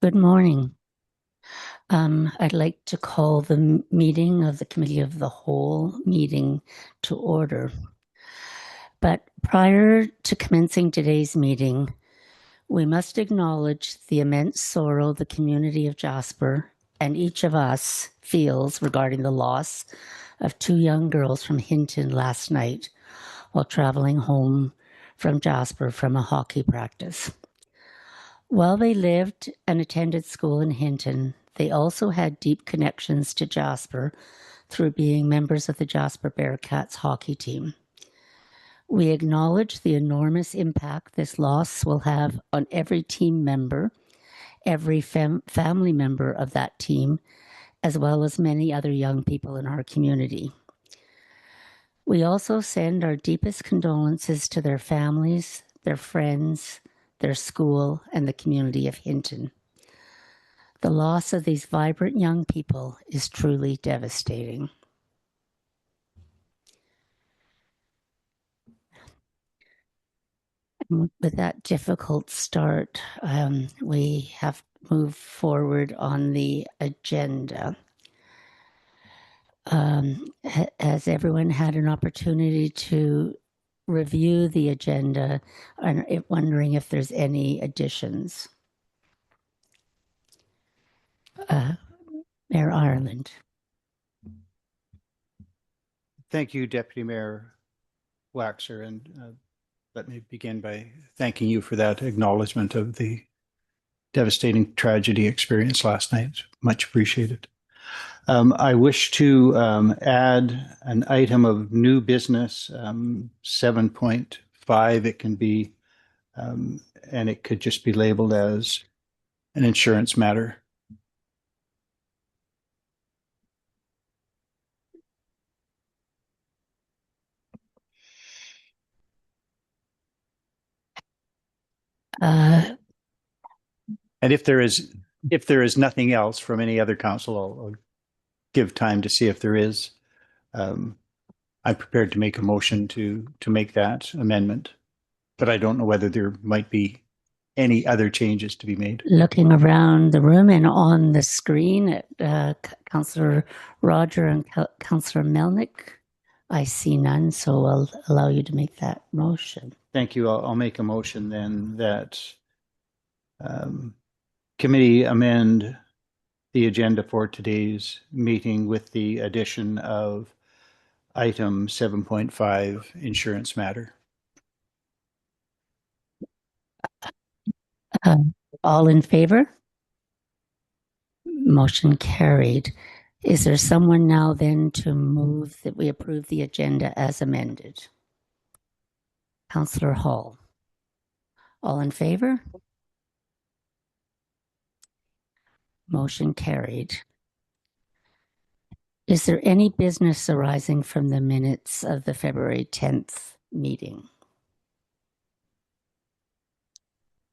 Good morning. I'd like to call the meeting of the Committee of the Whole meeting to order. But prior to commencing today's meeting, we must acknowledge the immense sorrow the community of Jasper and each of us feels regarding the loss of two young girls from Hinton last night while traveling home from Jasper from a hockey practice. While they lived and attended school in Hinton, they also had deep connections to Jasper through being members of the Jasper Bearcats hockey team. We acknowledge the enormous impact this loss will have on every team member, every family member of that team, as well as many other young people in our community. We also send our deepest condolences to their families, their friends, their school, and the community of Hinton. The loss of these vibrant young people is truly devastating. With that difficult start, we have moved forward on the agenda. Has everyone had an opportunity to review the agenda and wondering if there's any additions? Mayor Ireland. Thank you, Deputy Mayor Waxer, and let me begin by thanking you for that acknowledgement of the devastating tragedy experienced last night. Much appreciated. I wish to add an item of new business, 7.5. It can be, and it could just be labeled as an insurance matter. And if there is nothing else from any other council, I'll give time to see if there is. I'm prepared to make a motion to make that amendment, but I don't know whether there might be any other changes to be made. Looking around the room and on the screen at Councillor Roger and Councillor Melnick, I see none, so I'll allow you to make that motion. Thank you. I'll make a motion then that committee amend the agenda for today's meeting with the addition of item 7.5, insurance matter. All in favor? Motion carried. Is there someone now then to move that we approve the agenda as amended? Councillor Hall. All in favor? Motion carried. Is there any business arising from the minutes of the February 10th meeting?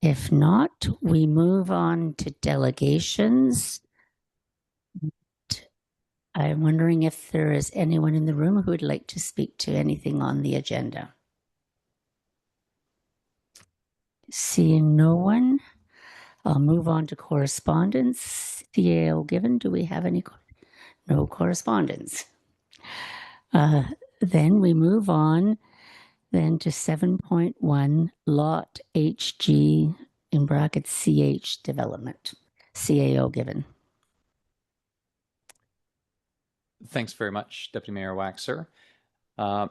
If not, we move on to delegations. I'm wondering if there is anyone in the room who would like to speak to anything on the agenda. Seeing no one, I'll move on to correspondence. CAO given, do we have any? No correspondence. Then we move on then to 7.1, lot HG in brackets CH development. CAO given. Thanks very much, Deputy Mayor Waxer.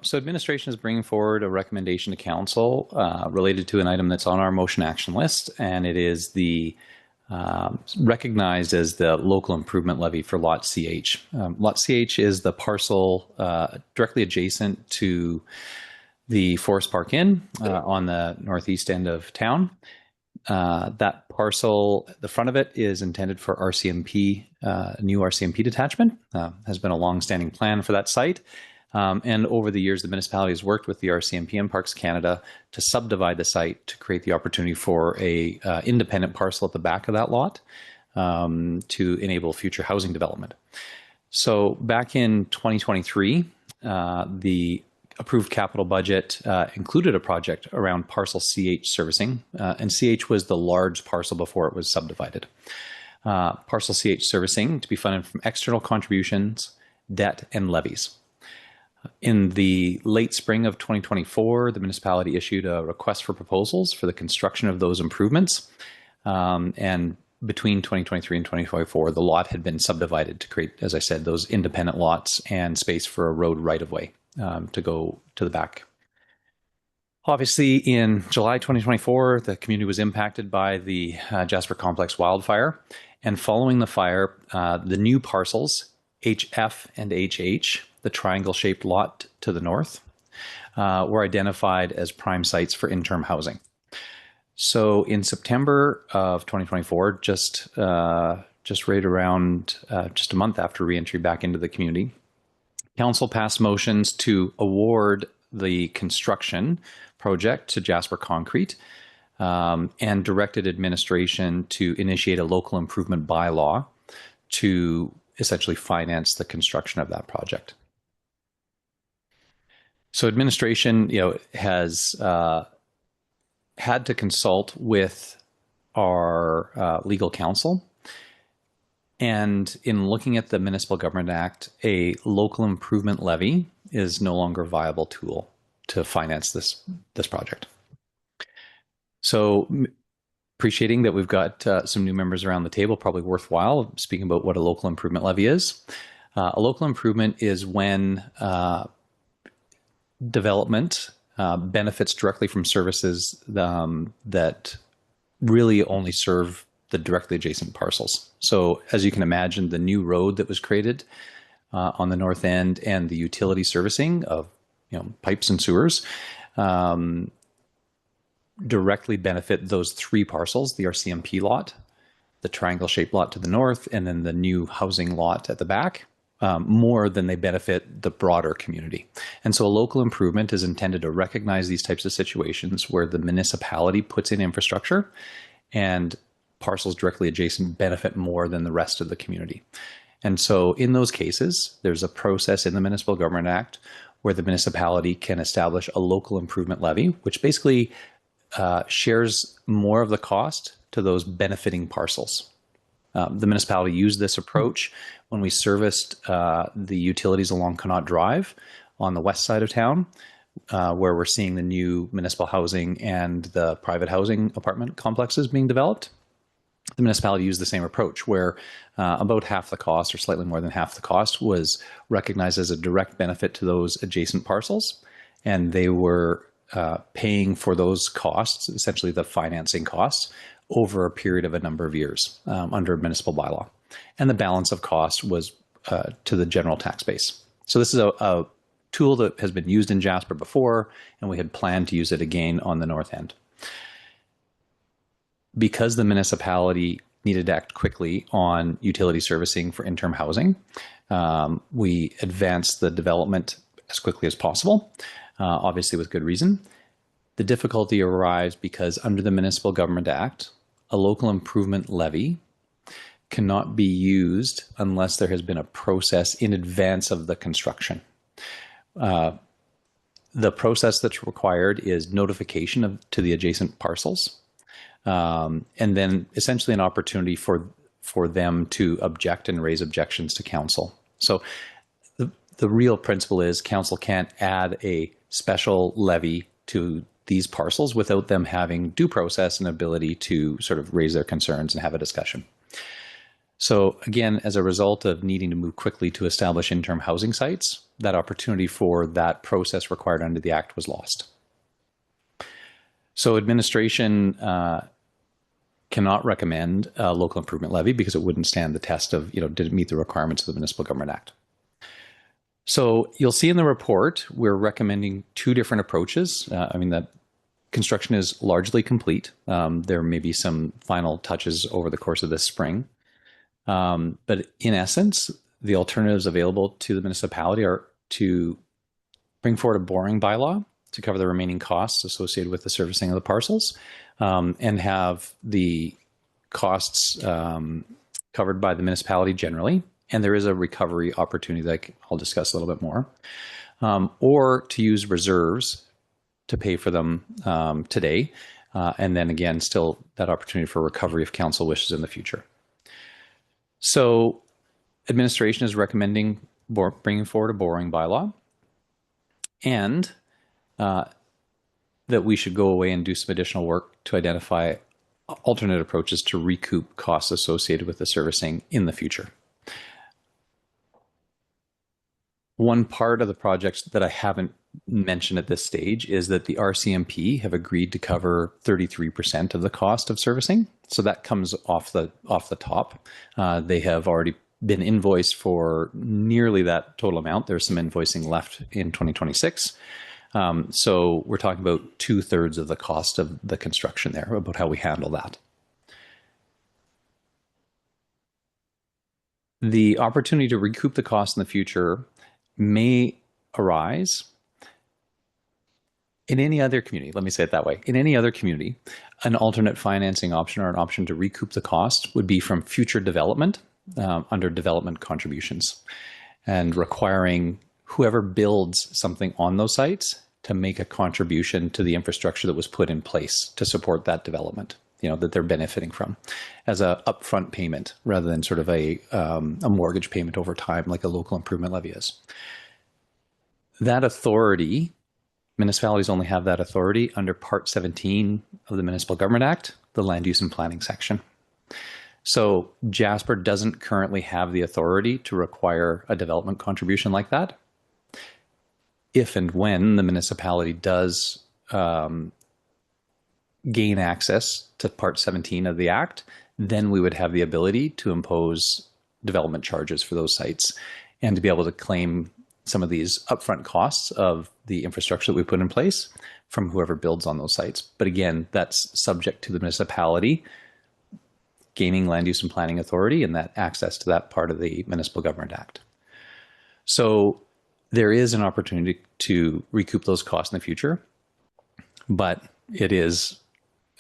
So administration is bringing forward a recommendation to council related to an item that's on our motion action list, and it is the recognized as the local improvement levy for lot CH. Lot CH is the parcel directly adjacent to the Forest Park Inn on the northeast end of town. That parcel, the front of it is intended for RCMP, new RCMP detachment. Has been a long-standing plan for that site. And over the years, the municipality has worked with the RCMP and Parks Canada to subdivide the site to create the opportunity for a independent parcel at the back of that lot to enable future housing development. So back in 2023, the approved capital budget included a project around parcel CH servicing, and CH was the large parcel before it was subdivided. Parcel CH servicing to be funded from external contributions, debt, and levies. In the late spring of 2024, the municipality issued a request for proposals for the construction of those improvements. And between 2023 and 2024, the lot had been subdivided to create, as I said, those independent lots and space for a road right-of-way to go to the back. Obviously, in July 2024, the community was impacted by the Jasper Complex wildfire. And following the fire, the new parcels, HF and HH, the triangle-shaped lot to the north, were identified as prime sites for interim housing. So in September of 2024, just right around just a month after reentry back into the community, Council passed motions to award the construction project to Jasper Concrete and directed administration to initiate a local improvement bylaw to essentially finance the construction of that project. So administration, has had to consult with our legal counsel. And in looking at the Municipal Government Act, a local improvement levy is no longer a viable tool to finance this project. So appreciating that we've got some new members around the table, probably worthwhile speaking about what a local improvement levy is. A local improvement is when development benefits directly from services that really only serve the directly adjacent parcels. So as you can imagine, the new road that was created on the north end and the utility servicing of pipes and sewers directly benefit those three parcels, the RCMP lot, the triangle-shaped lot to the north, and then the new housing lot at the back, more than they benefit the broader community. And so a local improvement is intended to recognize these types of situations where the municipality puts in infrastructure and parcels directly adjacent benefit more than the rest of the community. And so in those cases, there's a process in the Municipal Government Act where the municipality can establish a local improvement levy, which basically shares more of the cost to those benefiting parcels. The municipality used this approach when we serviced the utilities along Connaught Drive on the west side of town, where we're seeing the new municipal housing and the private housing apartment complexes being developed. The municipality used the same approach where about half the cost or slightly more than half the cost was recognized as a direct benefit to those adjacent parcels. And they were paying for those costs, essentially the financing costs, over a period of a number of years under a municipal bylaw. And the balance of cost was to the general tax base. So this is a tool that has been used in Jasper before, and we had planned to use it again on the north end. Because the municipality needed to act quickly on utility servicing for interim housing, we advanced the development as quickly as possible, obviously with good reason. The difficulty arrives because under the Municipal Government Act, a local improvement levy cannot be used unless there has been a process in advance of the construction. The process that's required is notification to the adjacent parcels, and then essentially an opportunity for them to object and raise objections to council. So the real principle is council can't add a special levy to these parcels without them having due process and ability to sort of raise their concerns and have a discussion. So again, as a result of needing to move quickly to establish interim housing sites, that opportunity for that process required under the Act was lost. So administration cannot recommend a local improvement levy because it wouldn't stand the test of, did it meet the requirements of the Municipal Government Act? So you'll see in the report, we're recommending two different approaches. That construction is largely complete. There may be some final touches over the course of this spring. But in essence, the alternatives available to the municipality are to bring forward a borrowing bylaw to cover the remaining costs associated with the servicing of the parcels, and have the costs covered by the municipality generally. And there is a recovery opportunity that I'll discuss a little bit more. or to use reserves to pay for them today. And then again, still that opportunity for recovery if council wishes in the future. So administration is recommending bringing forward a borrowing bylaw, and that we should go away and do some additional work to identify alternate approaches to recoup costs associated with the servicing in the future. One part of the projects that I haven't mentioned at this stage is that the RCMP have agreed to cover 33% of the cost of servicing. So that comes off the top. They have already been invoiced for nearly that total amount. There's some invoicing left in 2026. So we're talking about 2/3 of the cost of the construction there, about how we handle that. The opportunity to recoup the cost in the future may arise in any other community. Let me say it that way. In any other community, an alternate financing option or an option to recoup the cost would be from future development under development contributions, and requiring whoever builds something on those sites to make a contribution to the infrastructure that was put in place to support that development, that they're benefiting from, as a upfront payment rather than sort of a mortgage payment over time like a local improvement levy is. That authority, municipalities only have that authority under Part 17 of the Municipal Government Act, the Land Use and Planning section. So Jasper doesn't currently have the authority to require a development contribution like that. If and when the municipality does gain access to Part 17 of the Act, then we would have the ability to impose development charges for those sites and to be able to claim some of these upfront costs of the infrastructure that we put in place from whoever builds on those sites. But again, that's subject to the municipality gaining land use and planning authority and that access to that part of the Municipal Government Act. So there is an opportunity to recoup those costs in the future, but it is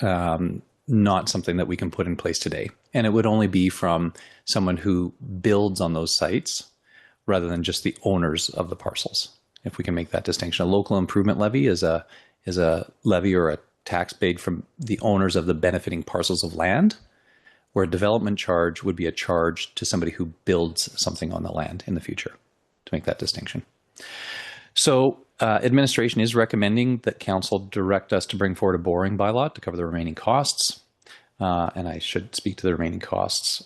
not something that we can put in place today. And it would only be from someone who builds on those sites rather than just the owners of the parcels, if we can make that distinction. A local improvement levy is a levy or a tax paid from the owners of the benefiting parcels of land, where a development charge would be a charge to somebody who builds something on the land in the future, to make that distinction. So administration is recommending that council direct us to bring forward a borrowing bylaw to cover the remaining costs. And I should speak to the remaining costs.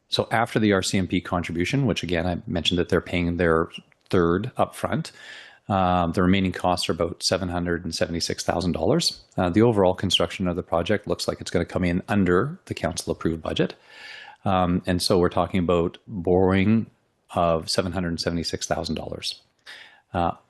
So after the RCMP contribution, which again, I mentioned that they're paying their third upfront, the remaining costs are about $776,000. The overall construction of the project looks like it's going to come in under the council approved budget. And so we're talking about borrowing of $776,000.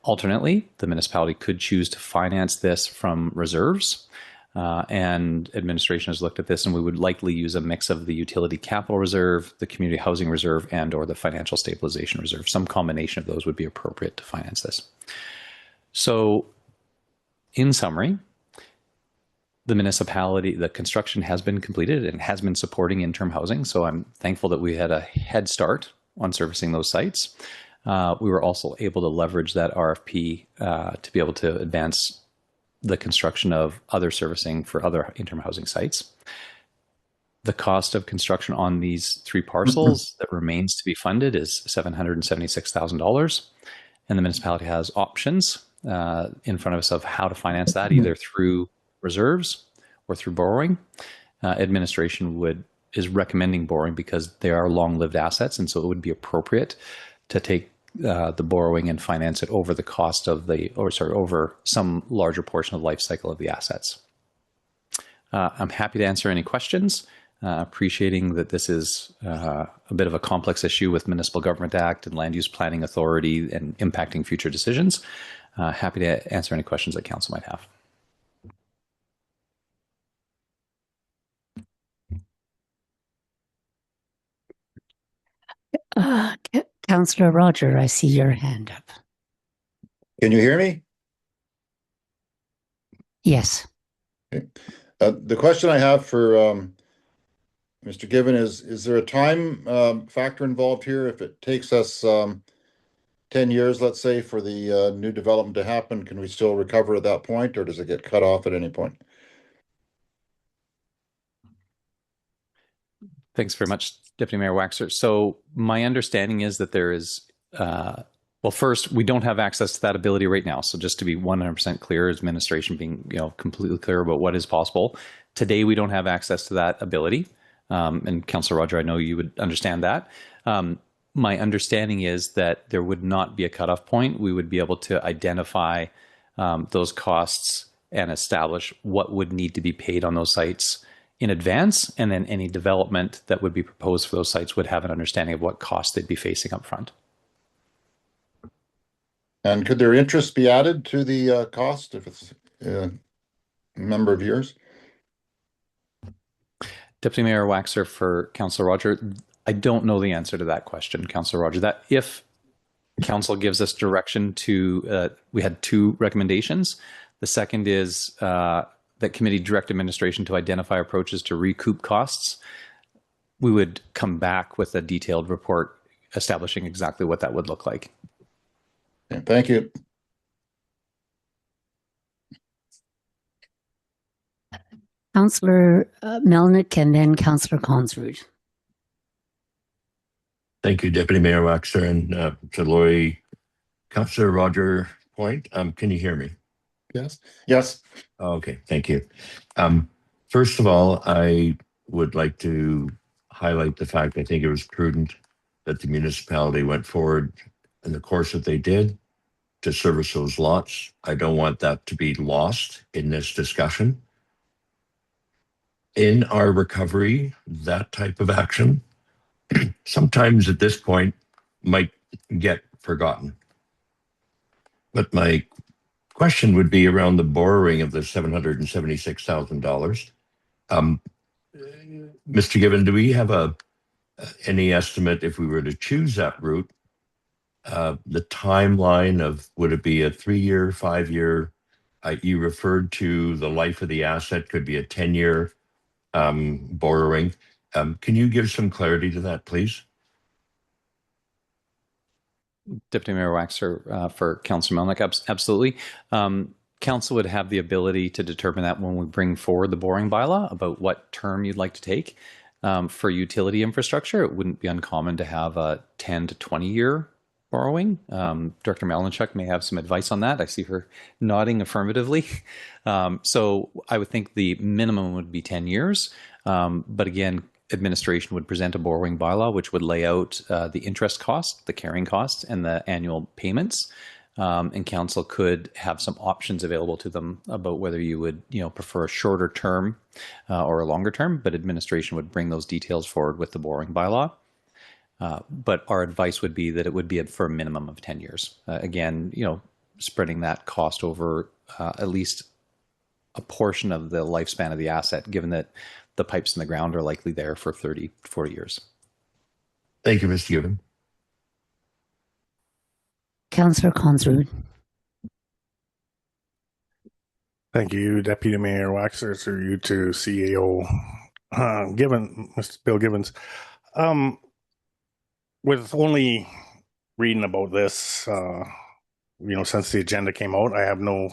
Alternately, the municipality could choose to finance this from reserves. And administration has looked at this, and we would likely use a mix of the utility capital reserve, the community housing reserve, and or the financial stabilization reserve. Some combination of those would be appropriate to finance this. So in summary, the municipality, the construction has been completed and has been supporting interim housing. So I'm thankful that we had a head start on servicing those sites. We were also able to leverage that RFP to be able to advance the construction of other servicing for other interim housing sites. The cost of construction on these three parcels that remains to be funded is $776,000. And the municipality has options in front of us of how to finance that, either through reserves or through borrowing. Administration is recommending borrowing because they are long-lived assets, and so it would be appropriate to take the borrowing and finance it over the cost of over some larger portion of the life cycle of the assets. I'm happy to answer any questions, appreciating that this is a bit of a complex issue with Municipal Government Act and Land Use Planning Authority and impacting future decisions. Happy to answer any questions that council might have. Councillor Roger, I see your hand up. Can you hear me? Yes. Okay. The question I have for Mr. Given is there a time factor involved here? If it takes us 10 years, let's say, for the new development to happen, can we still recover at that point, or does it get cut off at any point? Thanks very much, Deputy Mayor Waxer. So my understanding is that there is, well, first, we don't have access to that ability right now. So just to be 100% clear, administration being, completely clear about what is possible. Today, we don't have access to that ability. And Councillor Roger, I know you would understand that. My understanding is that there would not be a cutoff point. We would be able to identify those costs and establish what would need to be paid on those sites in advance, and then any development that would be proposed for those sites would have an understanding of what costs they'd be facing up front. And could their interest be added to the cost if it's a number of years? Deputy Mayor Waxer for Councillor Roger, I don't know the answer to that question, Councillor Roger. That if Council gives us direction to, we had two recommendations. The second is that committee direct administration to identify approaches to recoup costs. We would come back with a detailed report establishing exactly what that would look like. Okay, thank you. Councillor Melnick and then Councillor Consrud. Thank you, Deputy Mayor Waxer, and to Lori, Councillor Roger Point. Can you hear me? Yes. Yes. Okay, thank you. First of all, I would like to highlight the fact I think it was prudent that the municipality went forward in the course that they did to service those lots. I don't want that to be lost in this discussion. In our recovery, that type of action sometimes at this point might get forgotten. But my question would be around the borrowing of the $776,000. Mr. Given, do we have any estimate if we were to choose that route, the timeline of, would it be a 3-year, 5-year? You referred to the life of the asset could be a 10-year borrowing. Can you give some clarity to that, please? Deputy Mayor Waxer for Councillor Melnick, absolutely. Council would have the ability to determine that when we bring forward the borrowing bylaw about what term you'd like to take. For utility infrastructure, it wouldn't be uncommon to have a 10 to 20-year borrowing. Director Malinchuk may have some advice on that. I see her nodding affirmatively. So I would think the minimum would be 10 years. But again, administration would present a borrowing bylaw, which would lay out the interest cost, the carrying costs, and the annual payments. And council could have some options available to them about whether you would, prefer a shorter term or a longer term. But administration would bring those details forward with the borrowing bylaw. But our advice would be that it would be for a minimum of 10 years. Again, spreading that cost over at least a portion of the lifespan of the asset, given that the pipes in the ground are likely there for 30, 40 years. Thank you, Mr. Given. Councillor Consrud. Thank you, Deputy Mayor Waxer, through you to CEO Mr. Bill Givens. With only reading about this, since the agenda came out, I have no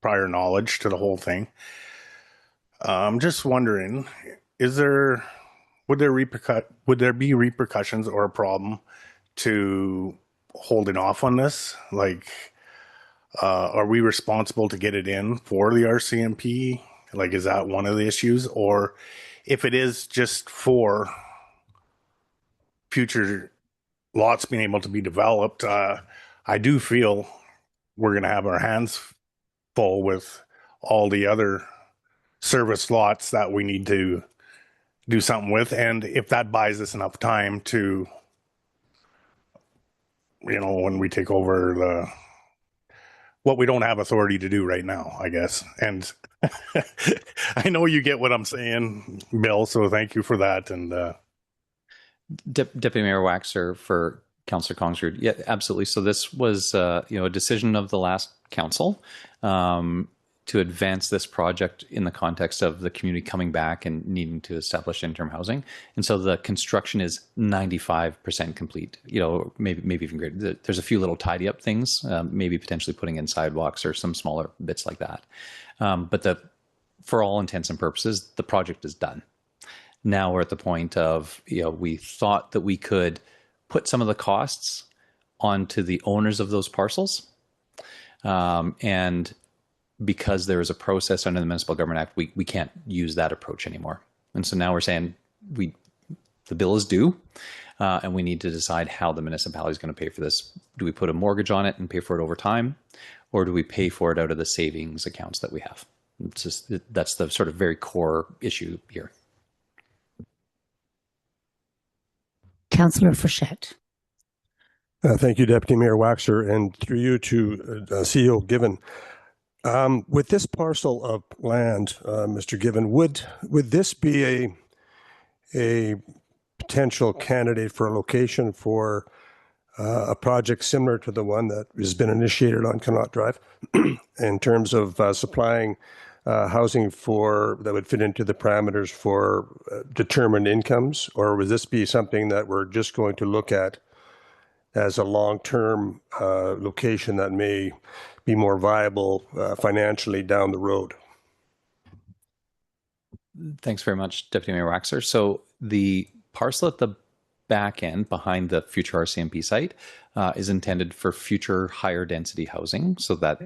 prior knowledge to the whole thing. I'm just wondering, would there be repercussions or a problem to holding off on this? Like, are we responsible to get it in for the RCMP? Like, is that one of the issues? Or if it is just for future lots being able to be developed, I do feel we're going to have our hands full with all the other service lots that we need to do something with. And if that buys us enough time to, when we take over what we don't have authority to do right now, I guess. And I know you get what I'm saying, Bill, so thank you for that. And Deputy Mayor Waxer for Councillor Consrud. Yeah, absolutely. So this was, a decision of the last council. to advance this project in the context of the community coming back and needing to establish interim housing. And so the construction is 95% complete, maybe even greater. There's a few little tidy up things, maybe potentially putting in sidewalks or some smaller bits like that. But for all intents and purposes, the project is done. Now we're at the point of, we thought that we could put some of the costs onto the owners of those parcels. And because there is a process under the Municipal Government Act, we can't use that approach anymore. And so now we're saying the bill is due, and we need to decide how the municipality is going to pay for this. Do we put a mortgage on it and pay for it over time, or do we pay for it out of the savings accounts that we have? That's the sort of very core issue here. Councillor Frechette. Thank you, Deputy Mayor Waxer, and through you to CEO Given. With this parcel of land, Mr. Given, would this be a potential candidate for a location for a project similar to the one that has been initiated on Connaught Drive in terms of supplying housing that would fit into the parameters for determined incomes? Or would this be something that we're just going to look at as a long-term location that may be more viable financially down the road? Thanks very much, Deputy Mayor Waxer. So the parcel at the back end behind the future RCMP site is intended for future higher density housing. So that,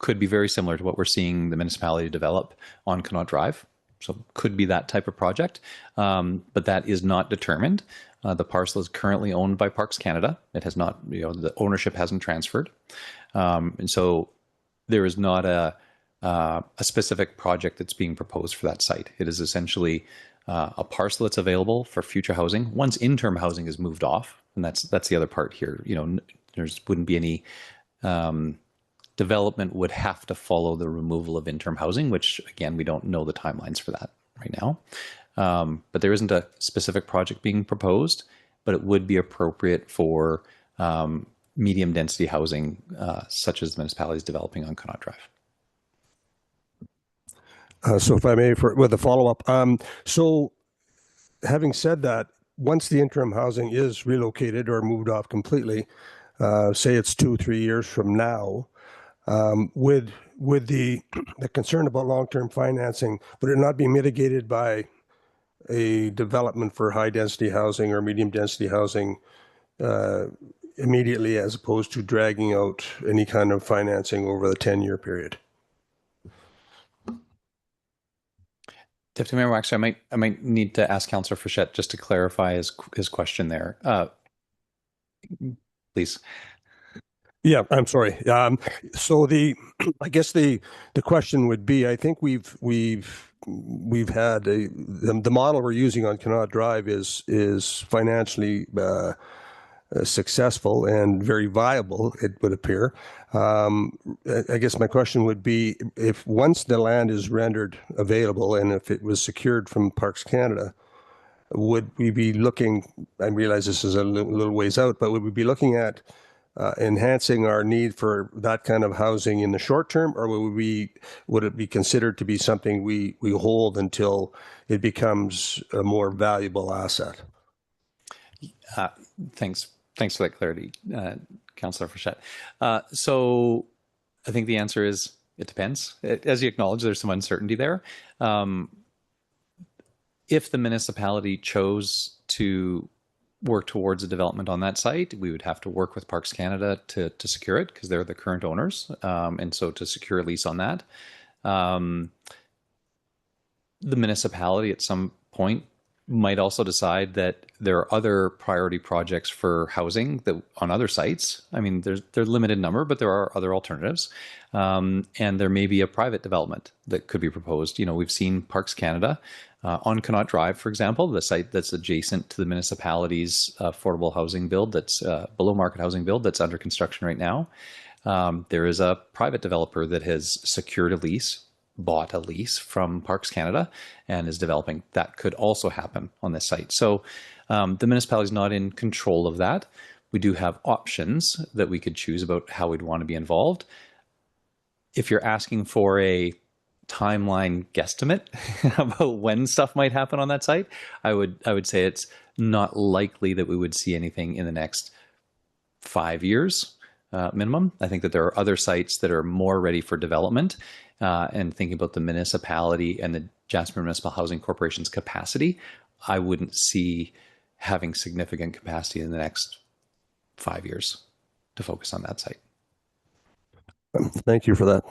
could be very similar to what we're seeing the municipality develop on Connaught Drive. So could be that type of project, but that is not determined. The parcel is currently owned by Parks Canada. It has not, the ownership hasn't transferred. And so there is not a specific project that's being proposed for that site. It is essentially a parcel that's available for future housing once interim housing is moved off. And that's the other part here. There wouldn't be any development would have to follow the removal of interim housing, which again, we don't know the timelines for that right now. But there isn't a specific project being proposed, but it would be appropriate for medium density housing, such as the municipality is developing on Connaught Drive. So if I may, with a follow-up. So having said that, once the interim housing is relocated or moved off completely, say it's 2-3 years from now, would the concern about long-term financing, would it not be mitigated by a development for high-density housing or medium-density housing immediately, as opposed to dragging out any kind of financing over the 10-year period? Deputy Mayor Waxer, I might need to ask Councillor Frechette just to clarify his question there. Please. Yeah, I'm sorry. So I guess the question would be, I think we've had the model we're using on Connaught Drive is financially successful and very viable, it would appear. I guess my question would be, if once the land is rendered available and if it was secured from Parks Canada, would we be looking, I realize this is a little ways out, but would we be looking at enhancing our need for that kind of housing in the short term, or would it be considered to be something we hold until it becomes a more valuable asset? Thanks for that clarity, Councillor Frechette. So I think the answer is it depends. As you acknowledge, there's some uncertainty there. If the municipality chose to work towards a development on that site, we would have to work with Parks Canada to secure it, because they're the current owners. And so to secure a lease on that, the municipality at some point might also decide that there are other priority projects for housing that on other sites. I mean, there's a limited number, but there are other alternatives. And there may be a private development that could be proposed. We've seen Parks Canada on Connaught Drive, for example, the site that's adjacent to the municipality's affordable housing build, that's below market housing build that's under construction right now. There is a private developer that has secured a lease, bought a lease from Parks Canada, and is developing. That could also happen on this site. So the municipality is not in control of that. We do have options that we could choose about how we'd want to be involved. if you're asking for a timeline guesstimate about when stuff might happen on that site, I would say it's not likely that we would see anything in the next 5 years minimum. I think that there are other sites that are more ready for development, and thinking about the municipality and the Jasper Municipal Housing Corporation's capacity, I wouldn't see having significant capacity in the next 5 years to focus on that site. Thank you for that.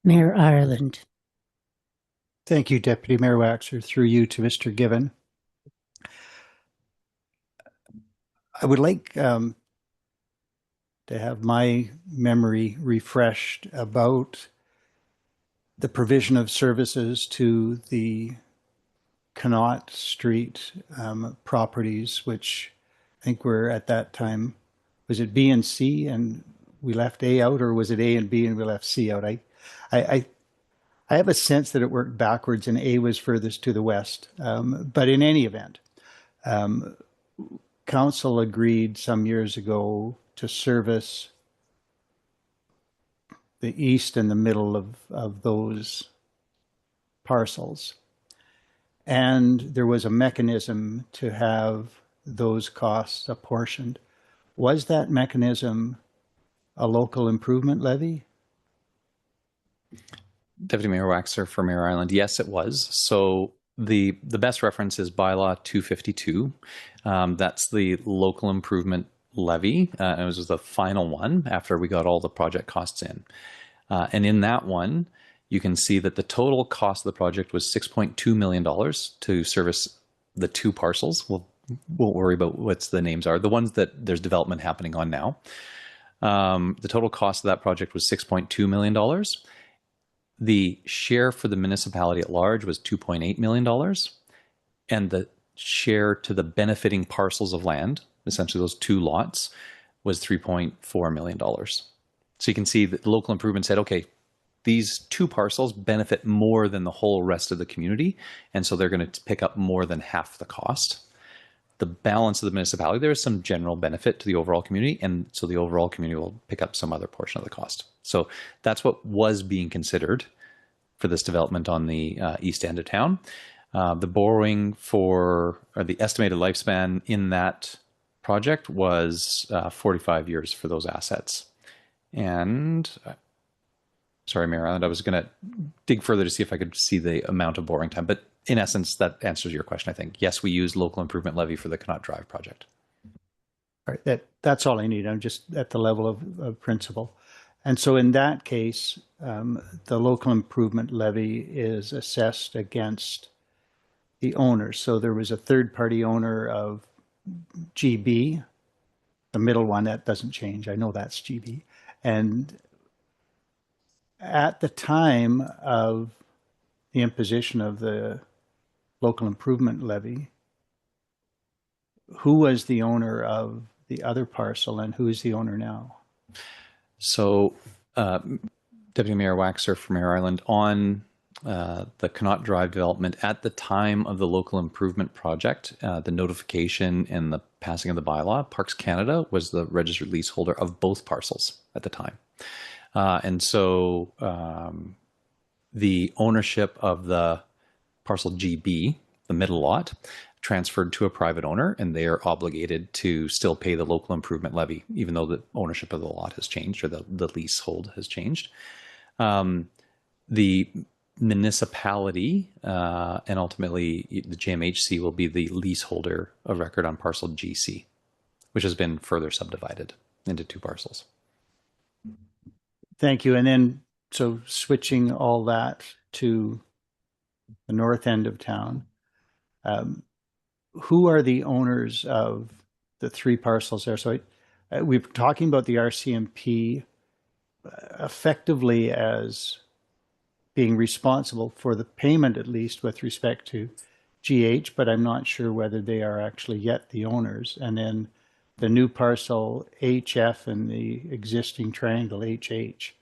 Mayor Ireland. Thank you, Deputy Mayor Waxer. Through you to Mr. Given. I would like to have my memory refreshed about the provision of services to the Connaught Street properties, which I think were at that time, was it B and C and we left A out, or was it A and B and we left C out? I have a sense that it worked backwards and A was furthest to the west. But in any event, Council agreed some years ago to service the east and the middle of those parcels. And there was a mechanism to have those costs apportioned. Was that mechanism a local improvement levy? Deputy Mayor Waxer for Mayor Island. Yes, it was. So the best reference is bylaw 252. That's the local improvement levy. It was the final one after we got all the project costs in. And in that one, you can see that the total cost of the project was $6.2 million to service the two parcels. We'll won't worry about what the names are. The ones that there's development happening on now. The total cost of that project was $6.2 million. The share for the municipality at large was $2.8 million. And the share to the benefiting parcels of land, essentially those two lots, was $3.4 million. So you can see that the local improvement said, okay, these two parcels benefit more than the whole rest of the community. And so they're going to pick up more than half the cost. The balance of the municipality, there is some general benefit to the overall community. And so the overall community will pick up some other portion of the cost. So that's what was being considered for this development on the east end of town. The borrowing for, or the estimated lifespan in that project was 45 years for those assets. And sorry, Mayor Island, I was going to dig further to see if I could see the amount of borrowing time. But in essence, that answers your question, I think. Yes, we use local improvement levy for the Connaught Drive project. All right, that's all I need. I'm just at the level of principle. And so in that case, the local improvement levy is assessed against the owners. So there was a third-party owner of GB, the middle one, that doesn't change. I know that's GB. And at the time of the imposition of the local improvement levy, who was the owner of the other parcel and who is the owner now? So, Deputy Mayor Waxer from Mayor Island, on the Connaught Drive development, at the time of the local improvement project, the notification and the passing of the bylaw, Parks Canada was the registered leaseholder of both parcels at the time. And so the ownership of the parcel GB, the middle lot, transferred to a private owner, and they are obligated to still pay the local improvement levy, even though the ownership of the lot has changed or the leasehold has changed. The municipality and ultimately the JMHC will be the leaseholder of record on parcel GC, which has been further subdivided into two parcels. Thank you. And then, so switching all that to the north end of town, who are the owners of the three parcels there? So we're talking about the RCMP effectively as being responsible for the payment, at least with respect to GH, but I'm not sure whether they are actually yet the owners. And then the new parcel HF and the existing triangle HH,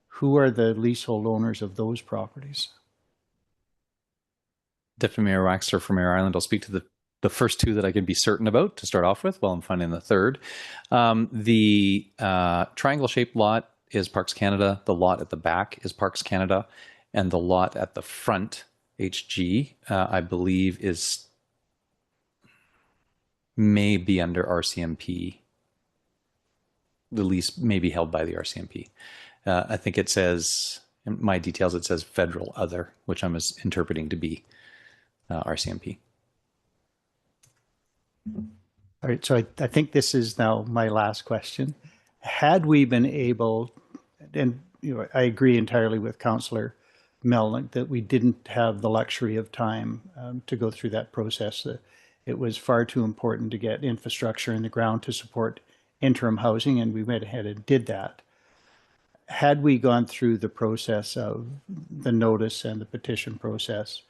who are the leasehold owners of those properties? Deputy Mayor Waxer from Mayor Island, I'll speak to the the first two that I can be certain about to start off with while I'm finding the third. The triangle-shaped lot is Parks Canada. The lot at the back is Parks Canada. And the lot at the front, HG, I believe may be under RCMP. The lease may be held by the RCMP. I think it says, in my details, it says federal other, which I'm interpreting to be RCMP. All right, so I think this is now my last question. Had we been able, and I agree entirely with Councillor Melnick that we didn't have the luxury of time to go through that process. It was far too important to get infrastructure in the ground to support interim housing, and we went ahead and did that. Had we gone through the process of the notice and the petition process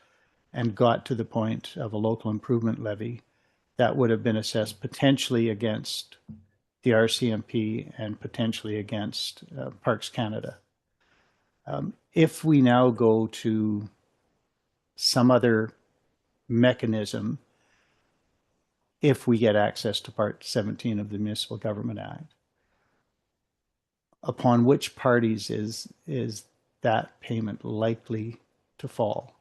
and got to the point of a local improvement levy, that would have been assessed potentially against the RCMP and potentially against Parks Canada. If we now go to some other mechanism, if we get access to Part 17 of the Municipal Government Act, upon which parties is that payment likely to fall?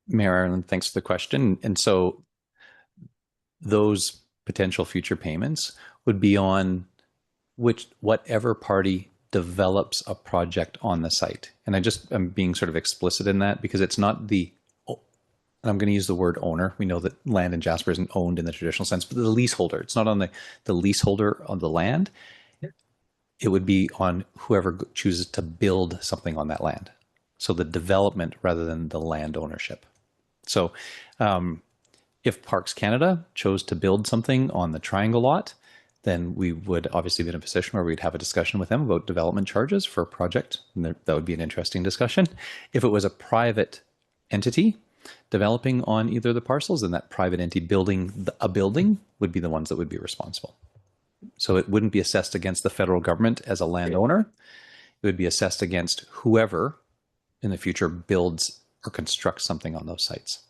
Mayor Ireland, thanks for the question. And so those potential future payments would be on whatever party develops a project on the site. And I'm being sort of explicit in that because it's not I'm going to use the word owner. We know that land in Jasper isn't owned in the traditional sense, but the leaseholder. It's not on the leaseholder of the land. It would be on whoever chooses to build something on that land. So the development rather than the land ownership. So if Parks Canada chose to build something on the triangle lot, then we would obviously be in a position where we'd have a discussion with them about development charges for a project. And that would be an interesting discussion. If it was a private entity developing on either of the parcels, then that private entity building a building would be the ones that would be responsible. So it wouldn't be assessed against the federal government as a landowner. It would be assessed against whoever in the future builds or constructs something on those sites.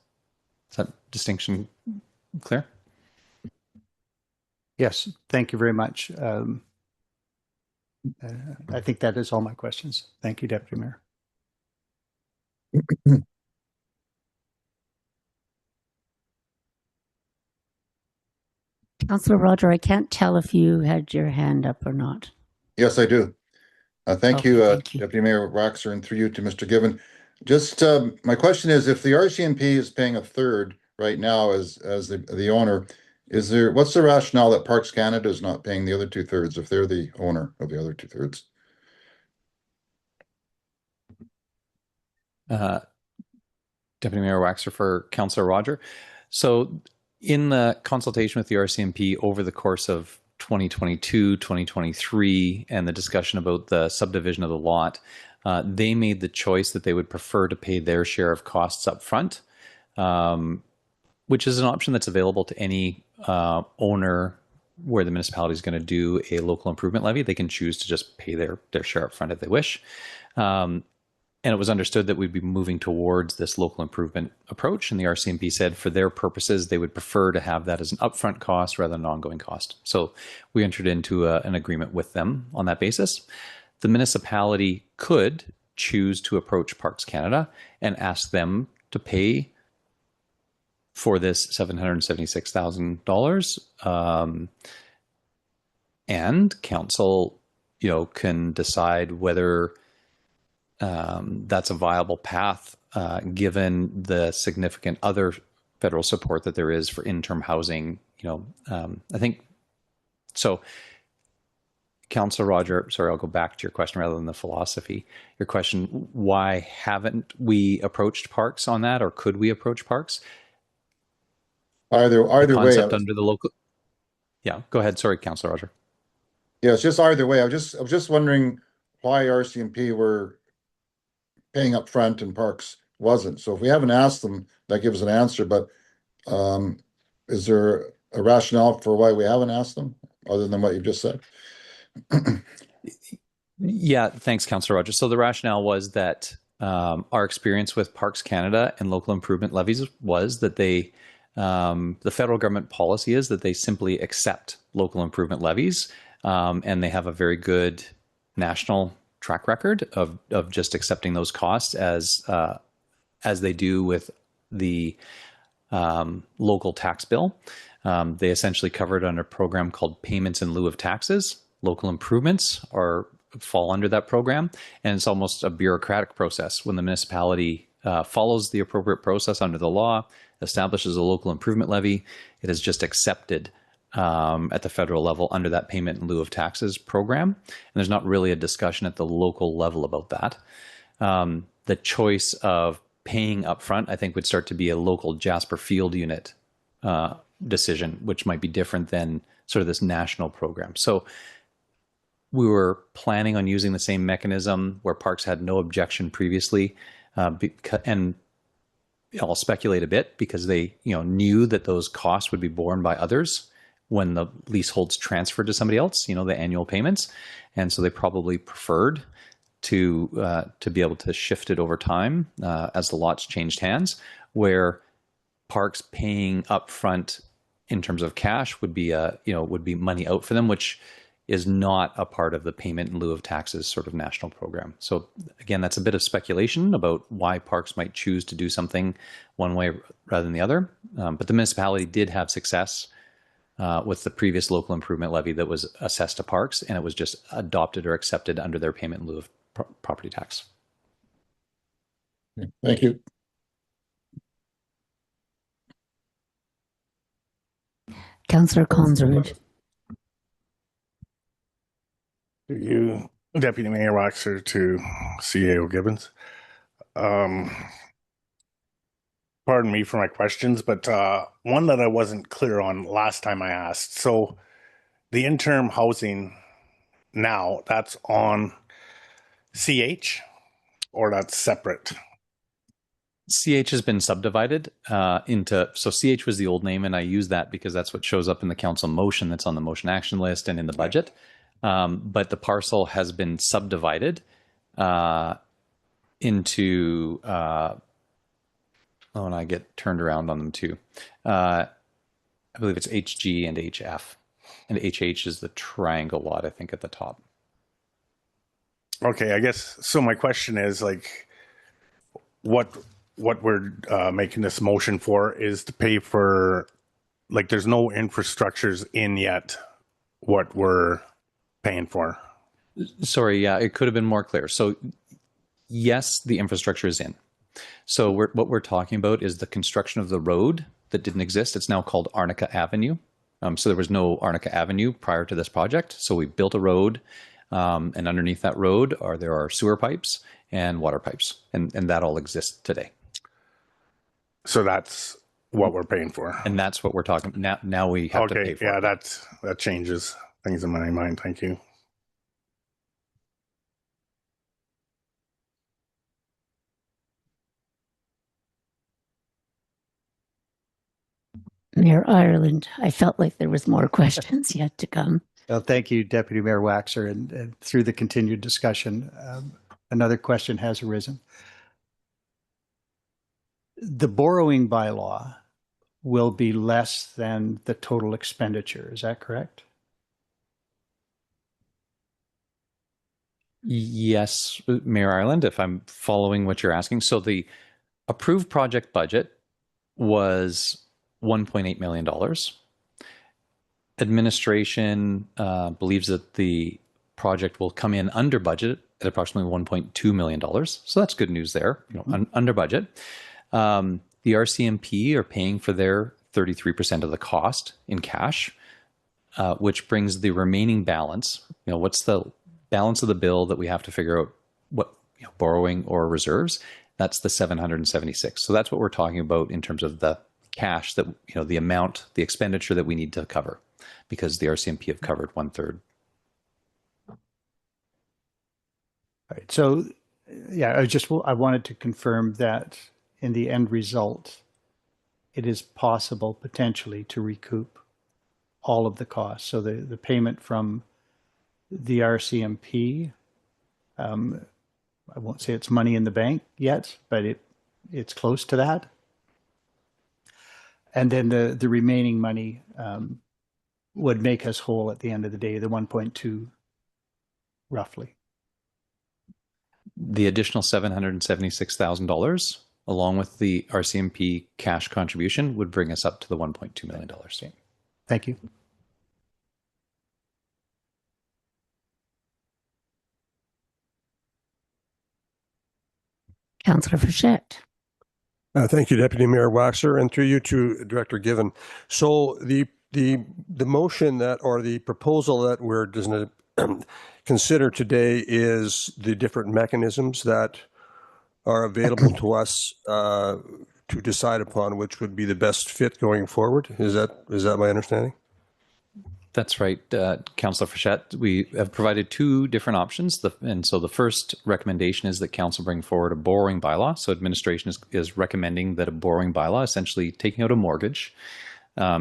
Is that distinction clear? Yes, thank you very much. I think that is all my questions. Thank you, Deputy Mayor. Councillor Roger, I can't tell if you had your hand up or not. Yes, I do. Thank you, Thank you. Deputy Mayor Waxer, and through you to Mr. Given. Just my question is, if the RCMP is paying a third right now as the owner, what's the rationale that Parks Canada is not paying the other 2/3 if they're the owner of the other 2/3? Deputy Mayor Waxer for Councillor Roger. So in the consultation with the RCMP over the course of 2022, 2023, and the discussion about the subdivision of the lot, they made the choice that they would prefer to pay their share of costs up front, which is an option that's available to any owner where the municipality is going to do a local improvement levy. They can choose to just pay their share up front if they wish. And it was understood that we'd be moving towards this local improvement approach. And the RCMP said for their purposes, they would prefer to have that as an upfront cost rather than an ongoing cost. So we entered into an agreement with them on that basis. The municipality could choose to approach Parks Canada and ask them to pay for this $776,000. And council, can decide whether that's a viable path, given the significant other federal support that there is for interim housing. I think so. Councillor Roger, sorry, I'll go back to your question rather than the philosophy. Your question: why haven't we approached Parks on that, or could we approach Parks? Either way, under the local. Yeah, go ahead. Sorry, Councillor Roger. Yeah, it's just either way. I was just wondering why RCMP were paying up front and Parks wasn't. So if we haven't asked them, that gives an answer. But is there a rationale for why we haven't asked them other than what you've just said? Yeah, thanks, Councillor Rogers. So the rationale was that our experience with Parks Canada and local improvement levies was that they The federal government policy is that they simply accept local improvement levies, and they have a very good national track record of just accepting those costs as they do with the local tax bill. They essentially cover it under a program called Payments in Lieu of Taxes. Local improvements fall under that program, and it's almost a bureaucratic process. When the municipality follows the appropriate process under the law, establishes a local improvement levy, it is just accepted at the federal level under that Payment in Lieu of Taxes program. And there's not really a discussion at the local level about that. The choice of paying upfront, I think, would start to be a local Jasper Field unit decision, which might be different than sort of this national program. So we were planning on using the same mechanism where Parks had no objection previously, and I'll speculate a bit because they knew that those costs would be borne by others when the leaseholds transferred to somebody else, the annual payments, and so they probably preferred to be able to shift it over time as the lots changed hands, where Parks paying upfront in terms of cash would be would be money out for them, which is not a part of the Payment in Lieu of Taxes sort of national program. So again, that's a bit of speculation about why Parks might choose to do something one way rather than the other. But the municipality did have success with the previous local improvement levy that was assessed to Parks, and it was just adopted or accepted under their Payment in Lieu of Property Tax. Thank you. Councillor Conserud. To you, Deputy Mayor Waxer, to CAO Gibbons. Pardon me for my questions, but one that I wasn't clear on last time I asked. So the interim housing now, that's on CH or that's separate? CH has been subdivided so CH was the old name, and I use that because that's what shows up in the council motion that's on the motion action list and in the budget. But the parcel has been subdivided into, and I get turned around on them too. I believe it's HG and HF, and HH is the triangle lot, I think, at the top. Okay, I guess, so my question is, like, what we're making this motion for is to pay for, like, there's no infrastructures in yet what we're paying for. Sorry, yeah, it could have been more clear. So yes, the infrastructure is in. So what we're talking about is the construction of the road that didn't exist. It's now called Arnica Avenue. So there was no Arnica Avenue prior to this project. So we built a road, and underneath that road there are sewer pipes and water pipes, and that all exists today. So that's what we're paying for. And that's what we're talking now we have to pay for. Yeah, that changes things in my mind. Thank you. Mayor Ireland, I felt like there was more questions yet to come. Well, thank you, Deputy Mayor Waxer. And through the continued discussion, another question has arisen. The borrowing bylaw will be less than the total expenditure. Is that correct? Yes, Mayor Ireland, if I'm following what you're asking. So the approved project budget was $1.8 million. Administration believes that the project will come in under budget at approximately $1.2 million. So that's good news there, under budget. The RCMP are paying for their 33% of the cost in cash, which brings the remaining balance. What's the balance of the bill that we have to figure out what borrowing or reserves? That's the 776. So that's what we're talking about in terms of the cash that the amount, the expenditure that we need to cover, because the RCMP have covered 1/3. All right. So, yeah, I wanted to confirm that in the end result, it is possible potentially to recoup all of the costs. So the payment from the RCMP, I won't say it's money in the bank yet, but it's close to that. And then the remaining money would make us whole at the end of the day, the 1.2 roughly. The additional $776,000, along with the RCMP cash contribution, would bring us up to the $1.2 million. Thank you. Councillor Frechette. Thank you, Deputy Mayor Waxer, and through you to Director Given. So the motion that, or the proposal that we're going to consider today is the different mechanisms that are available to us to decide upon which would be the best fit going forward. Is that my understanding? That's right, Councillor Frechette. We have provided two different options. And so the first recommendation is that Council bring forward a borrowing bylaw. So administration is recommending that a borrowing bylaw, essentially taking out a mortgage,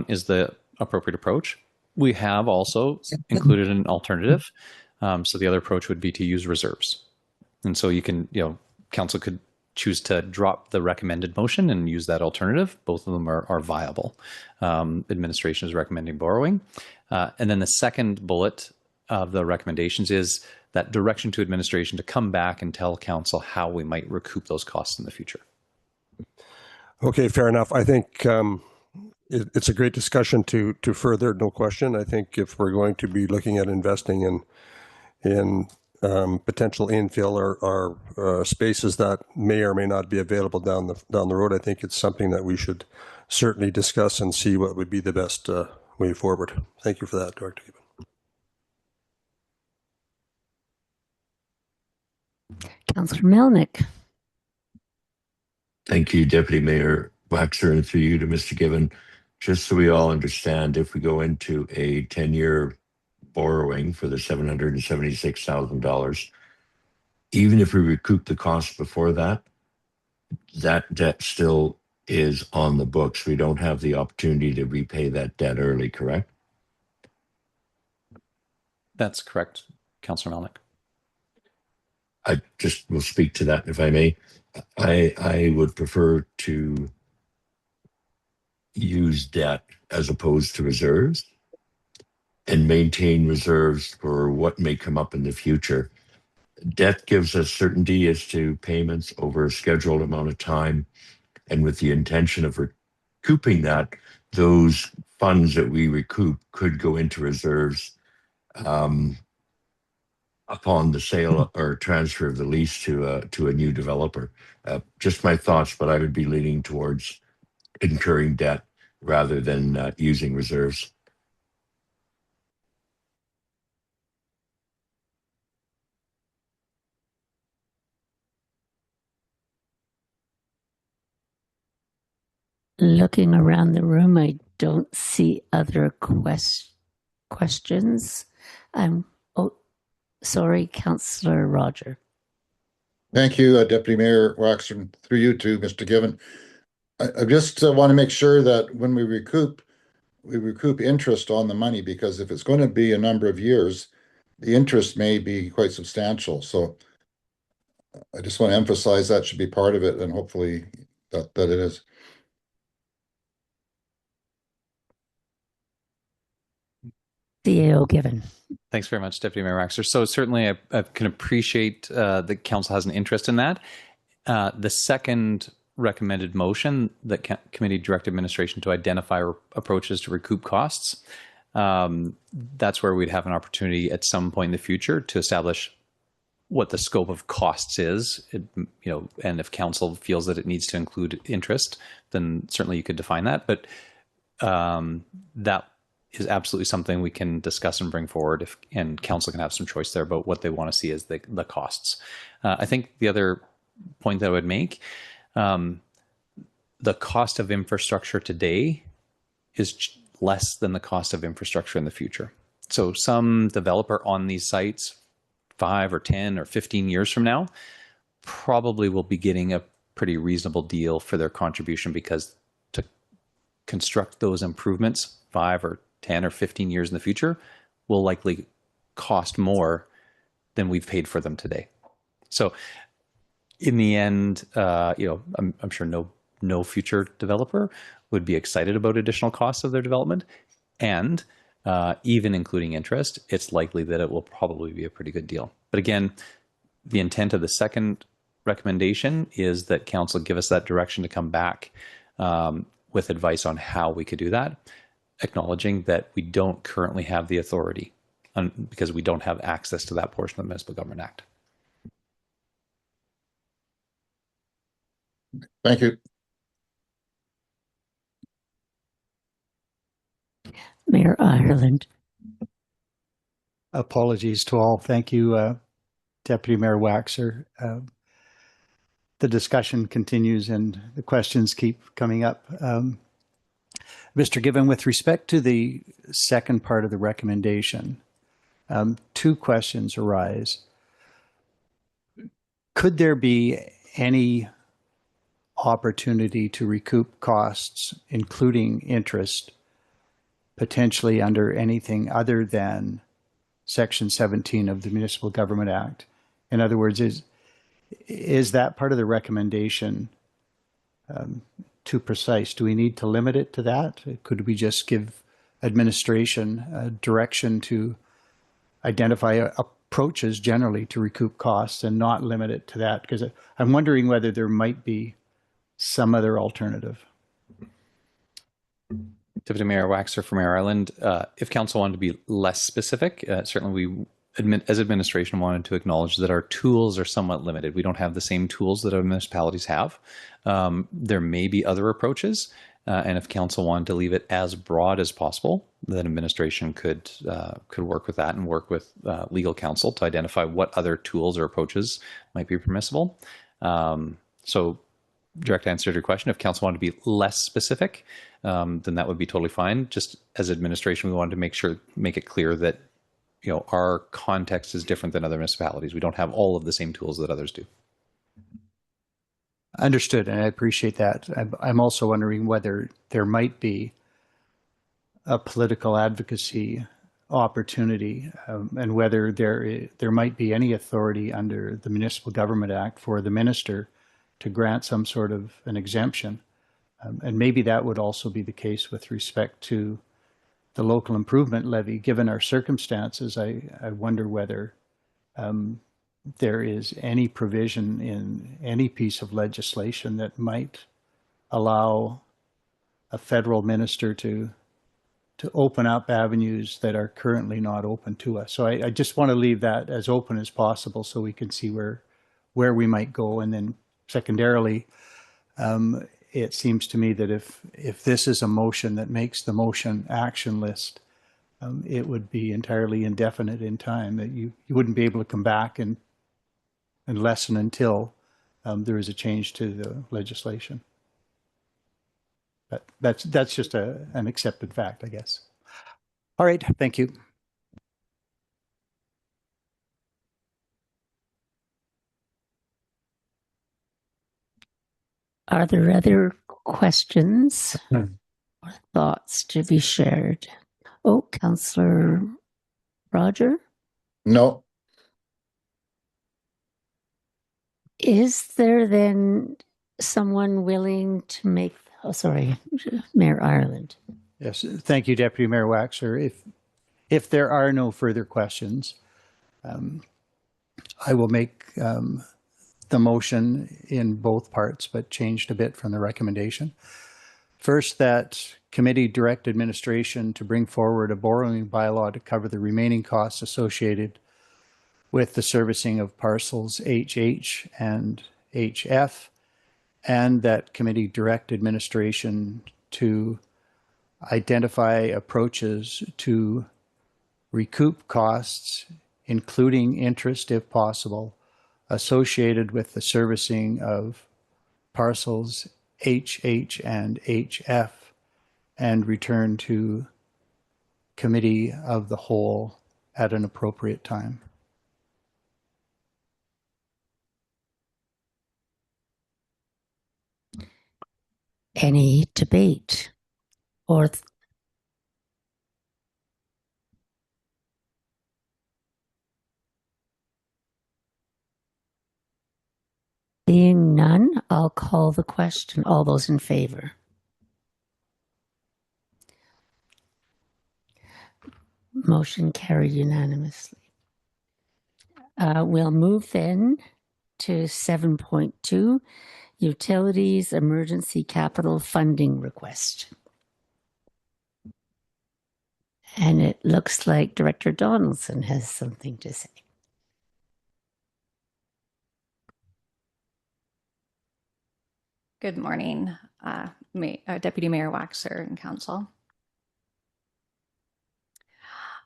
is the appropriate approach. We have also included an alternative. So the other approach would be to use reserves. And so you can, Council could choose to drop the recommended motion and use that alternative. Both of them are viable. Administration is recommending borrowing. And then the second bullet of the recommendations is that direction to administration to come back and tell Council how we might recoup those costs in the future. Okay, fair enough. I think it's a great discussion to further, no question. I think if we're going to be looking at investing in potential infill or spaces that may or may not be available down the road, I think it's something that we should certainly discuss and see what would be the best way forward. Thank you for that, Director Gibbon. Councillor Melnick. Thank you, Deputy Mayor Waxer, and through you to Mr. Gibbon. Just so we all understand, if we go into a 10-year borrowing for the $776,000, even if we recoup the cost before that, that debt still is on the books. We don't have the opportunity to repay that debt early, correct? That's correct, Councillor Melnick. I just will speak to that if I may. I would prefer to use debt as opposed to reserves and maintain reserves for what may come up in the future. Debt gives us certainty as to payments over a scheduled amount of time, and with the intention of recouping that, those funds that we recoup could go into reserves upon the sale or transfer of the lease to a new developer. Just my thoughts, but I would be leaning towards incurring debt rather than using reserves. Looking around the room, I don't see other questions. Oh, sorry, Councillor Roger. Thank you, Deputy Mayor Waxer, through you to Mr. Given. I just want to make sure that when we recoup interest on the money, because if it's going to be a number of years, the interest may be quite substantial. So I just want to emphasize that should be part of it, and hopefully that it is. CAO Given. Thanks very much, Deputy Mayor Waxer. So certainly I can appreciate the Council has an interest in that. The second recommended motion, that committee direct administration to identify approaches to recoup costs, that's where we'd have an opportunity at some point in the future to establish what the scope of costs is, and if Council feels that it needs to include interest, then certainly you could define that. But that is absolutely something we can discuss and bring forward, and Council can have some choice there about what they want to see as the costs. I think the other point that I would make, the cost of infrastructure today is less than the cost of infrastructure in the future. So some developer on these sites 5 or 10 or 15 years from now probably will be getting a pretty reasonable deal for their contribution, because to construct those improvements 5 or 10 or 15 years in the future will likely cost more than we've paid for them today. So in the end, I'm sure no future developer would be excited about additional costs of their development, and even including interest, it's likely that it will probably be a pretty good deal. But again, the intent of the second recommendation is that council give us that direction to come back with advice on how we could do that, acknowledging that we don't currently have the authority because we don't have access to that portion of the Municipal Government Act. Thank you. Mayor Ireland. Apologies to all. Thank you, Deputy Mayor Waxer. The discussion continues and the questions keep coming up. Mr. Given, with respect to the second part of the recommendation, two questions arise. Could there be any opportunity to recoup costs, including interest, potentially under anything other than Section 17 of the Municipal Government Act? In other words, is that part of the recommendation too precise? Do we need to limit it to that? Could we just give administration direction to identify approaches generally to recoup costs and not limit it to that? Because I'm wondering whether there might be some other alternative. Deputy Mayor Waxer from Mayor Ireland. If council wanted to be less specific, certainly we, as administration, wanted to acknowledge that our tools are somewhat limited. We don't have the same tools that our municipalities have. There may be other approaches, and if council wanted to leave it as broad as possible, then administration could work with that and work with legal counsel to identify what other tools or approaches might be permissible. So, direct answer to your question, if council wanted to be less specific, then that would be totally fine. Just as administration, we wanted to make it clear that our context is different than other municipalities. We don't have all of the same tools that others do. Understood, and I appreciate that. I'm also wondering whether there might be a political advocacy opportunity and whether there might be any authority under the Municipal Government Act for the minister to grant some sort of an exemption. And maybe that would also be the case with respect to the local improvement levy. Given our circumstances, I wonder whether there is any provision in any piece of legislation that might allow a federal minister to open up avenues that are currently not open to us. So I just want to leave that as open as possible so we can see where we might go. And then secondarily, it seems to me that if this is a motion that makes the motion action list, it would be entirely indefinite in time, that you wouldn't be able to come back and lessen until there is a change to the legislation. But that's just an accepted fact, I guess. All right, thank you. Are there other questions or thoughts to be shared? Oh, Councillor Roger? No. Is there then someone willing to make, Mayor Ireland? Yes, thank you, Deputy Mayor Waxer. If there are no further questions, I will make the motion in both parts, but changed a bit from the recommendation. First, that committee direct administration to bring forward a borrowing bylaw to cover the remaining costs associated with the servicing of parcels HH and HF, and that committee direct administration to identify approaches to recoup costs, including interest if possible, associated with the servicing of parcels HH and HF, and return to committee of the whole at an appropriate time. Any debate or seeing none, I'll call the question. All those in favor? Motion carried unanimously. We'll move then to 7.2, Utilities Emergency Capital Funding Request. And it looks like Director Donaldson has something to say. Good morning, Deputy Mayor Waxer and Council.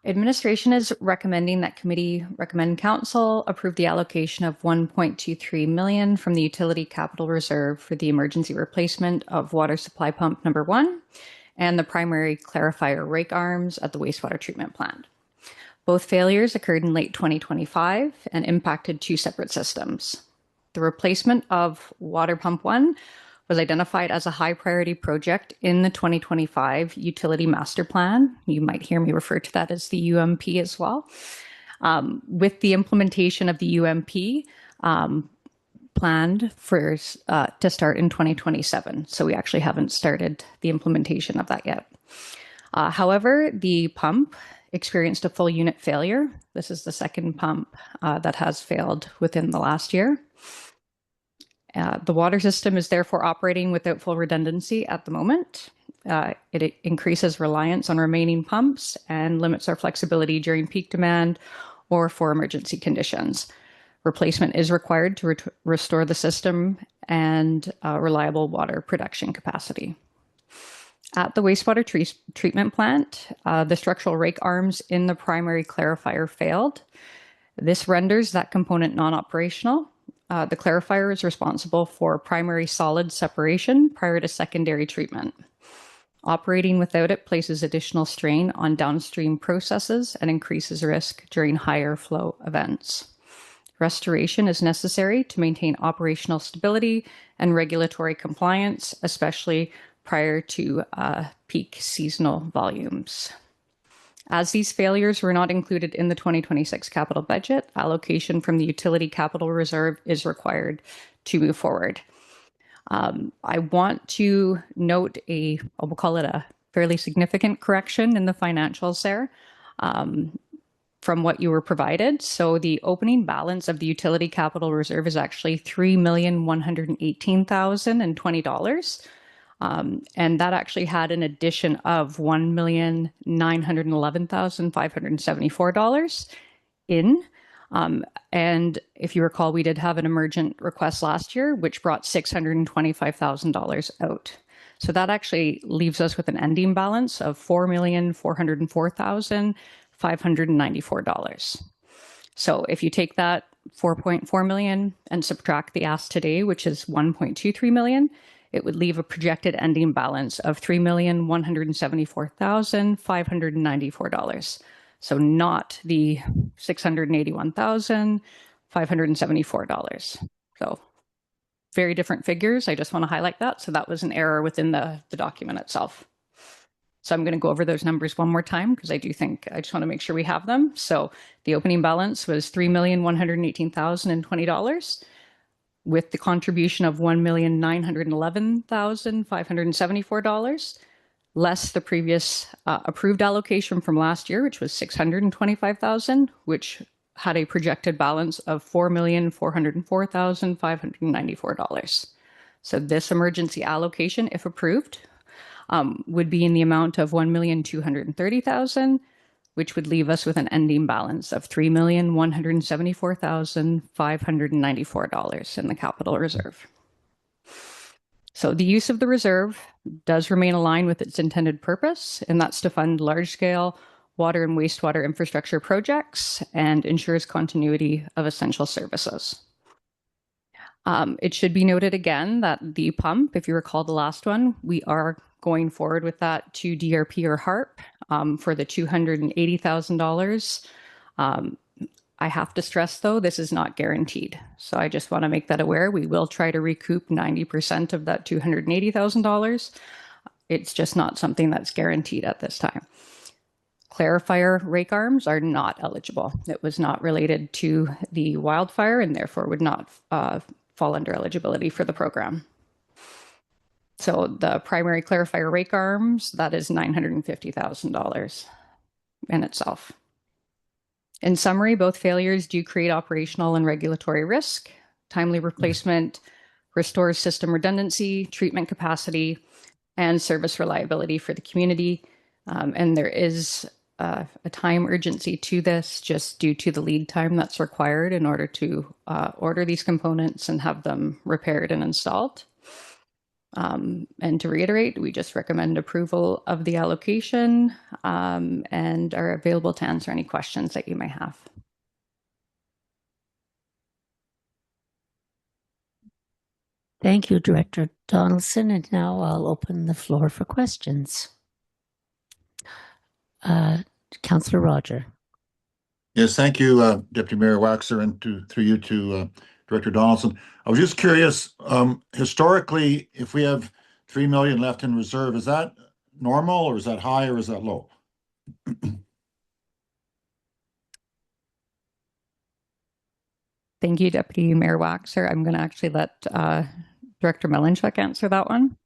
Administration is recommending that committee recommend Council approve the allocation of $1.23 million from the Utility Capital Reserve for the emergency replacement of water supply pump number 1 and the primary clarifier rake arms at the wastewater treatment plant. Both failures occurred in late 2025 and impacted 2 separate systems. The replacement of water pump 1 was identified as a high priority project in the 2025 Utility Master Plan. You might hear me refer to that as the UMP as well. With the implementation of the UMP planned for to start in 2027. So we actually haven't started the implementation of that yet. However, the pump experienced a full unit failure. This is the second pump that has failed within the last year. The water system is therefore operating without full redundancy at the moment. It increases reliance on remaining pumps and limits our flexibility during peak demand or for emergency conditions. Replacement is required to restore the system and reliable water production capacity. At the wastewater treatment plant, the structural rake arms in the primary clarifier failed. This renders that component non-operational. The clarifier is responsible for primary solid separation prior to secondary treatment. Operating without it places additional strain on downstream processes and increases risk during higher flow events. Restoration is necessary to maintain operational stability and regulatory compliance, especially prior to peak seasonal volumes. As these failures were not included in the 2026 capital budget, allocation from the Utility Capital Reserve is required to move forward. I want to note we'll call it a fairly significant correction in the financials there from what you were provided. So the opening balance of the Utility Capital Reserve is actually $3,118,020. And that actually had an addition of $1,911,574 in. And if you recall, we did have an emergent request last year, which brought $625,000 out. So that actually leaves us with an ending balance of $4,404,594. So if you take that 4.4 million and subtract the ask today, which is 1.23 million, it would leave a projected ending balance of $3,174,594. So not the $681,574. So very different figures. I just want to highlight that. So that was an error within the document itself. So I'm going to go over those numbers one more time because I just want to make sure we have them. So the opening balance was $3,118,020. With the contribution of $1,911,574, less the previous approved allocation from last year, which was $625,000, which had a projected balance of $4,404,594. So this emergency allocation, if approved, would be in the amount of $1,230,000, which would leave us with an ending balance of $3,174,594 in the capital reserve. So the use of the reserve does remain aligned with its intended purpose, and that's to fund large-scale water and wastewater infrastructure projects and ensures continuity of essential services. It should be noted again that the pump, if you recall the last one, we are going forward with that to DRP or HARP for the $280,000. I have to stress, though, this is not guaranteed. So I just want to make that aware. We will try to recoup 90% of that $280,000. It's just not something that's guaranteed at this time. Clarifier rake arms are not eligible. It was not related to the wildfire and therefore would not fall under eligibility for the program. So the primary clarifier rake arms, that is $950,000. in itself. In summary, both failures do create operational and regulatory risk. Timely replacement restores system redundancy, treatment capacity, and service reliability for the community. And there is a time urgency to this just due to the lead time that's required in order to order these components and have them repaired and installed. And to reiterate, we just recommend approval of the allocation and are available to answer any questions that you may have. Thank you, Director Donaldson. And now I'll open the floor for questions. Councillor Roger. Yes, thank you, Deputy Mayor Waxer, and through you to Director Donaldson. I was just curious, historically, if we have 3 million left in reserve, is that normal or is that high or is that low? Thank you, Deputy Mayor Waxer. I'm going to actually let Director Melanchuk answer that one.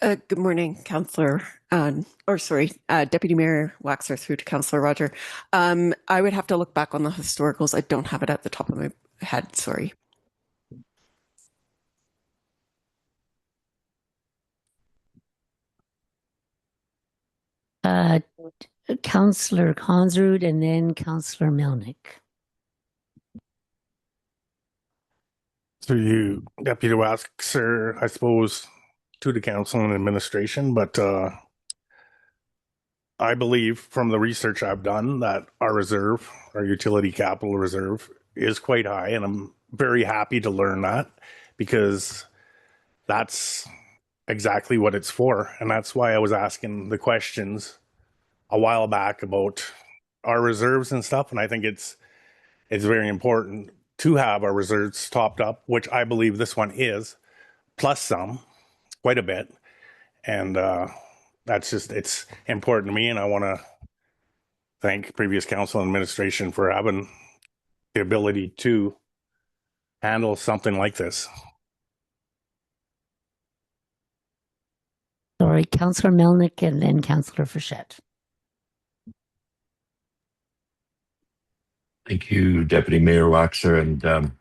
Good morning, Councillor, Deputy Mayor Waxer through to Councillor Roger. I would have to look back on the historicals. I don't have it at the top of my head, sorry. Councillor Consrud and then Councillor Melnick. Through you, Deputy Waxer, I suppose to the council and administration, but I believe from the research I've done that our reserve, our utility capital reserve, is quite high, and I'm very happy to learn that because that's exactly what it's for, and that's why I was asking the questions a while back about our reserves and stuff, and I think it's very important to have our reserves topped up, which I believe this one is, plus some, quite a bit, and that's just, it's important to me, and I want to thank previous council and administration for having the ability to handle something like this. Sorry, Councillor Melnick and then Councillor Frechette. Thank you, Deputy Mayor Waxer. And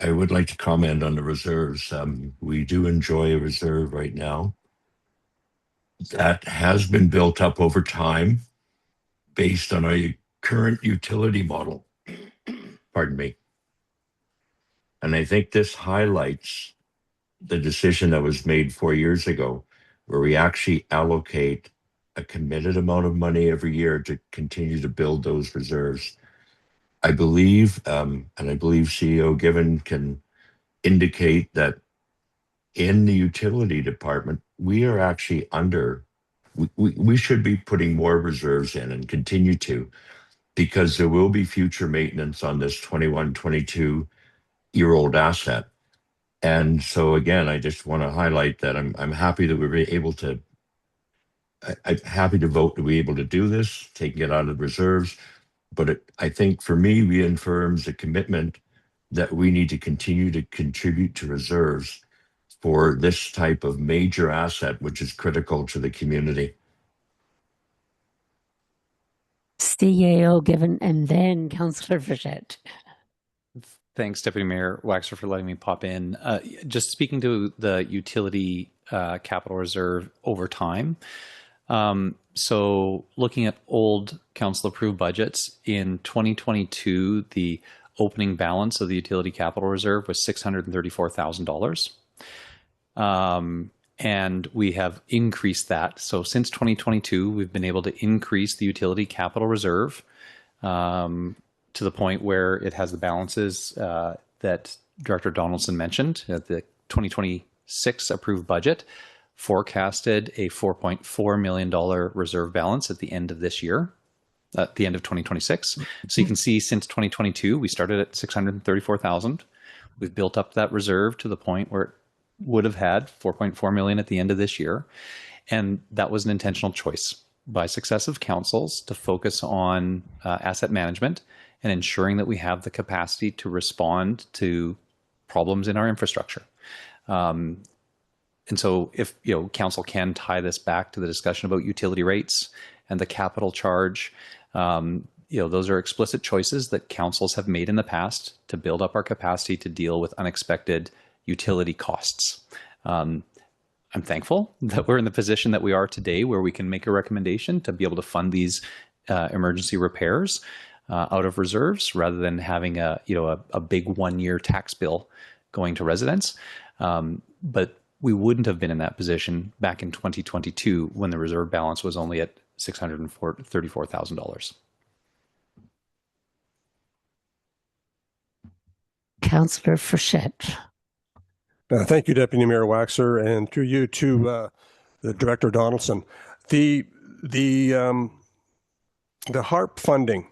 I would like to comment on the reserves. We do enjoy a reserve right now that has been built up over time based on a current utility model. Pardon me. And I think this highlights the decision that was made 4 years ago, where we actually allocate a committed amount of money every year to continue to build those reserves. I believe, and I believe CEO Given can indicate that in the utility department, we are actually we should be putting more reserves in and continue to, because there will be future maintenance on this 21, 22-year-old asset. And so again, I just want to highlight that I'm happy that we were able to, I'm happy to vote to be able to do this, taking it out of the reserves. But I think for me, reaffirms the commitment that we need to continue to contribute to reserves for this type of major asset, which is critical to the community. CEO Given and then Councillor Frechette. Thanks, Deputy Mayor Waxer, for letting me pop in. Just speaking to the utility capital reserve over time. So looking at old council approved budgets, in 2022, the opening balance of the utility capital reserve was $634,000. And we have increased that. So since 2022, we've been able to increase the utility capital reserve to the point where it has the balances that Director Donaldson mentioned. The 2026 approved budget forecasted a $4.4 million reserve balance at the end of this year, at the end of 2026. So you can see since 2022, we started at 634,000. We've built up that reserve to the point where it would have had 4.4 million at the end of this year. And that was an intentional choice by successive councils to focus on asset management and ensuring that we have the capacity to respond to problems in our infrastructure. And so if, council can tie this back to the discussion about utility rates and the capital charge, those are explicit choices that councils have made in the past to build up our capacity to deal with unexpected utility costs. I'm thankful that we're in the position that we are today, where we can make a recommendation to be able to fund these emergency repairs out of reserves, rather than having a big 1-year tax bill going to residents. But we wouldn't have been in that position back in 2022 when the reserve balance was only at $634,000. Councillor Frechette. Thank you, Deputy Mayor Waxer, and through you to the Director Donaldson. The HARP funding,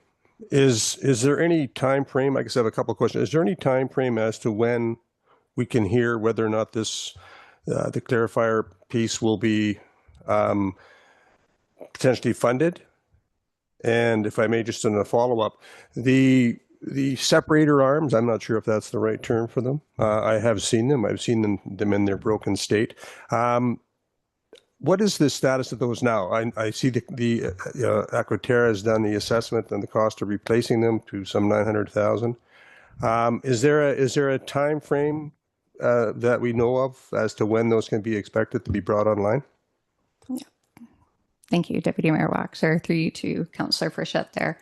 is there any time frame? I guess I have a couple of questions. Is there any time frame as to when we can hear whether or not this the clarifier piece will be potentially funded? And if I may, just in a follow-up, the separator arms, I'm not sure if that's the right term for them. I have seen them. I've seen them in their broken state. What is the status of those now? I see the Aquaterra has done the assessment and the cost of replacing them to some $900,000. Is there a time frame that we know of as to when those can be expected to be brought online? Yeah. Thank you, Deputy Mayor Waxer. Through you to Councillor Frechette there.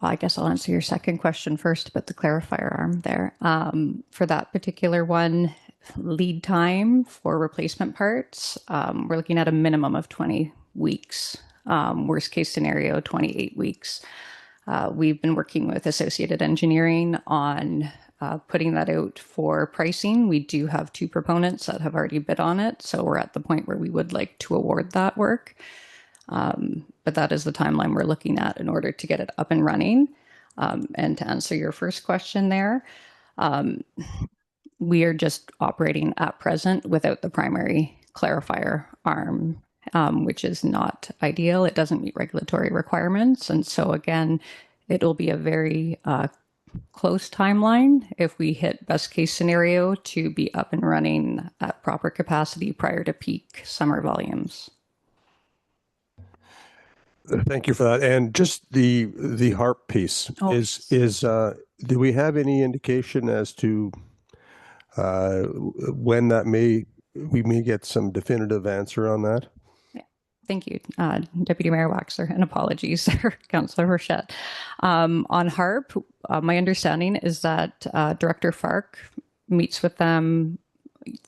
I guess I'll answer your second question first about the clarifier arm there. For that particular one, lead time for replacement parts, we're looking at a minimum of 20 weeks. Worst case scenario, 28 weeks. We've been working with Associated Engineering on putting that out for pricing. We do have 2 proponents that have already bid on it, so we're at the point where we would like to award that work. But that is the timeline we're looking at in order to get it up and running. And to answer your first question there, we are just operating at present without the primary clarifier arm, which is not ideal. It doesn't meet regulatory requirements. And so again, it'll be a very close timeline if we hit best case scenario to be up and running at proper capacity prior to peak summer volumes. Thank you for that. And just the HARP piece, do we have any indication as to when we may get some definitive answer on that? Yeah. Thank you, Deputy Mayor Waxer, and apologies, Councillor Frechette. On HARP, my understanding is that Director Fark meets with them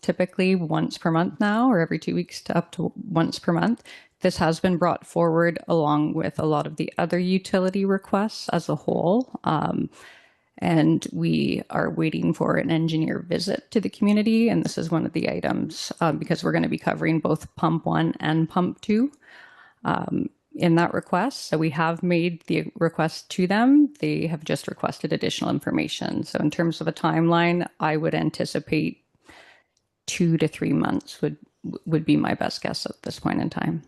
typically once per month now, or every 2 weeks to up to once per month. This has been brought forward along with a lot of the other utility requests as a whole. And we are waiting for an engineer visit to the community. And this is one of the items because we're going to be covering both Pump 1 and Pump 2 in that request. So we have made the request to them. They have just requested additional information. So in terms of a timeline, I would anticipate 2 to 3 months would be my best guess at this point in time.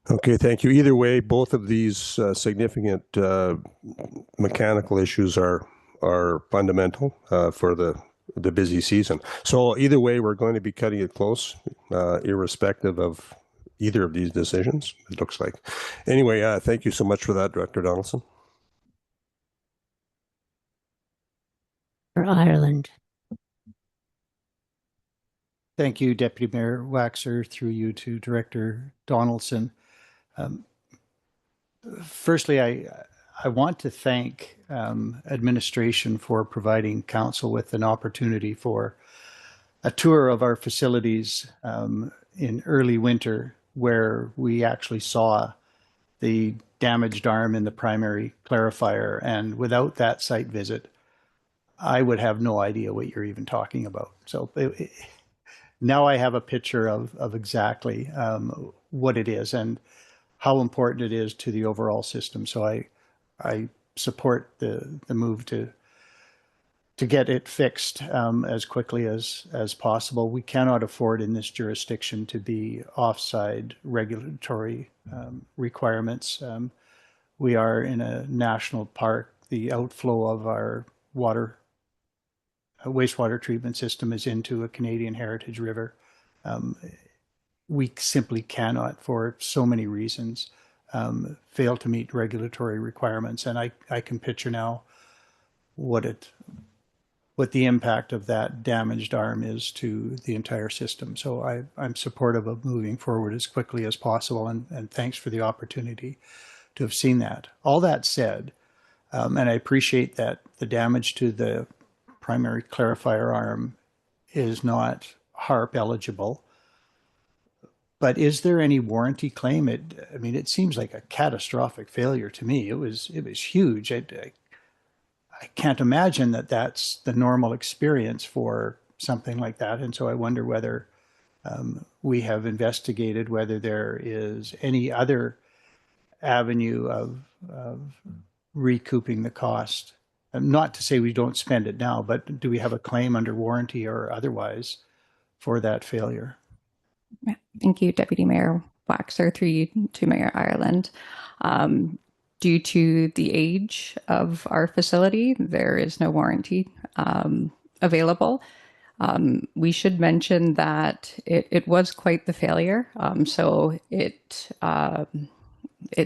Okay, thank you. Either way, both of these significant mechanical issues are fundamental for the busy season. So either way, we're going to be cutting it close, irrespective of either of these decisions, it looks like. Anyway, thank you so much for that, Director Donaldson. For Ireland. Thank you, Deputy Mayor Waxer, through you to Director Donaldson. Firstly, I want to thank administration for providing council with an opportunity for a tour of our facilities in early winter, where we actually saw the damaged arm in the primary clarifier. And without that site visit, I would have no idea what you're even talking about. So now I have a picture of exactly what it is and how important it is to the overall system. So I support the move to get it fixed as quickly as possible. We cannot afford in this jurisdiction to be offside regulatory requirements. We are in a national park. The outflow of our water wastewater treatment system is into a Canadian heritage river. We simply cannot, for so many reasons, fail to meet regulatory requirements. And I can picture now what the impact of that damaged arm is to the entire system. So I'm supportive of moving forward as quickly as possible, and thanks for the opportunity to have seen that. All that said, and I appreciate that the damage to the primary clarifier arm is not HARP eligible, but is there any warranty claim? I mean, it seems like a catastrophic failure to me. It was huge. I can't imagine that that's the normal experience for something like that. And so I wonder whether we have investigated whether there is any other avenue of recouping the cost. Not to say we don't spend it now, but do we have a claim under warranty or otherwise for that failure? Thank you, Deputy Mayor Waxer, through you to Mayor Ireland. Due to the age of our facility, there is no warranty available. We should mention that it was quite the failure. So it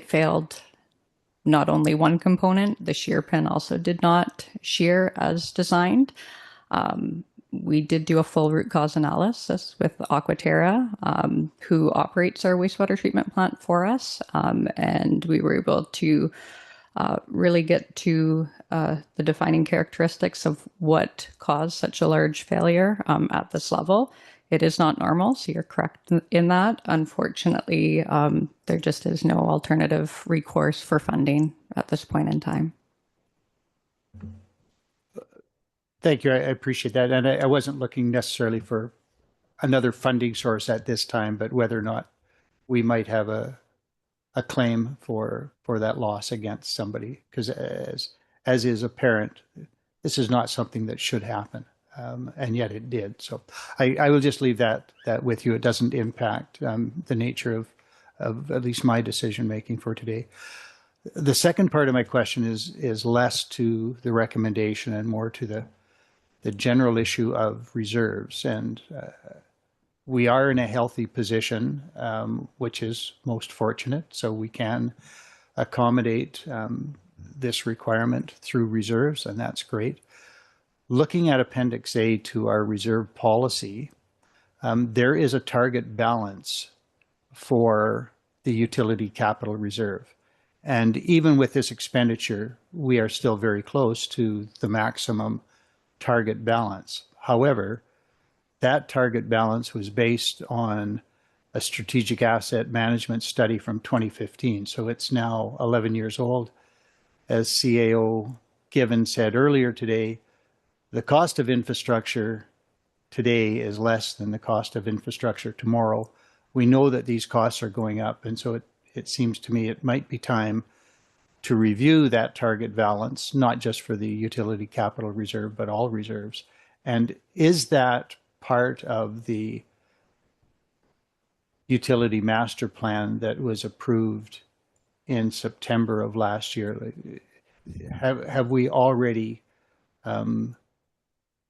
failed not only one component, the shear pin also did not shear as designed. We did do a full root cause analysis with Aquaterra, who operates our wastewater treatment plant for us. And we were able to really get to the defining characteristics of what caused such a large failure at this level. It is not normal, so you're correct in that. Unfortunately, there just is no alternative recourse for funding at this point in time. Thank you. I appreciate that. And I wasn't looking necessarily for another funding source at this time, but whether or not we might have a claim for that loss against somebody, because as is apparent, this is not something that should happen, and yet it did. So I will just leave that with you. It doesn't impact the nature of at least my decision making for today. The second part of my question is less to the recommendation and more to the general issue of reserves. And we are in a healthy position, which is most fortunate. So we can accommodate this requirement through reserves, and that's great. Looking at Appendix A to our reserve policy, there is a target balance for the utility capital reserve. And even with this expenditure, we are still very close to the maximum target balance. However, that target balance was based on a strategic asset management study from 2015. So it's now 11 years old. As CAO Given said earlier today, the cost of infrastructure today is less than the cost of infrastructure tomorrow. We know that these costs are going up, and so it seems to me it might be time to review that target balance, not just for the utility capital reserve, but all reserves. And is that part of the utility master plan that was approved in September of last year? Have we already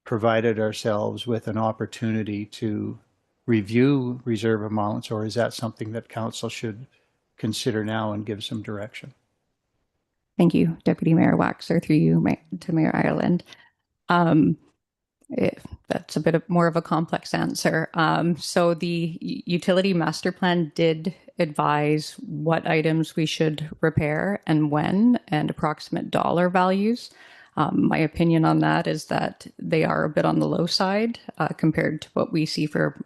provided ourselves with an opportunity to review reserve amounts, or is that something that Council should consider now and give some direction? Thank you, Deputy Mayor Waxer, through you to Mayor Ireland. That's a bit more of a complex answer. So the utility master plan did advise what items we should repair and when, and approximate dollar values. My opinion on that is that they are a bit on the low side compared to what we see for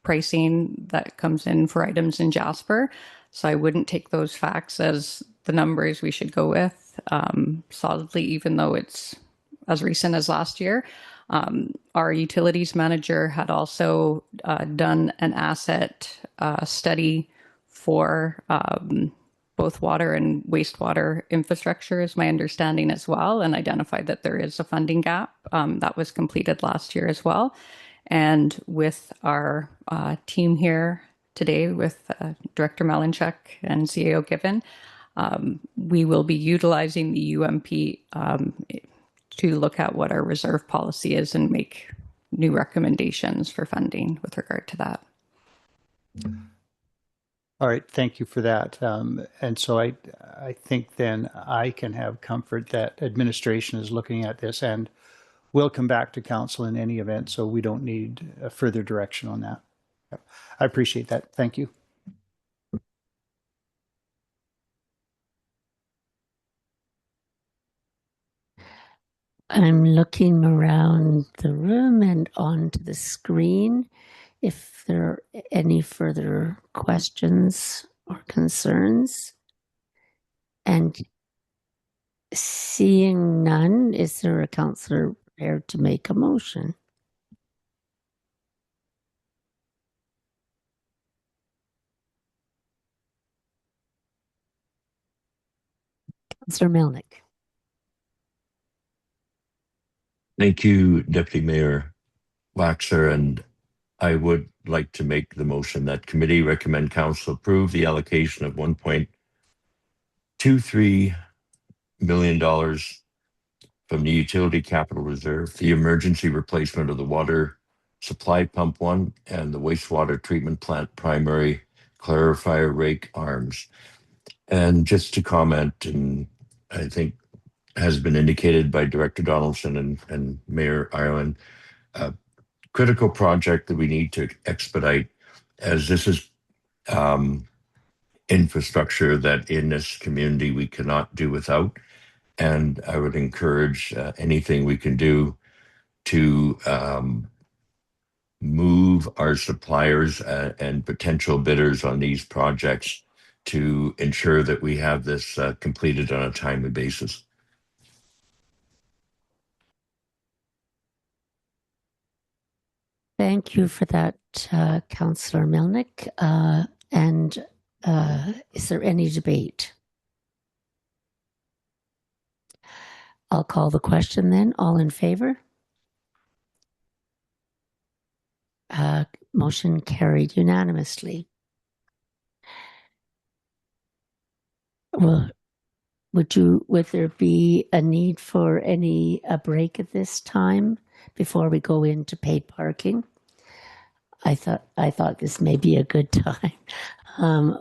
pricing that comes in for items in Jasper. So I wouldn't take those facts as the numbers we should go with solidly, even though it's as recent as last year. Our utilities manager had also done an asset study for both water and wastewater infrastructure, is my understanding as well, and identified that there is a funding gap. That was completed last year as well. And with our team here today, with Director Malinchuk and CAO Given, we will be utilizing the UMP to look at what our reserve policy is and make new recommendations for funding with regard to that. All right, thank you for that. And so I think then I can have comfort that administration is looking at this and will come back to council in any event, so we don't need further direction on that. I appreciate that. Thank you. I'm looking around the room and onto the screen. If there are any further questions or concerns, and seeing none, is there a councillor prepared to make a motion? Councillor Melnick. Thank you, Deputy Mayor Waxer, and I would like to make the motion that committee recommend council approve the allocation of $1.23 million from the Utility Capital Reserve, the emergency replacement of the water supply pump 1 and the wastewater treatment plant primary clarifier rake arms. And just to comment, and I think has been indicated by Director Donaldson and Mayor Ireland, critical project that we need to expedite, as this is infrastructure that in this community we cannot do without. And I would encourage anything we can do to move our suppliers and potential bidders on these projects to ensure that we have this completed on a timely basis. Thank you for that, Councillor Melnick. And is there any debate? I'll call the question then. All in favor? Motion carried unanimously. Well, would there be a need for a break at this time before we go into paid parking? I thought this may be a good time.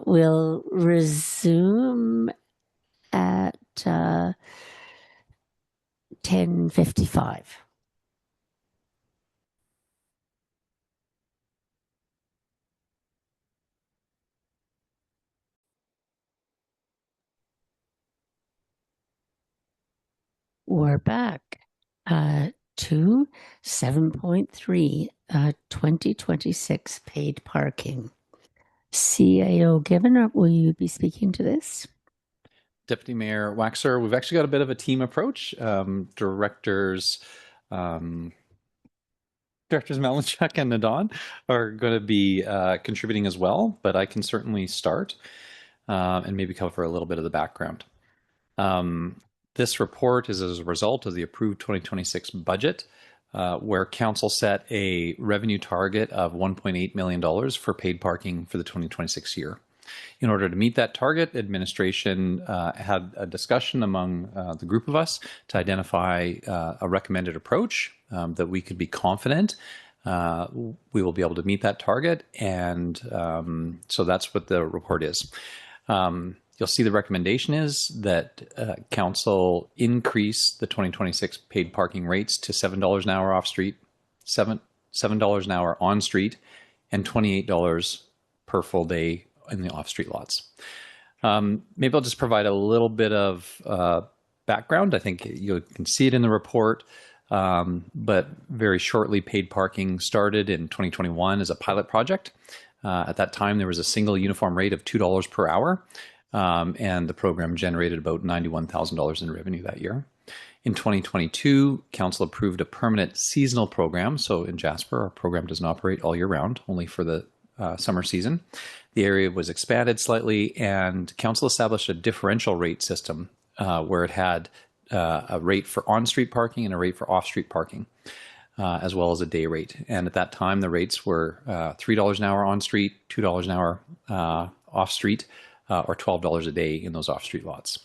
We'll resume at 10:55. We're back to 7.3, 2026 paid parking. CAO Given, will you be speaking to this? Deputy Mayor Waxer, we've actually got a bit of a team approach. Directors Malinchuk and Nadon are going to be contributing as well, but I can certainly start and maybe cover a little bit of the background. This report is as a result of the approved 2026 budget, where council set a revenue target of $1.8 million for paid parking for the 2026 year. In order to meet that target, administration had a discussion among the group of us to identify a recommended approach that we could be confident we will be able to meet that target. And so that's what the report is. You'll see the recommendation is that council increase the 2026 paid parking rates to $7 an hour off street, $7 an hour on street, and $28 per full day in the off-street lots. Maybe I'll just provide a little bit of background. I think you can see it in the report, but very shortly, paid parking started in 2021 as a pilot project. At that time, there was a single uniform rate of $2 per hour, and the program generated about $91,000 in revenue that year. In 2022, council approved a permanent seasonal program. So in Jasper, our program doesn't operate all year round, only for the summer season. The area was expanded slightly, and council established a differential rate system where it had a rate for on-street parking and a rate for off-street parking, as well as a day rate. And at that time, the rates were $3 an hour on-street, $2 an hour off-street, or $12 a day in those off-street lots.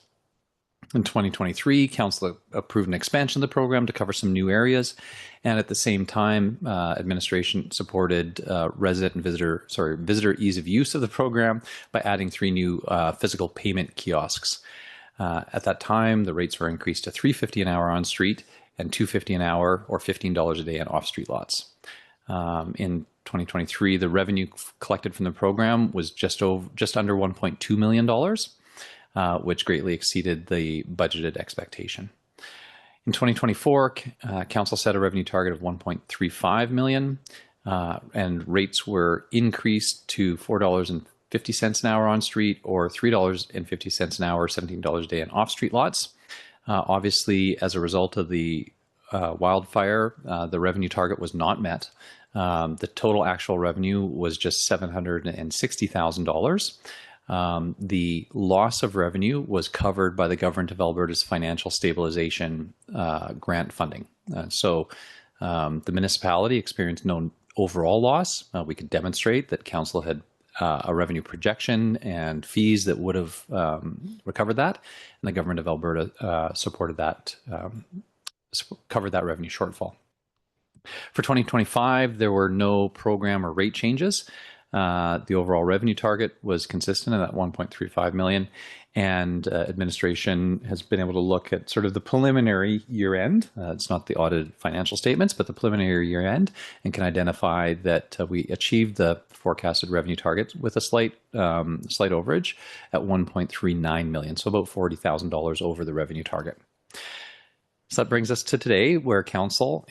In 2023, Council approved an expansion of the program to cover some new areas, and at the same time, administration supported visitor ease of use of the program by adding 3 new physical payment kiosks. At that time, the rates were increased to $3.50 an hour on street and $2.50 an hour, or $15 a day on off-street lots. In 2023, the revenue collected from the program was just under $1.2 million, which greatly exceeded the budgeted expectation. In 2024, Council set a revenue target of $1.35 million, and rates were increased to $4.50 an hour on street, or $3.50 an hour, $17 a day on off-street lots. Obviously, as a result of the wildfire, the revenue target was not met. The total actual revenue was just $760,000. The loss of revenue was covered by the Government of Alberta's Financial Stabilization grant funding. So the municipality experienced no overall loss. We could demonstrate that Council had a revenue projection and fees that would have recovered that, and the Government of Alberta supported that, covered that revenue shortfall. For 2025, there were no program or rate changes. The overall revenue target was consistent at $1.35 million, and administration has been able to look at sort of the preliminary year end. It's not the audited financial statements, but the preliminary year end, and can identify that we achieved the forecasted revenue target with a slight overage at $1.39 million, so about $40,000 over the revenue target. So that brings us to today, where Council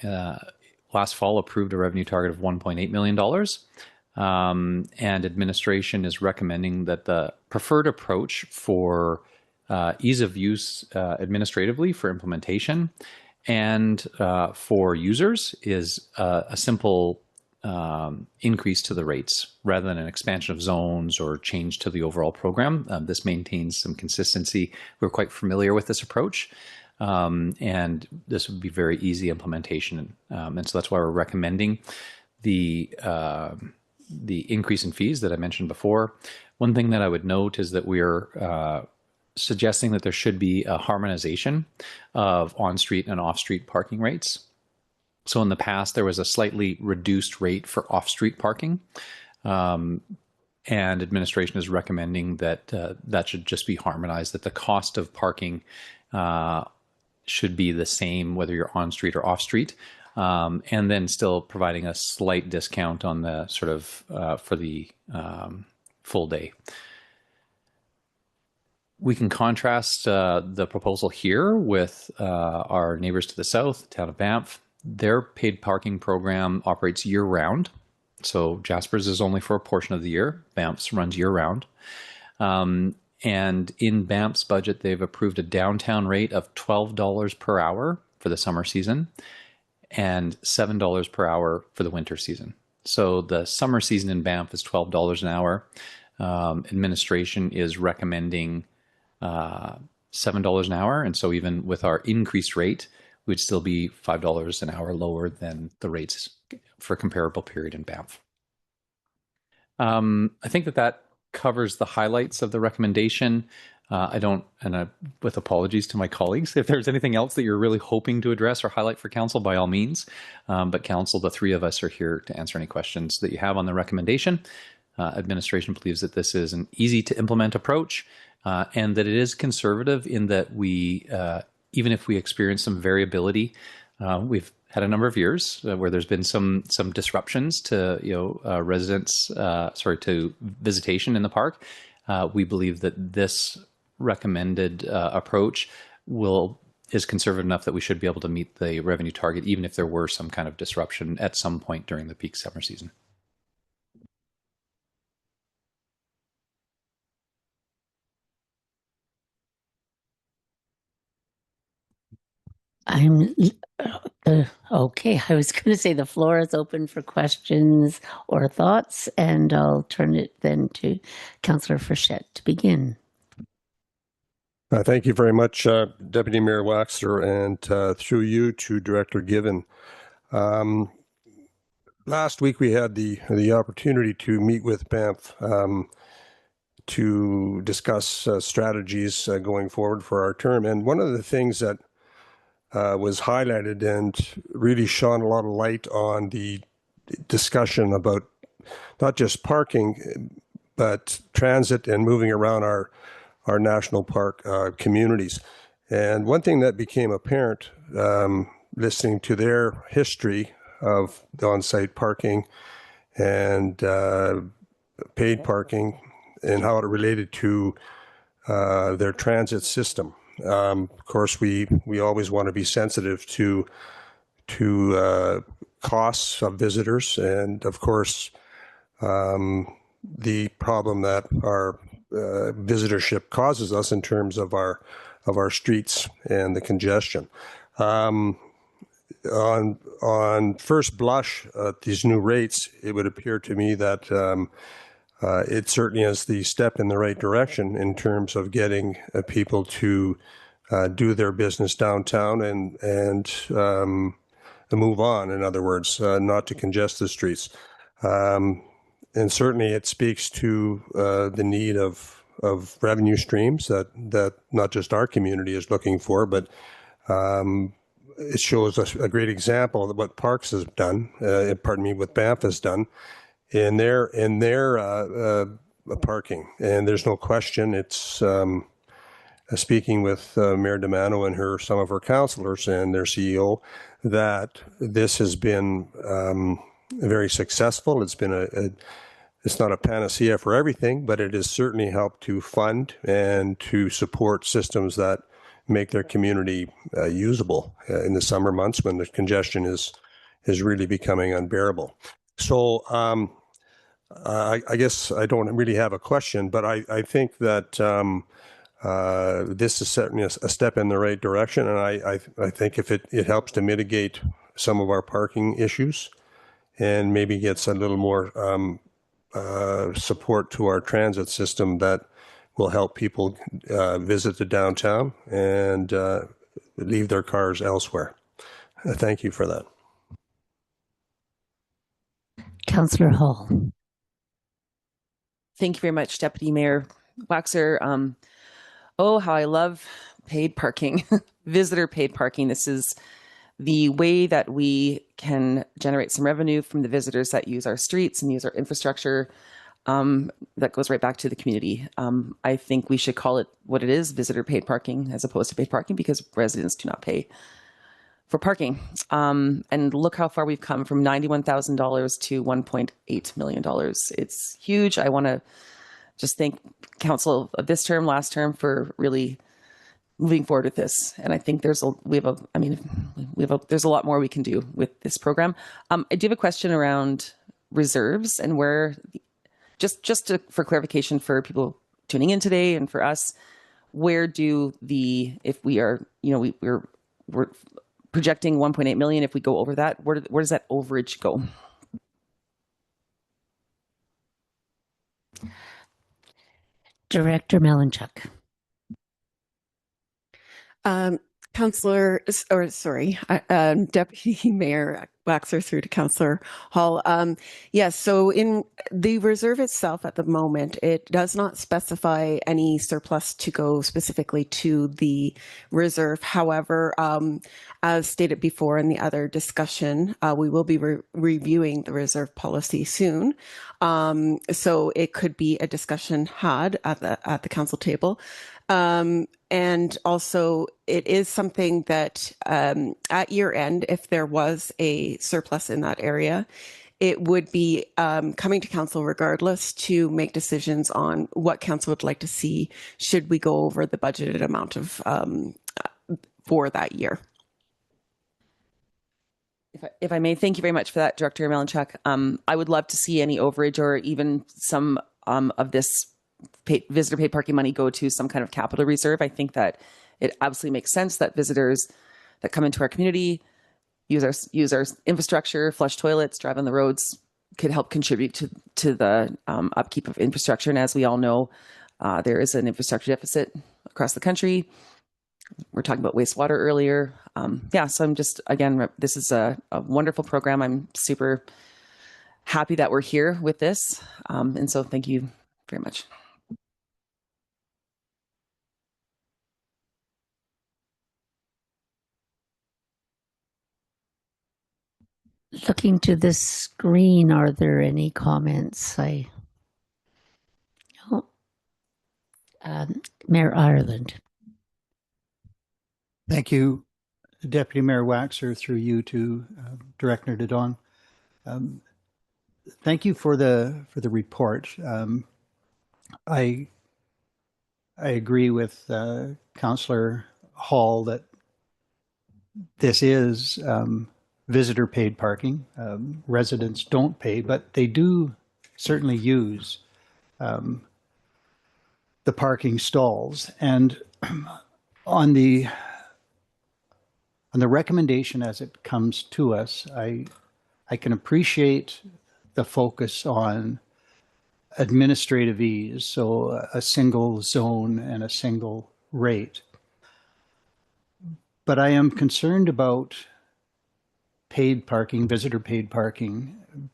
last fall approved a revenue target of $1.8 million. And administration is recommending that the preferred approach for ease of use administratively for implementation and for users is a simple increase to the rates rather than an expansion of zones or change to the overall program. This maintains some consistency. We're quite familiar with this approach. And this would be very easy implementation. And so that's why we're recommending the increase in fees that I mentioned before. One thing that I would note is that we're suggesting that there should be a harmonization of on-street and off-street parking rates. So in the past, there was a slightly reduced rate for off-street parking. And administration is recommending that that should just be harmonized, that the cost of parking should be the same whether you're on street or off street, and then still providing a slight discount on the sort of for the full day. We can contrast the proposal here with our neighbors to the south, the town of Banff. Their paid parking program operates year-round. So Jasper's is only for a portion of the year. Banff's runs year-round. And in Banff's budget, they've approved a downtown rate of $12 per hour for the summer season and $7 per hour for the winter season. So the summer season in Banff is $12 an hour. Administration is recommending $7 an hour. And so even with our increased rate, we'd still be $5 an hour lower than the rates for a comparable period in Banff. I think that covers the highlights of the recommendation. With apologies to my colleagues, if there's anything else that you're really hoping to address or highlight for Council, by all means. But Council, the three of us are here to answer any questions that you have on the recommendation. Administration believes that this is an easy to implement approach, and that it is conservative in that we, even if we experience some variability, we've had a number of years where there's been some disruptions to to visitation in the park. We believe that this recommended approach is conservative enough that we should be able to meet the revenue target, even if there were some kind of disruption at some point during the peak summer season. Okay. I was going to say the floor is open for questions or thoughts, and I'll turn it then to Councillor Frechette to begin. Thank you very much, Deputy Mayor Waxer, and through you to Director Given. Last week we had the opportunity to meet with Banff to discuss strategies going forward for our term. And one of the things that was highlighted and really shone a lot of light on the discussion about not just parking, but transit and moving around our national park communities. And one thing that became apparent listening to their history of the on-site parking and paid parking and how it related to their transit system. Of course, we always want to be sensitive to costs of visitors, and of course, the problem that our visitorship causes us in terms of our streets and the congestion. On first blush at these new rates, it would appear to me that it certainly is the step in the right direction in terms of getting people to do their business downtown and move on. In other words, not to congest the streets. And certainly it speaks to the need of revenue streams that not just our community is looking for, but it shows us a great example of what Parks has done, what Banff has done in their parking. And there's no question, it's speaking with Mayor D'Amano and some of her councillors and their CEO, that this has been very successful. It's been it's not a panacea for everything, but it has certainly helped to fund and to support systems that make their community usable in the summer months when the congestion is really becoming unbearable. So I guess I don't really have a question, but I think that this is certainly a step in the right direction, and I think if it helps to mitigate some of our parking issues and maybe gets a little more support to our transit system, that will help people visit the downtown and leave their cars elsewhere. Thank you for that. Councillor Hall. Thank you very much, Deputy Mayor Waxer. Oh, how I love paid parking, visitor paid parking. This is the way that we can generate some revenue from the visitors that use our streets and use our infrastructure. That goes right back to the community. I think we should call it what it is, visitor paid parking, as opposed to paid parking, because residents do not pay for parking. And look how far we've come, from $91,000 to $1.8 million. It's huge. I want to just thank council of this term, last term, for really moving forward with this. And I think there's a lot more we can do with this program. I do have a question around reserves and where, for clarification for people tuning in today and for us, where do if we are, we're projecting 1.8 million, if we go over that, where does that overage go? Director Malinchuk. Deputy Mayor Waxer through to Councillor Hall. Yes, so in the reserve itself at the moment, it does not specify any surplus to go specifically to the reserve. However, as stated before in the other discussion, we will be reviewing the reserve policy soon. So it could be a discussion had at the council table. And also, it is something that at year end, if there was a surplus in that area, it would be coming to council regardless to make decisions on what council would like to see should we go over the budgeted amount of for that year. If I may, thank you very much for that, Director Malinchuk. I would love to see any overage or even some of this visitor paid parking money go to some kind of capital reserve. I think that it absolutely makes sense that visitors that come into our community, use our infrastructure, flush toilets, drive on the roads, could help contribute to the upkeep of infrastructure. And as we all know, there is an infrastructure deficit across the country. We're talking about wastewater earlier. So I'm just, again, this is a wonderful program. I'm super happy that we're here with this. And so thank you very much. looking to the screen, are there any comments? Mayor Ireland. Thank you, Deputy Mayor Waxer, through you to Director Dodon. Thank you for the report. I agree with Councillor Hall that this is visitor paid parking. Residents don't pay, but they do certainly use the parking stalls. And on the recommendation as it comes to us, I can appreciate the focus on administrative ease, so a single zone and a single rate. But I am concerned about paid parking, visitor paid parking,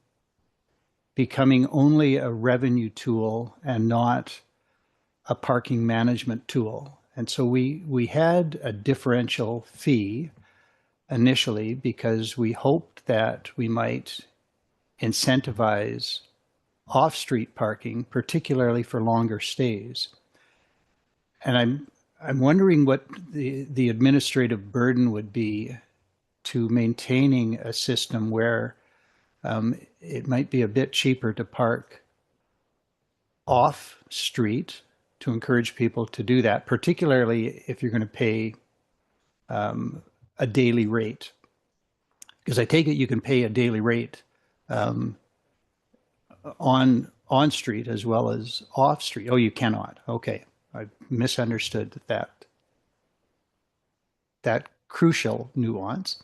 becoming only a revenue tool and not a parking management tool. And so we had a differential fee initially because we hoped that we might incentivize off-street parking, particularly for longer stays. And I'm wondering what the administrative burden would be to maintaining a system where it might be a bit cheaper to park off-street to encourage people to do that, particularly if you're going to pay a daily rate. Because I take it you can pay a daily rate on street as well as off street. Oh, you cannot. Okay, I misunderstood that crucial nuance.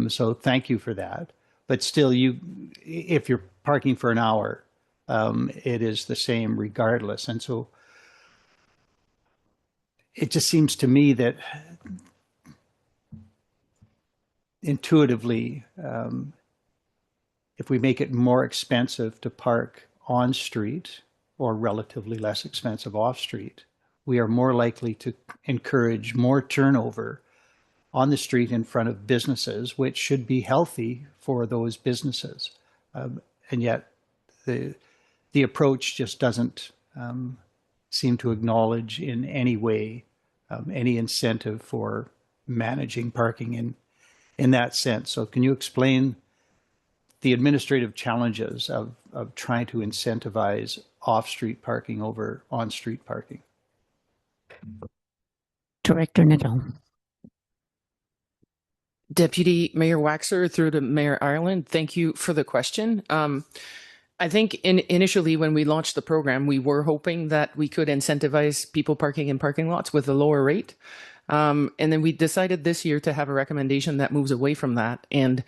So thank you for that. But still, if you're parking for an hour, it is the same regardless. And so it just seems to me that intuitively, if we make it more expensive to park on street or relatively less expensive off street, we are more likely to encourage more turnover on the street in front of businesses, which should be healthy for those businesses. And yet the approach just doesn't seem to acknowledge in any way any incentive for managing parking in that sense. So can you explain the administrative challenges of trying to incentivize off-street parking over on-street parking? Director Nadal. Deputy Mayor Waxer through to Mayor Ireland, thank you for the question. I think initially when we launched the program, we were hoping that we could incentivize people parking in parking lots with a lower rate. And then we decided this year to have a recommendation that moves away from that. And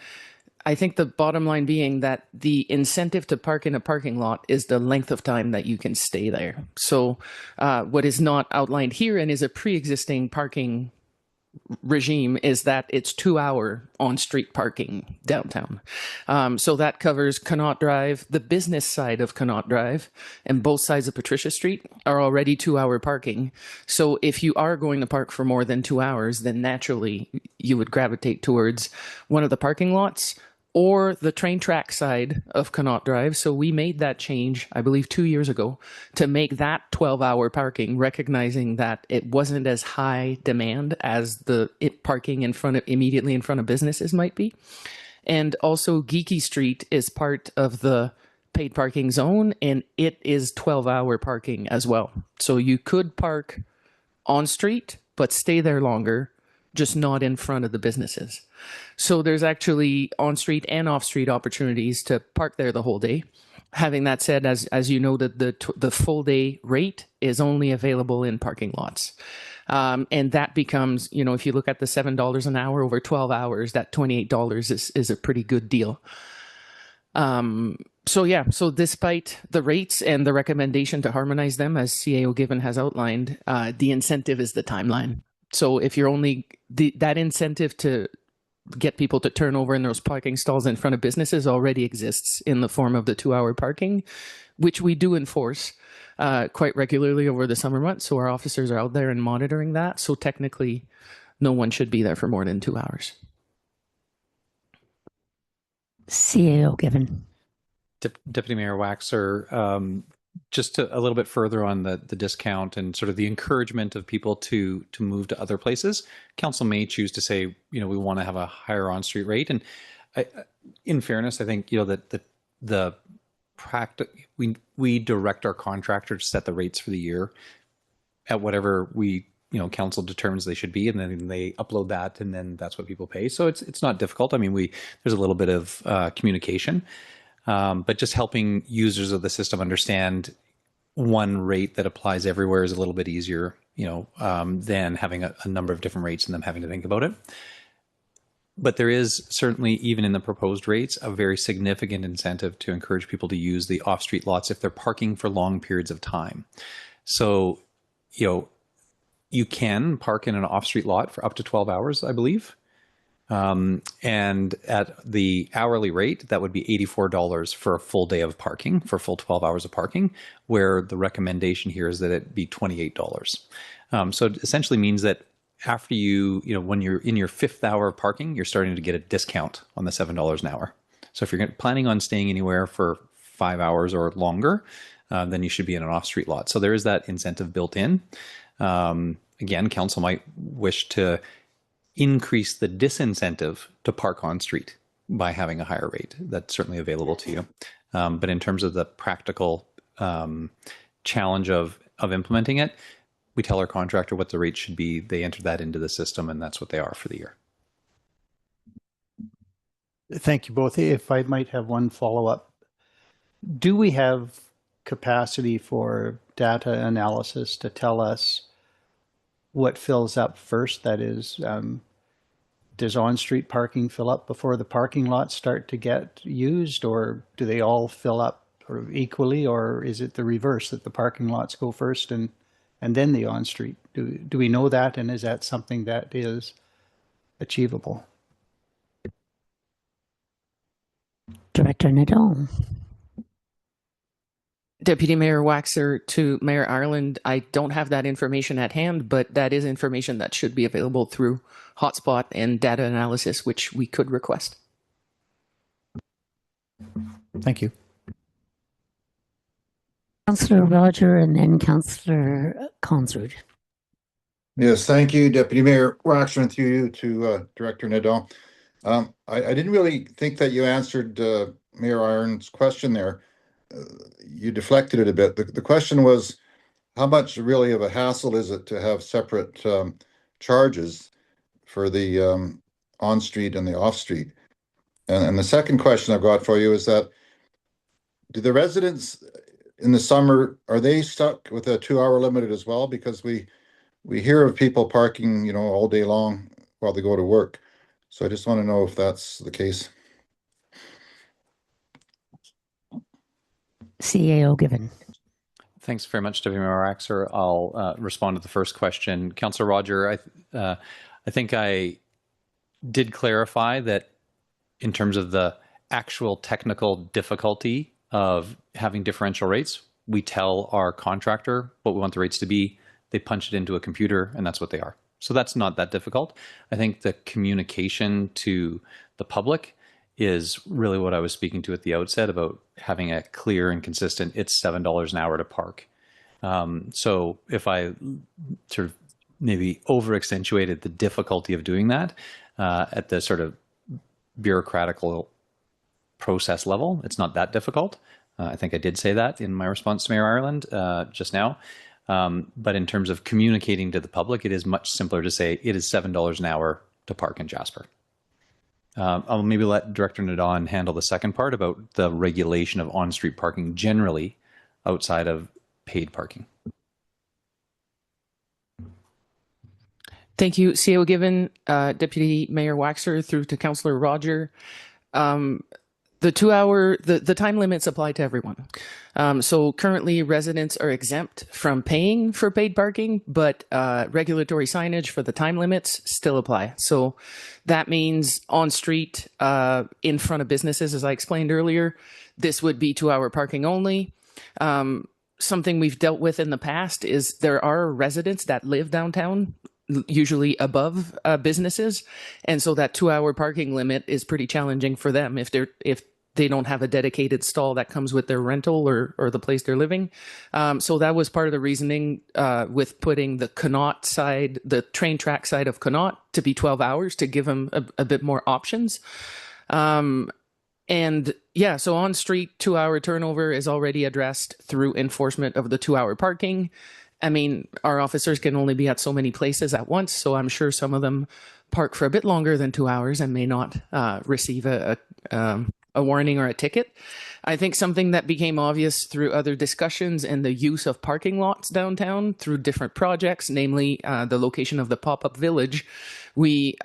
I think the bottom line being that the incentive to park in a parking lot is the length of time that you can stay there. So what is not outlined here and is a pre-existing parking regime is that it's 2-hour on-street parking downtown. So that covers Connaught Drive, the business side of Connaught Drive, and both sides of Patricia Street are already 2-hour parking. So if you are going to park for more than 2 hours, then naturally you would gravitate towards one of the parking lots or the train track side of Connaught Drive. So we made that change, I believe 2 years ago, to make that 12-hour parking, recognizing that it wasn't as high demand as the parking immediately in front of businesses might be. And also Geeky Street is part of the paid parking zone, and it is 12-hour parking as well. So you could park on street, but stay there longer, just not in front of the businesses. So there's actually on-street and off-street opportunities to park there the whole day. Having that said, as you know, the full day rate is only available in parking lots. And that becomes, if you look at the $7 an hour over 12 hours, that $28 is a pretty good deal. So despite the rates and the recommendation to harmonize them, as CAO Given has outlined, the incentive is the timeline. So if you're that incentive to get people to turn over in those parking stalls in front of businesses already exists in the form of the 2-hour parking, which we do enforce quite regularly over the summer months. So our officers are out there and monitoring that. So technically, no one should be there for more than 2 hours. CAO Given. Deputy Mayor Waxer, just a little bit further on the discount and sort of the encouragement of people to move to other places. Council may choose to say, we want to have a higher on-street rate. And in fairness, I think, that the we direct our contractor to set the rates for the year at whatever council determines they should be, and then they upload that, and then that's what people pay. So it's not difficult. I mean, there's a little bit of communication. But just helping users of the system understand one rate that applies everywhere is a little bit easier, than having a number of different rates and them having to think about it. But there is certainly, even in the proposed rates, a very significant incentive to encourage people to use the off-street lots if they're parking for long periods of time. So, you can park in an off-street lot for up to 12 hours, I believe. And at the hourly rate, that would be $84 for a full day of parking, for a full 12 hours of parking, where the recommendation here is that it be $28. So it essentially means that after when you're in your 5th hour of parking, you're starting to get a discount on the $7 an hour. So if you're planning on staying anywhere for 5 hours or longer, then you should be in an off-street lot. So there is that incentive built in. Again, council might wish to increase the disincentive to park on street by having a higher rate. That's certainly available to you. But in terms of the practical challenge of implementing it, we tell our contractor what the rate should be. They enter that into the system, and that's what they are for the year. Thank you both. If I might have one follow-up. Do we have capacity for data analysis to tell us what fills up first? That is, does on-street parking fill up before the parking lots start to get used, or do they all fill up sort of equally, or is it the reverse, that the parking lots go first and then the on-street? Do we know that, and is that something that is achievable? Director Nadal. Deputy Mayor Waxer to Mayor Ireland, I don't have that information at hand, but that is information that should be available through hotspot and data analysis, which we could request. Thank you. Councillor Roger and then Councillor Consrud. Yes, thank you, Deputy Mayor Waxer, and through you to Director Nadal. I didn't really think that you answered Mayor Ireland's question there. You deflected it a bit. The question was, how much really of a hassle is it to have separate charges for the on-street and the off-street? And the second question I've got for you is that, do the residents in the summer, are they stuck with a 2-hour limit as well? Because we hear of people parking, all day long while they go to work. So I just want to know if that's the case. CAO Given. Thanks very much, Deputy Mayor Waxer. I'll respond to the first question. Councillor Roger, I think I did clarify that in terms of the actual technical difficulty of having differential rates, we tell our contractor what we want the rates to be. They punch it into a computer, and that's what they are. So that's not that difficult. I think the communication to the public is really what I was speaking to at the outset about having a clear and consistent, it's $7 an hour to park. So if I sort of maybe over accentuated the difficulty of doing that at the sort of bureaucratical process level, it's not that difficult. I think I did say that in my response to Mayor Ireland just now. But in terms of communicating to the public, it is much simpler to say it is $7 an hour to park in Jasper. I'll maybe let Director Nadon handle the second part about the regulation of on-street parking generally outside of paid parking. Thank you, CO Given, Deputy Mayor Waxer through to Councillor Roger. The 2-hour, the time limits apply to everyone. So currently residents are exempt from paying for paid parking, but regulatory signage for the time limits still apply. So that means on street, in front of businesses, as I explained earlier, this would be 2-hour parking only. Something we've dealt with in the past is there are residents that live downtown usually above businesses, and so that 2-hour parking limit is pretty challenging for them if they don't have a dedicated stall that comes with their rental or the place they're living. So that was part of the reasoning with putting the Connaught side, the train track side of Connaught, to be 12 hours to give them a bit more options. And yeah, so on street 2-hour turnover is already addressed through enforcement of the 2-hour parking. I mean, our officers can only be at so many places at once, so I'm sure some of them park for a bit longer than 2 hours and may not receive a warning or a ticket. I think something that became obvious through other discussions and the use of parking lots downtown through different projects, namely the location of the pop-up village, we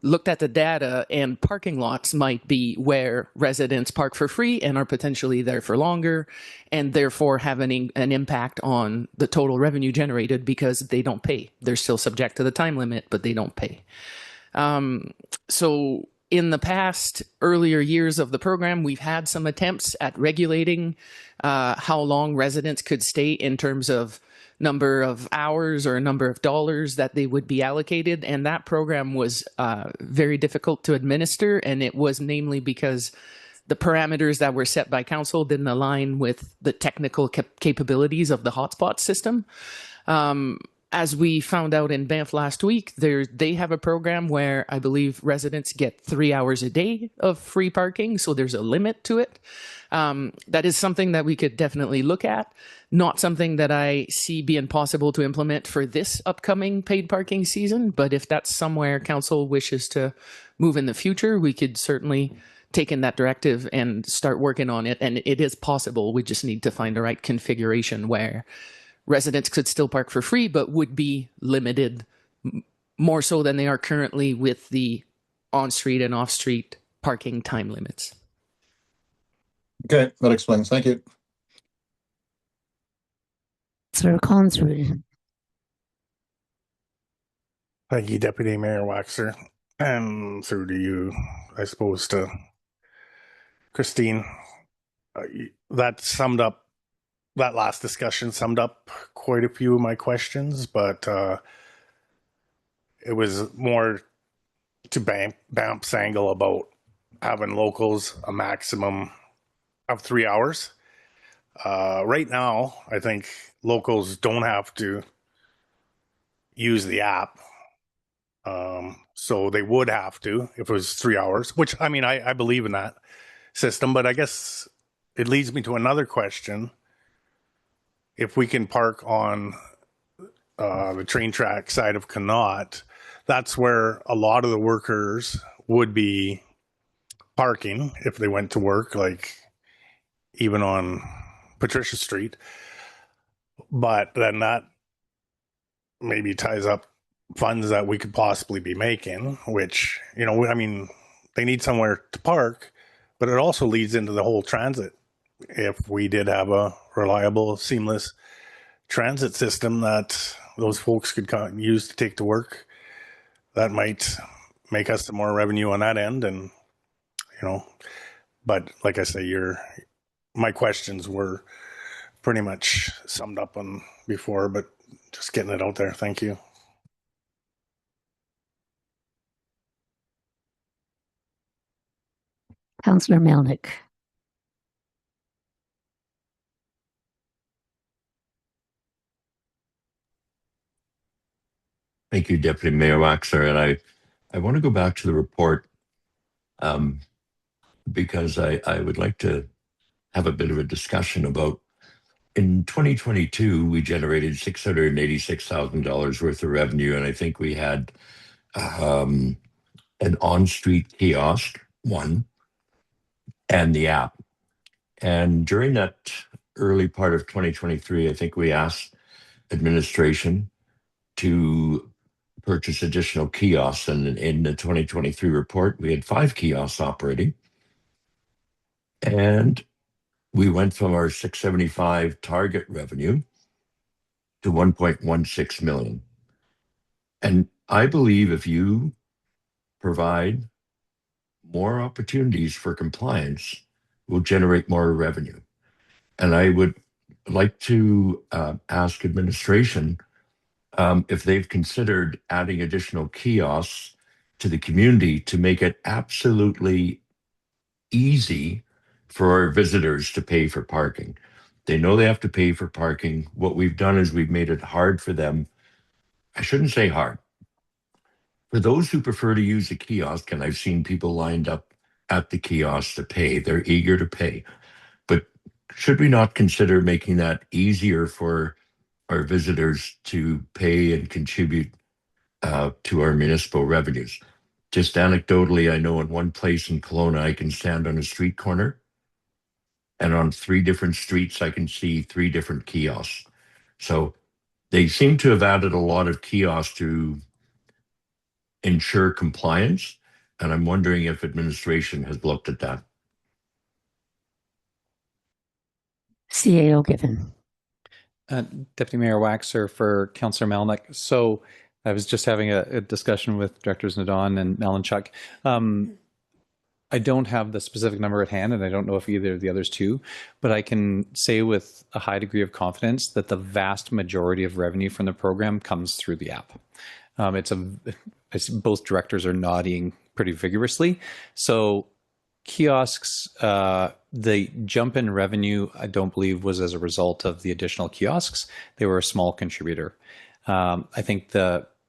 looked at the data, and parking lots might be where residents park for free and are potentially there for longer, and therefore having an impact on the total revenue generated because they don't pay. They're still subject to the time limit, but they don't pay. So in the past earlier years of the program, we've had some attempts at regulating how long residents could stay in terms of number of hours or number of dollars that they would be allocated. And that program was very difficult to administer. And it was namely because the parameters that were set by council didn't align with the technical capabilities of the hotspot system. As we found out in Banff last week, they have a program where I believe residents get 3 hours a day of free parking. So there's a limit to it. That is something that we could definitely look at. Not something that I see being possible to implement for this upcoming paid parking season. But if that's somewhere council wishes to move in the future, we could certainly take in that directive and start working on it. And it is possible. We just need to find the right configuration where residents could still park for free, but would be limited more so than they are currently with the on-street and off-street parking time limits. Okay, that explains. Thank you. Sir Councillor. Thank you, Deputy Mayor Waxer. And through to you, I suppose, to Christine. That last discussion summed up quite a few of my questions, but it was more to Banff's angle about having locals a maximum of 3 hours. Right now, I think locals don't have to use the app. So they would have to if it was 3 hours, which, I mean, I believe in that system, but I guess it leads me to another question. If we can park on the train track side of Connaught, that's where a lot of the workers would be parking if they went to work, like even on Patricia Street. But then that maybe ties up funds that we could possibly be making, which, you know, I mean, they need somewhere to park, but it also leads into the whole transit. If we did have a reliable, seamless transit system that those folks could use to take to work, that might make us some more revenue on that end. And, you know, but like I say, my questions were pretty much summed up on before, but just getting it out there. Thank you. Councillor Melnick. Thank you, Deputy Mayor Waxer. And I want to go back to the report because I would like to have a bit of a discussion about, in 2022, we generated $686,000 worth of revenue. And I think we had an on-street kiosk, one, and the app. And during that early part of 2023, I think we asked administration to purchase additional kiosks. And in the 2023 report, we had 5 kiosks operating. And we went from our 675 target revenue to 1.16 million. And I believe if you provide more opportunities for compliance, will generate more revenue. And I would like to ask administration if they've considered adding additional kiosks to the community to make it absolutely easy for our visitors to pay for parking. They know they have to pay for parking. What we've done is we've made it hard for them. I shouldn't say hard. For those who prefer to use a kiosk, and I've seen people lined up at the kiosk to pay, they're eager to pay. But should we not consider making that easier for our visitors to pay and contribute to our municipal revenues? Just anecdotally, I know in one place in Kelowna, I can stand on a street corner, and on 3 different streets, I can see 3 different kiosks. So they seem to have added a lot of kiosks to ensure compliance, and I'm wondering if administration has looked at that. CAO Given. Deputy Mayor Waxer for Councillor Melnick. So I was just having a discussion with Directors Nadon and Malinchuk. I don't have the specific number at hand, and I don't know if either of the others do, but I can say with a high degree of confidence that the vast majority of revenue from the program comes through the app. Both directors are nodding pretty vigorously. So kiosks, the jump in revenue, I don't believe was as a result of the additional kiosks. They were a small contributor. I think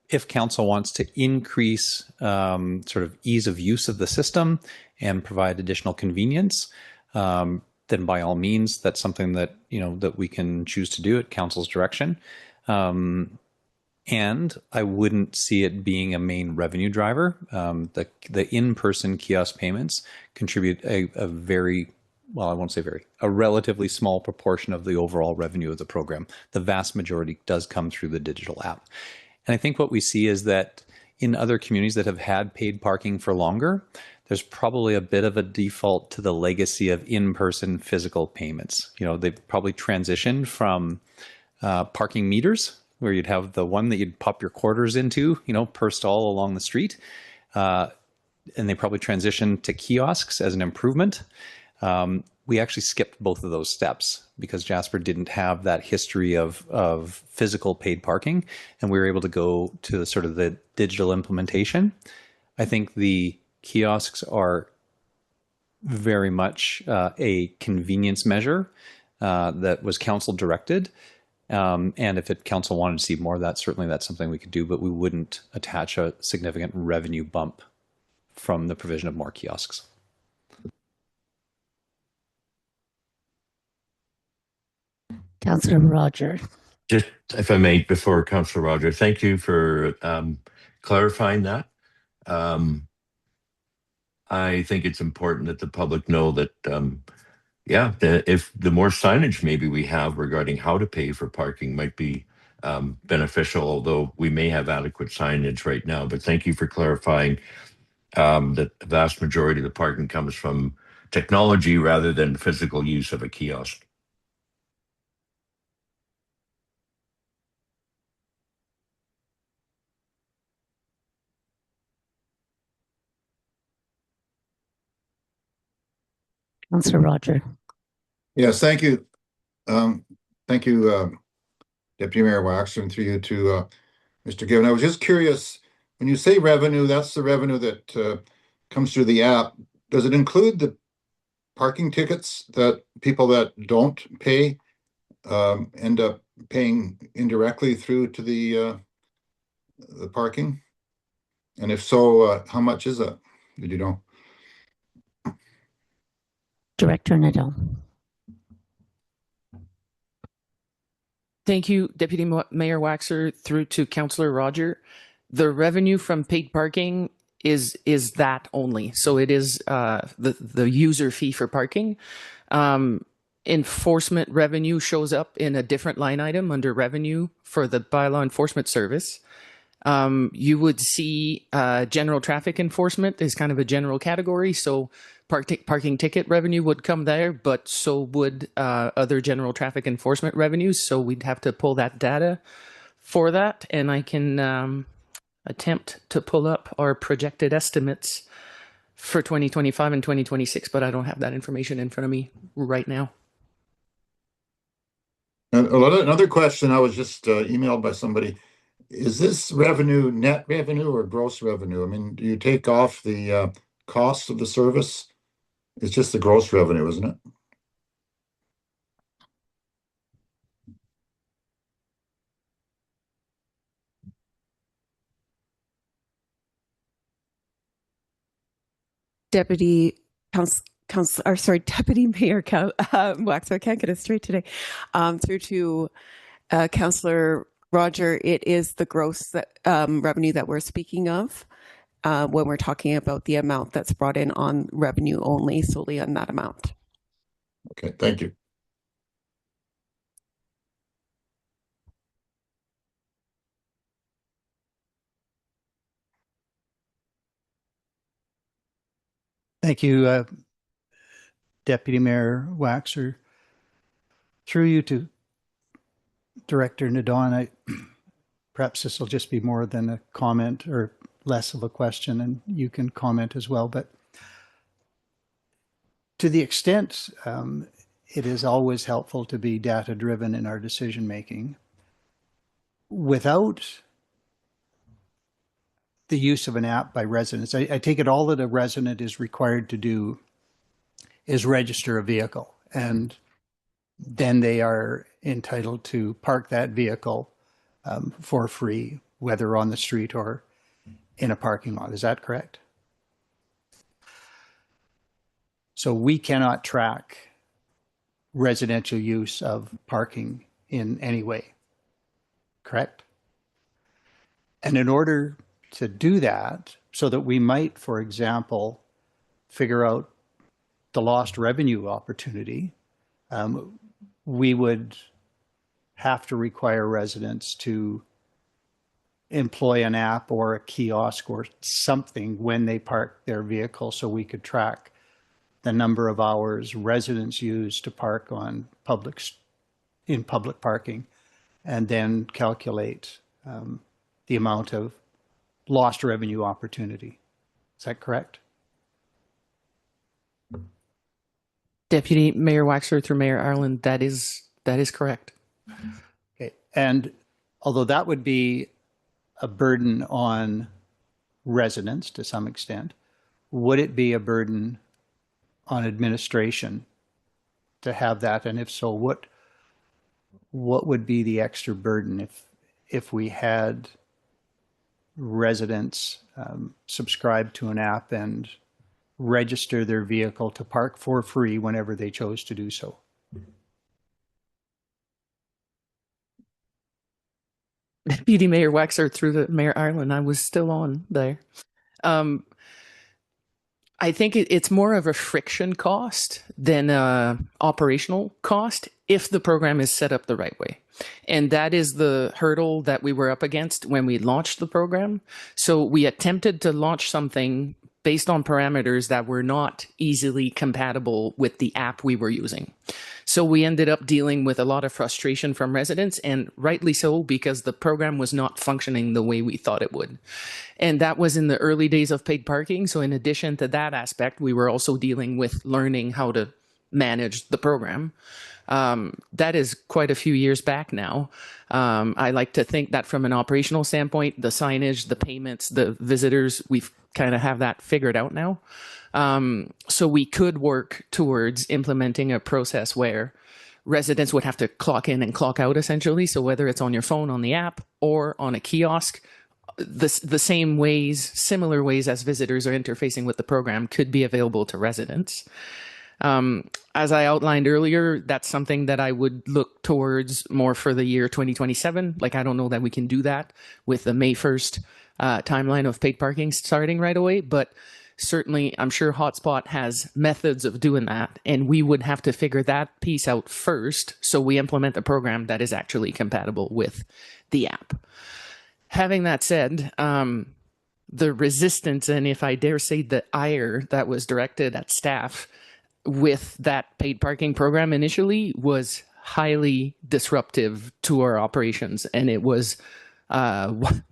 if council wants to increase sort of ease of use of the system and provide additional convenience, then by all means, that's something that that we can choose to do at council's direction. And I wouldn't see it being a main revenue driver. The in-person kiosk payments contribute a very, well, I won't say very, a relatively small proportion of the overall revenue of the program. The vast majority does come through the digital app. And I think what we see is that in other communities that have had paid parking for longer, there's probably a bit of a default to the legacy of in-person physical payments. They've probably transitioned from parking meters, where you'd have the one that you'd pop your quarters into, per stall along the street. And they probably transitioned to kiosks as an improvement. We actually skipped both of those steps because Jasper didn't have that history of physical paid parking, and we were able to go to sort of the digital implementation. I think the kiosks are very much a convenience measure that was council directed. And if council wanted to see more of that, certainly that's something we could do, but we wouldn't attach a significant revenue bump from the provision of more kiosks. Councillor Roger. Just, if I may, before Councillor Roger, thank you for clarifying that. I think it's important that the public know that, if the more signage maybe we have regarding how to pay for parking might be beneficial, although we may have adequate signage right now. But thank you for clarifying that the vast majority of the parking comes from technology rather than physical use of a kiosk. Councillor Roger. Yes, thank you. Thank you, Deputy Mayor Waxer, and through you to Mr. Given. I was just curious, when you say revenue, that's the revenue that comes through the app. Does it include the parking tickets that people that don't pay end up paying indirectly through to the parking? And if so, how much is that? Did you know? Director Nadeau. Thank you, Deputy Mayor Waxer, through to Councillor Roger. The revenue from paid parking is that only. So it is the user fee for parking. Enforcement revenue shows up in a different line item under revenue for the bylaw enforcement service. You would see general traffic enforcement is kind of a general category. So parking ticket revenue would come there, but so would other general traffic enforcement revenues. So we'd have to pull that data for that. And I can attempt to pull up our projected estimates for 2025 and 2026, but I don't have that information in front of me right now. And another question I was just emailed by somebody. is this revenue net revenue or gross revenue? I mean, do you take off the cost of the service? It's just the gross revenue, isn't it? Deputy Deputy Mayor Waxer, I can't get it straight today. Through to Councillor Roger, it is the gross revenue that we're speaking of when we're talking about the amount that's brought in on revenue only, solely on that amount. Okay, thank you. Thank you, Deputy Mayor Waxer. Through you to Director Nadon, perhaps this will just be more than a comment or less of a question, and you can comment as well. But to the extent it is always helpful to be data-driven in our decision-making, without the use of an app by residents, I take it all that a resident is required to do is register a vehicle, and then they are entitled to park that vehicle for free, whether on the street or in a parking lot. Is that correct? So we cannot track residential use of parking in any way, correct? And in order to do that, so that we might, for example, figure out the lost revenue opportunity, we would have to require residents to employ an app or a kiosk or something when they park their vehicle, so we could track the number of hours residents use to park on public parking, and then calculate the amount of lost revenue opportunity. Is that correct? Deputy Mayor Waxer through Mayor Ireland, that is correct. Okay, and although that would be a burden on residents to some extent, would it be a burden on administration to have that? And if so, what would be the extra burden if we had residents subscribe to an app and register their vehicle to park for free whenever they chose to do so? Deputy Mayor Waxer through the Mayor Ireland, I was still on there. I think it's more of a friction cost than a operational cost if the program is set up the right way. And that is the hurdle that we were up against when we launched the program. So we attempted to launch something based on parameters that were not easily compatible with the app we were using. So we ended up dealing with a lot of frustration from residents, and rightly so, because the program was not functioning the way we thought it would. And that was in the early days of paid parking. So in addition to that aspect, we were also dealing with learning how to manage the program. That is quite a few years back now. I like to think that from an operational standpoint, the signage, the payments, the visitors, we've kind of have that figured out now. So we could work towards implementing a process where residents would have to clock in and clock out, essentially. So whether it's on your phone, on the app, or on a kiosk, the same ways, similar ways as visitors are interfacing with the program could be available to residents. As I outlined earlier, that's something that I would look towards more for the year 2027. Like, I don't know that we can do that with the May 1st timeline of paid parking starting right away, but certainly I'm sure Hotspot has methods of doing that, and we would have to figure that piece out first so we implement a program that is actually compatible with the app. Having that said, the resistance, and if I dare say the ire that was directed at staff with that paid parking program initially was highly disruptive to our operations, and it was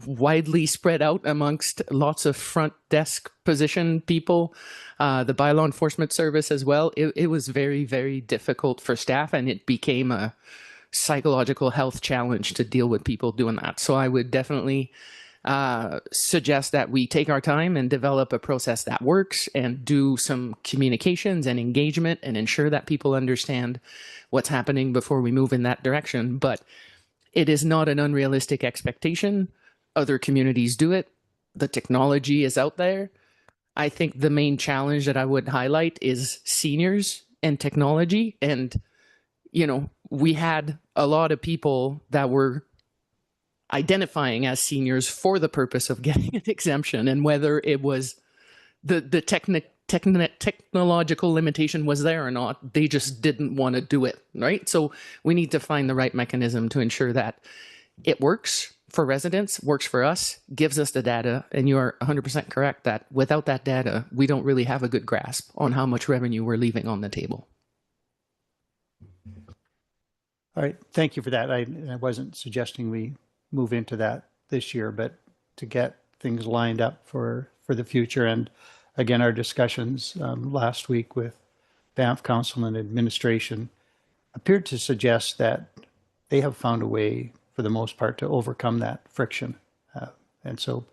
widely spread out amongst lots of front desk position people, the bylaw enforcement service as well. It was very, very difficult for staff, and it became a psychological health challenge to deal with people doing that. So I would definitely suggest that we take our time and develop a process that works and do some communications and engagement and ensure that people understand what's happening before we move in that direction. But it is not an unrealistic expectation. Other communities do it. The technology is out there. I think the main challenge that I would highlight is seniors and technology. And, you know, we had a lot of people that were identifying as seniors for the purpose of getting an exemption, and whether it was the technological limitation was there or not, they just didn't want to do it, right? So we need to find the right mechanism to ensure that it works for residents, works for us, gives us the data. And you are 100% correct that without that data, we don't really have a good grasp on how much revenue we're leaving on the table. All right, thank you for that. I wasn't suggesting we move into that this year, but to get things lined up for the future. And again, our discussions last week with Banff Council and administration appeared to suggest that they have found a way, for the most part, to overcome that friction. And so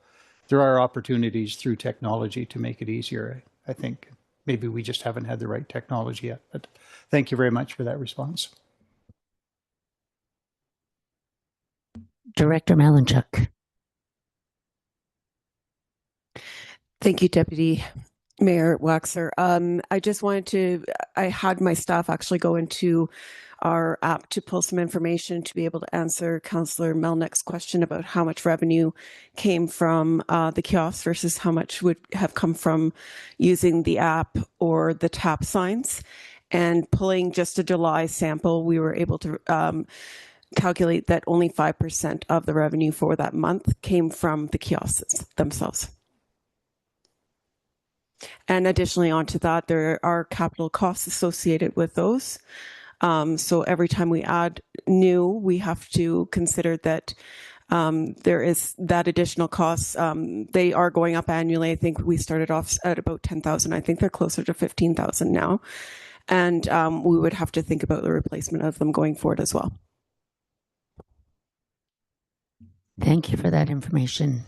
there are opportunities through technology to make it easier. I think maybe we just haven't had the right technology yet. But thank you very much for that response. Director Malinchuk. Thank you, Deputy Mayor Waxer. I had my staff actually go into our app to pull some information to be able to answer Councillor Melnick's question about how much revenue came from the kiosks versus how much would have come from using the app or the tap signs. And pulling just a July sample, we were able to calculate that only 5% of the revenue for that month came from the kiosks themselves. And additionally onto that, there are capital costs associated with those. So every time we add new, we have to consider that there is that additional costs. They are going up annually. I think we started off at about 10,000. I think they're closer to 15,000 now. And we would have to think about the replacement of them going forward as well. Thank you for that information.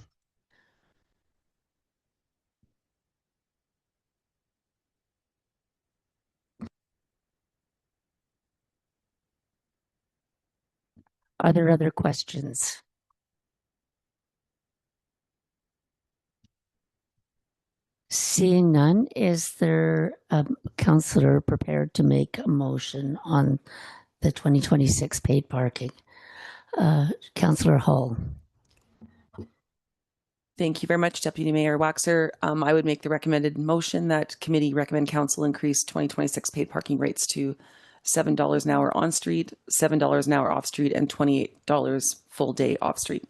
Are there other questions? Seeing none, is there a councillor prepared to make a motion on the 2026 paid parking? Councillor Hall. Thank you very much, Deputy Mayor Waxer. I would make the recommended motion that committee recommend council increase 2026 paid parking rates to $7 an hour on street, $7 an hour off street, and $28 full day off street.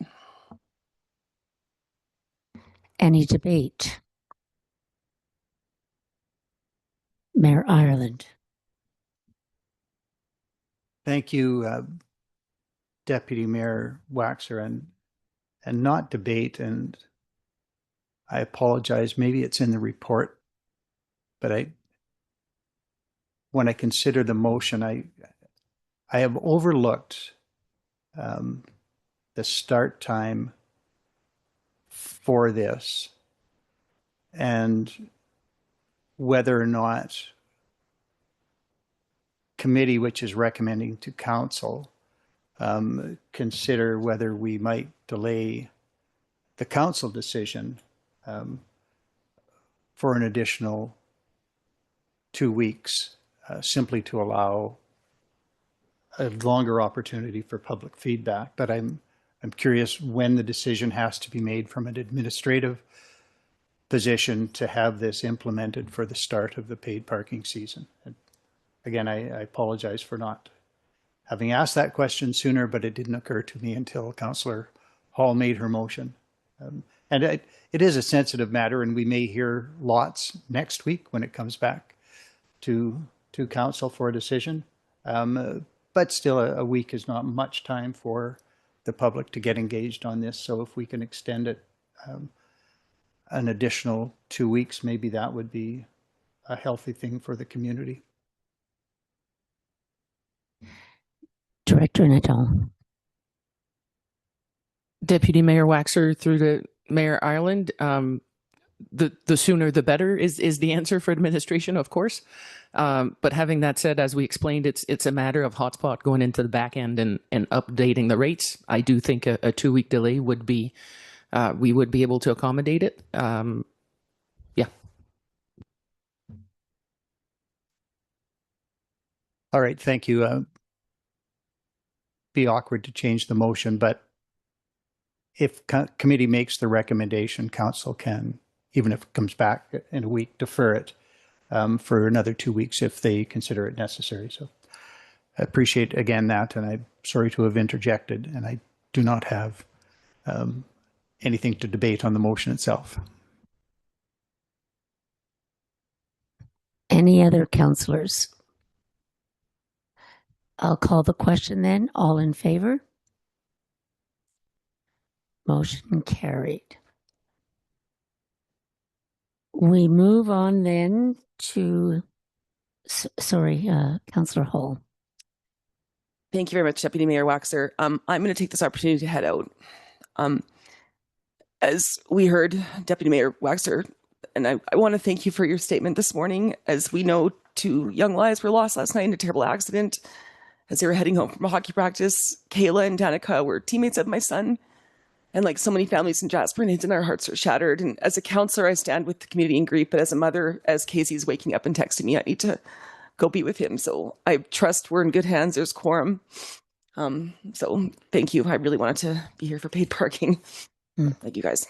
Any debate? Mayor Ireland. Thank you, Deputy Mayor Waxer, and not debate. And I apologize. Maybe it's in the report, but when I consider the motion, I have overlooked the start time for this and whether or not committee, which is recommending to council, consider whether we might delay the council decision for an additional 2 weeks, simply to allow a longer opportunity for public feedback. But I'm curious when the decision has to be made from an administrative position to have this implemented for the start of the paid parking season. And again, I apologize for not having asked that question sooner, but it didn't occur to me until Councillor Hall made her motion. And it is a sensitive matter, and we may hear lots next week when it comes back to council for a decision. But still, a week is not much time for the public to get engaged on this. So if we can extend it an additional 2 weeks, maybe that would be a healthy thing for the community. Director Nadal. Deputy Mayor Waxer through to Mayor Ireland. The sooner the better is the answer for administration, of course. But having that said, as we explained, it's a matter of hotspot going into the back end and updating the rates. I do think a 2-week delay would be, we would be able to accommodate it. Yeah. All right, thank you. Be awkward to change the motion, but if committee makes the recommendation, council can, even if it comes back in a week, defer it for another 2 weeks if they consider it necessary. So I appreciate again that, and I'm sorry to have interjected, and I do not have anything to debate on the motion itself. Any other councillors? I'll call the question then. All in favor? Motion carried. We move on then to, Councillor Hall. Thank you very much, Deputy Mayor Waxer. I'm going to take this opportunity to head out. As we heard, Deputy Mayor Waxer, and I want to thank you for your statement this morning. As we know, 2 young lives were lost last night in a terrible accident. As they were heading home from a hockey practice, Kayla and Danica were teammates of my son. And like so many families in Jasper and Hinton, our hearts are shattered. And as a councillor, I stand with the community in grief. But as a mother, as Casey's waking up and texting me, I need to go be with him. So I trust we're in good hands. There's quorum. So thank you. I really wanted to be here for paid parking. Thank you, guys.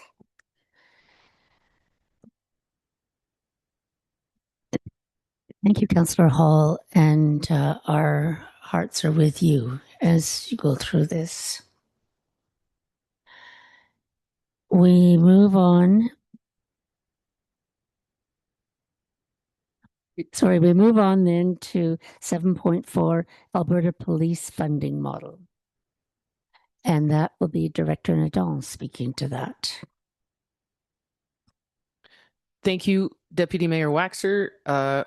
Thank you, Councillor Hall. And our hearts are with you as you go through this. We move on. We move on then to 7.4 Alberta Police Funding Model. And that will be Director Nadal speaking to that. Thank you, Deputy Mayor Waxer.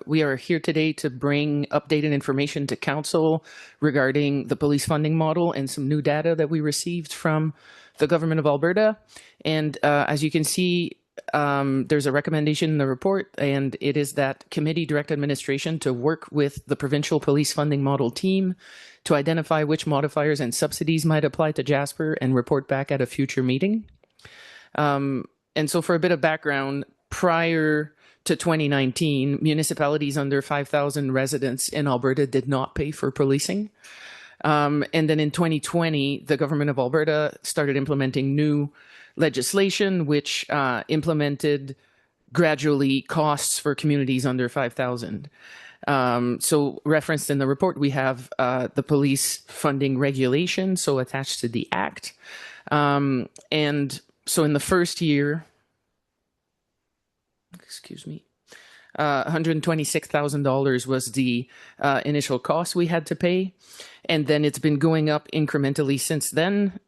We are here today to bring updated information to Council regarding the police funding model and some new data that we received from the Government of Alberta. And as you can see, there's a recommendation in the report, and it is that committee direct administration to work with the provincial police funding model team to identify which modifiers and subsidies might apply to Jasper and report back at a future meeting. And so for a bit of background, prior to 2019, municipalities under 5,000 residents in Alberta did not pay for policing. And then in 2020, the Government of Alberta started implementing new legislation, which implemented gradually costs for communities under 5,000. So referenced in the report, we have the police funding regulation, so attached to the Act. And so in the first year, $126,000 was the initial cost we had to pay. And then it's been going up incrementally since then.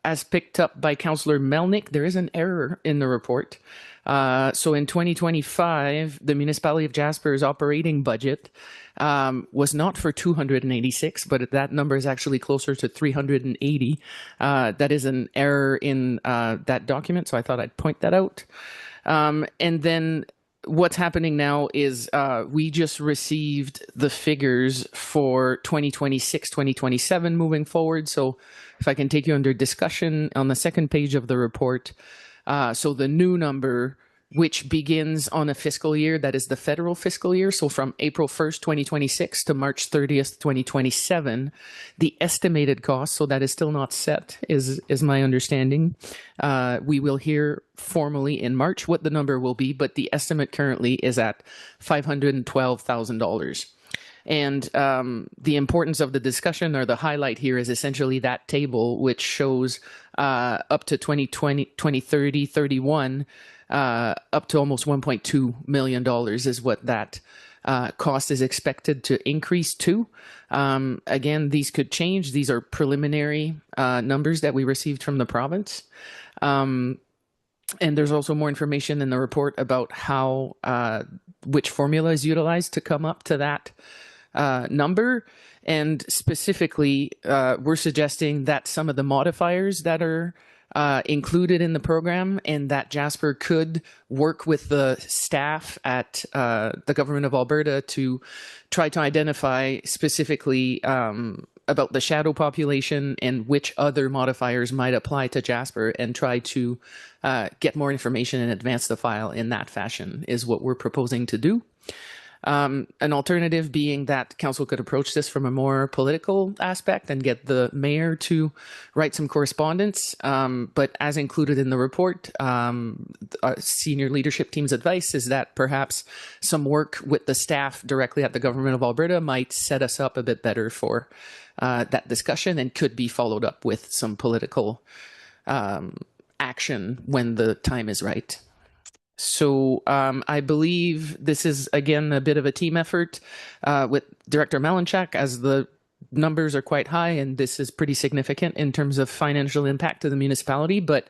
As picked up by Councillor Melnick, there is an error in the report. So in 2025, the municipality of Jasper's operating budget was not for 286, but that number is actually closer to 380. That is an error in that document, so I thought I'd point that out. And then what's happening now is we just received the figures for 2026, 2027 moving forward. So if I can take you under discussion on the second page of the report. So the new number, which begins on a fiscal year, that is the federal fiscal year. So from April 1st, 2026 to March 30th, 2027, the estimated cost, so that is still not set, is my understanding. We will hear formally in March what the number will be, but the estimate currently is at $512,000. And the importance of the discussion, or the highlight here, is essentially that table, which shows up to 2020, 2030, 31, up to almost $1.2 million is what that cost is expected to increase to. Again, these could change. These are preliminary numbers that we received from the province. And there's also more information in the report about how which formula is utilized to come up to that number. And specifically, we're suggesting that some of the modifiers that are included in the program and that Jasper could work with the staff at the government of Alberta to try to identify specifically about the shadow population and which other modifiers might apply to Jasper and try to get more information and advance the file in that fashion is what we're proposing to do. An alternative being that council could approach this from a more political aspect and get the mayor to write some correspondence. But as included in the report, senior leadership team's advice is that perhaps some work with the staff directly at the government of Alberta might set us up a bit better for that discussion and could be followed up with some political action when the time is right. So I believe this is, again, a bit of a team effort with Director Malinchak, as the numbers are quite high, and this is pretty significant in terms of financial impact to the municipality. But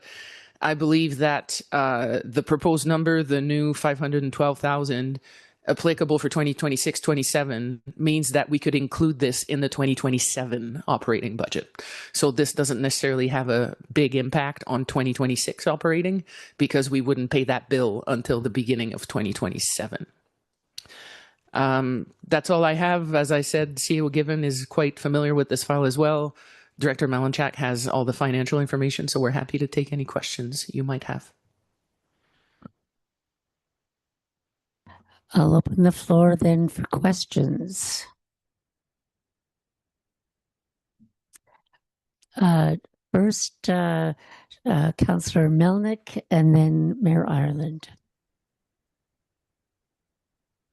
I believe that the proposed number, the new 512,000, applicable for 2026-27, means that we could include this in the 2027 operating budget. So this doesn't necessarily have a big impact on 2026 operating because we wouldn't pay that bill until the beginning of 2027. That's all I have. As I said, CEO Given is quite familiar with this file as well. Director Malinchak has all the financial information, so we're happy to take any questions you might have. I'll open the floor then for questions. First, Councillor Melnick and then Mayor Ireland.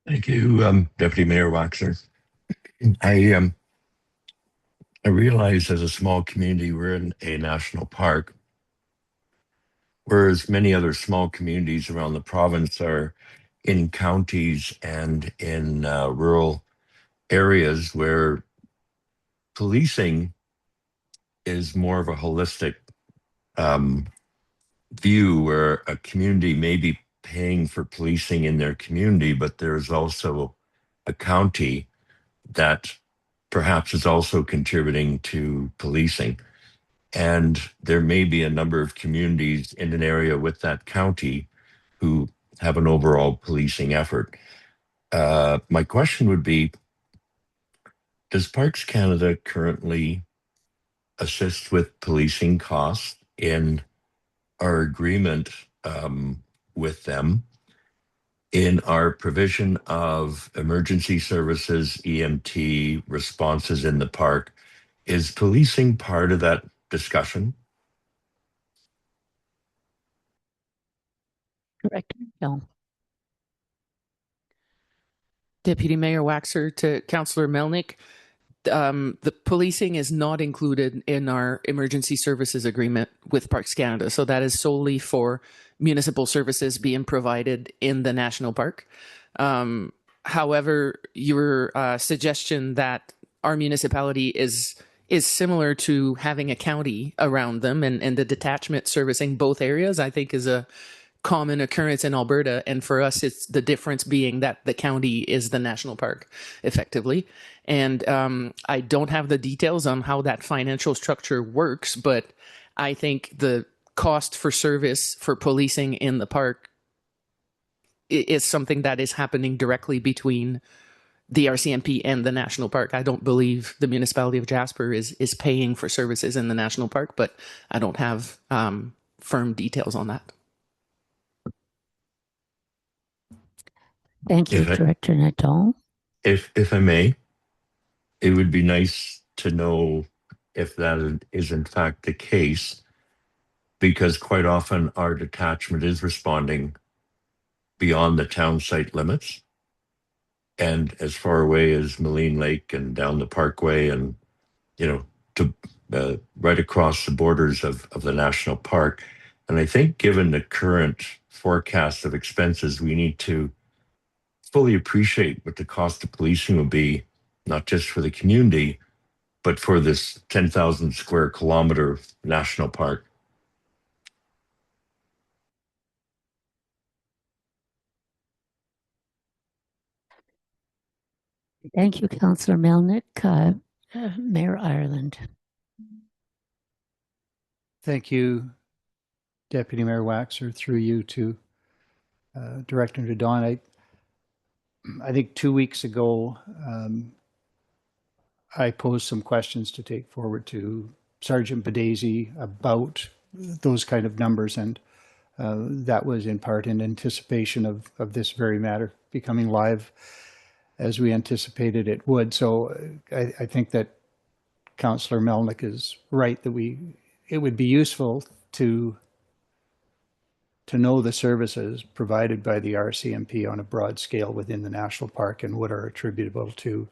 Thank you, Deputy Mayor Waxer. I realize as a small community, we're in a national park, whereas many other small communities around the province are in counties and in rural areas where policing is more of a holistic view, where a community may be paying for policing in their community, but there's also a county that perhaps is also contributing to policing. And there may be a number of communities in an area with that county who have an overall policing effort. My question would be, does Parks Canada currently assist with policing costs in our agreement with them in our provision of emergency services, EMT responses in the park? Is policing part of that discussion? Director Hill. Deputy Mayor Waxer to Councillor Melnick. The policing is not included in our emergency services agreement with Parks Canada. So that is solely for municipal services being provided in the national park. However, your suggestion that our municipality is similar to having a county around them and the detachment servicing both areas, I think is a common occurrence in Alberta. And for us, it's the difference being that the county is the national park effectively. And I don't have the details on how that financial structure works, but I think the cost for service for policing in the park is something that is happening directly between the RCMP and the national park. I don't believe the municipality of Jasper is paying for services in the national park, but I don't have firm details on that. Thank you, Director Natal. If I may, it would be nice to know if that is in fact the case, because quite often our detachment is responding beyond the town site limits and as far away as Moline Lake and down the Parkway and, to right across the borders of the national park. And I think given the current forecast of expenses, we need to fully appreciate what the cost of policing will be, not just for the community, but for this 10,000 square kilometer national park. Thank you, Councillor Melnick. Mayor Ireland. Thank you, Deputy Mayor Waxer, through you to Director Dawn. I think 2 weeks ago, I posed some questions to take forward to Sergeant Badesi about those kind of numbers, and that was in part in anticipation of this very matter becoming live as we anticipated it would. So I think that Councillor Melnick is right that it would be useful to know the services provided by the RCMP on a broad scale within the national park and what are attributable to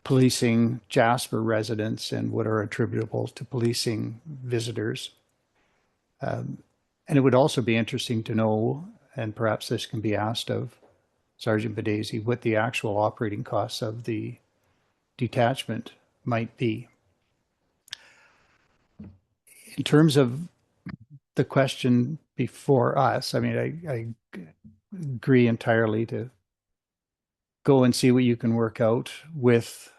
policing Jasper residents and what are attributable to policing visitors. And it would also be interesting to know, and perhaps this can be asked of Sergeant Badesi, what the actual operating costs of the detachment might be. In terms of the question before us, I mean, I agree entirely to go and see what you can work out with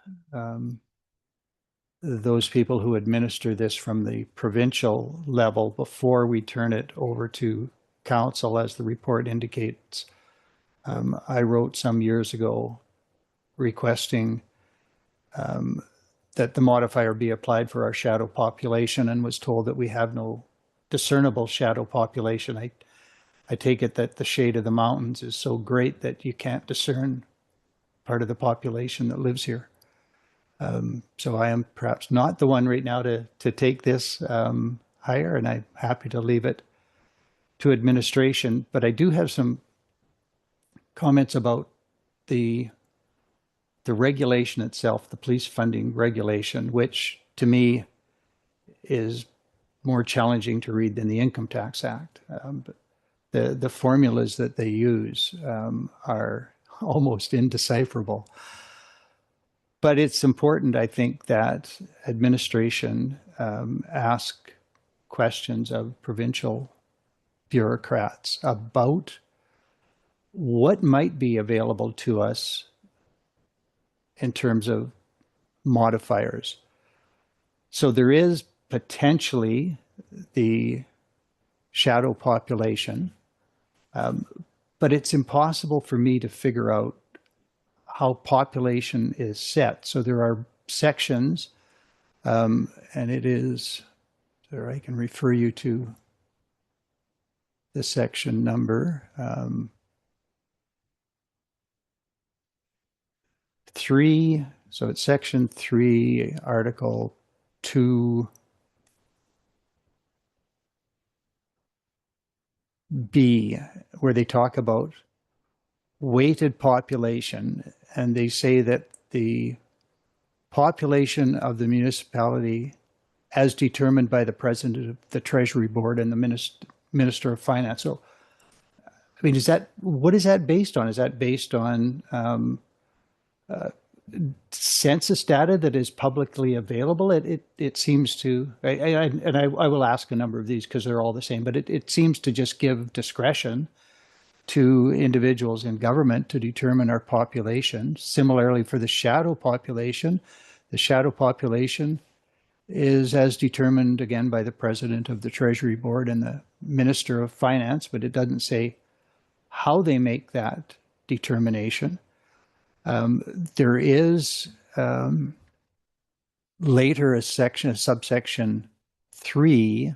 those people who administer this from the provincial level before we turn it over to council, as the report indicates. I wrote some years ago requesting that the modifier be applied for our shadow population, and was told that we have no discernible shadow population. I take it that the shade of the mountains is so great that you can't discern part of the population that lives here. So I am perhaps not the one right now to take this higher, and I'm happy to leave it to administration. But I do have some comments about the regulation itself, the police funding regulation, which to me is more challenging to read than the Income Tax Act. But the formulas that they use are almost indecipherable. But it's important, I think, that administration ask questions of provincial bureaucrats about what might be available to us in terms of modifiers. So there is potentially the shadow population, but it's impossible for me to figure out how population is set. So there are sections, and it is, there I can refer you to the section number. 3, so it's section 3, article 2B, where they talk about weighted population, and they say that the population of the municipality as determined by the president of the Treasury Board and the Minister of Finance. So, I mean, what is that based on? Is that based on census data that is publicly available? It seems to, and I will ask a number of these because they're all the same, but it seems to just give discretion to individuals in government to determine our population. Similarly, for the shadow population is as determined again by the president of the Treasury Board and the Minister of Finance, but it doesn't say how they make that determination. There is later a subsection 3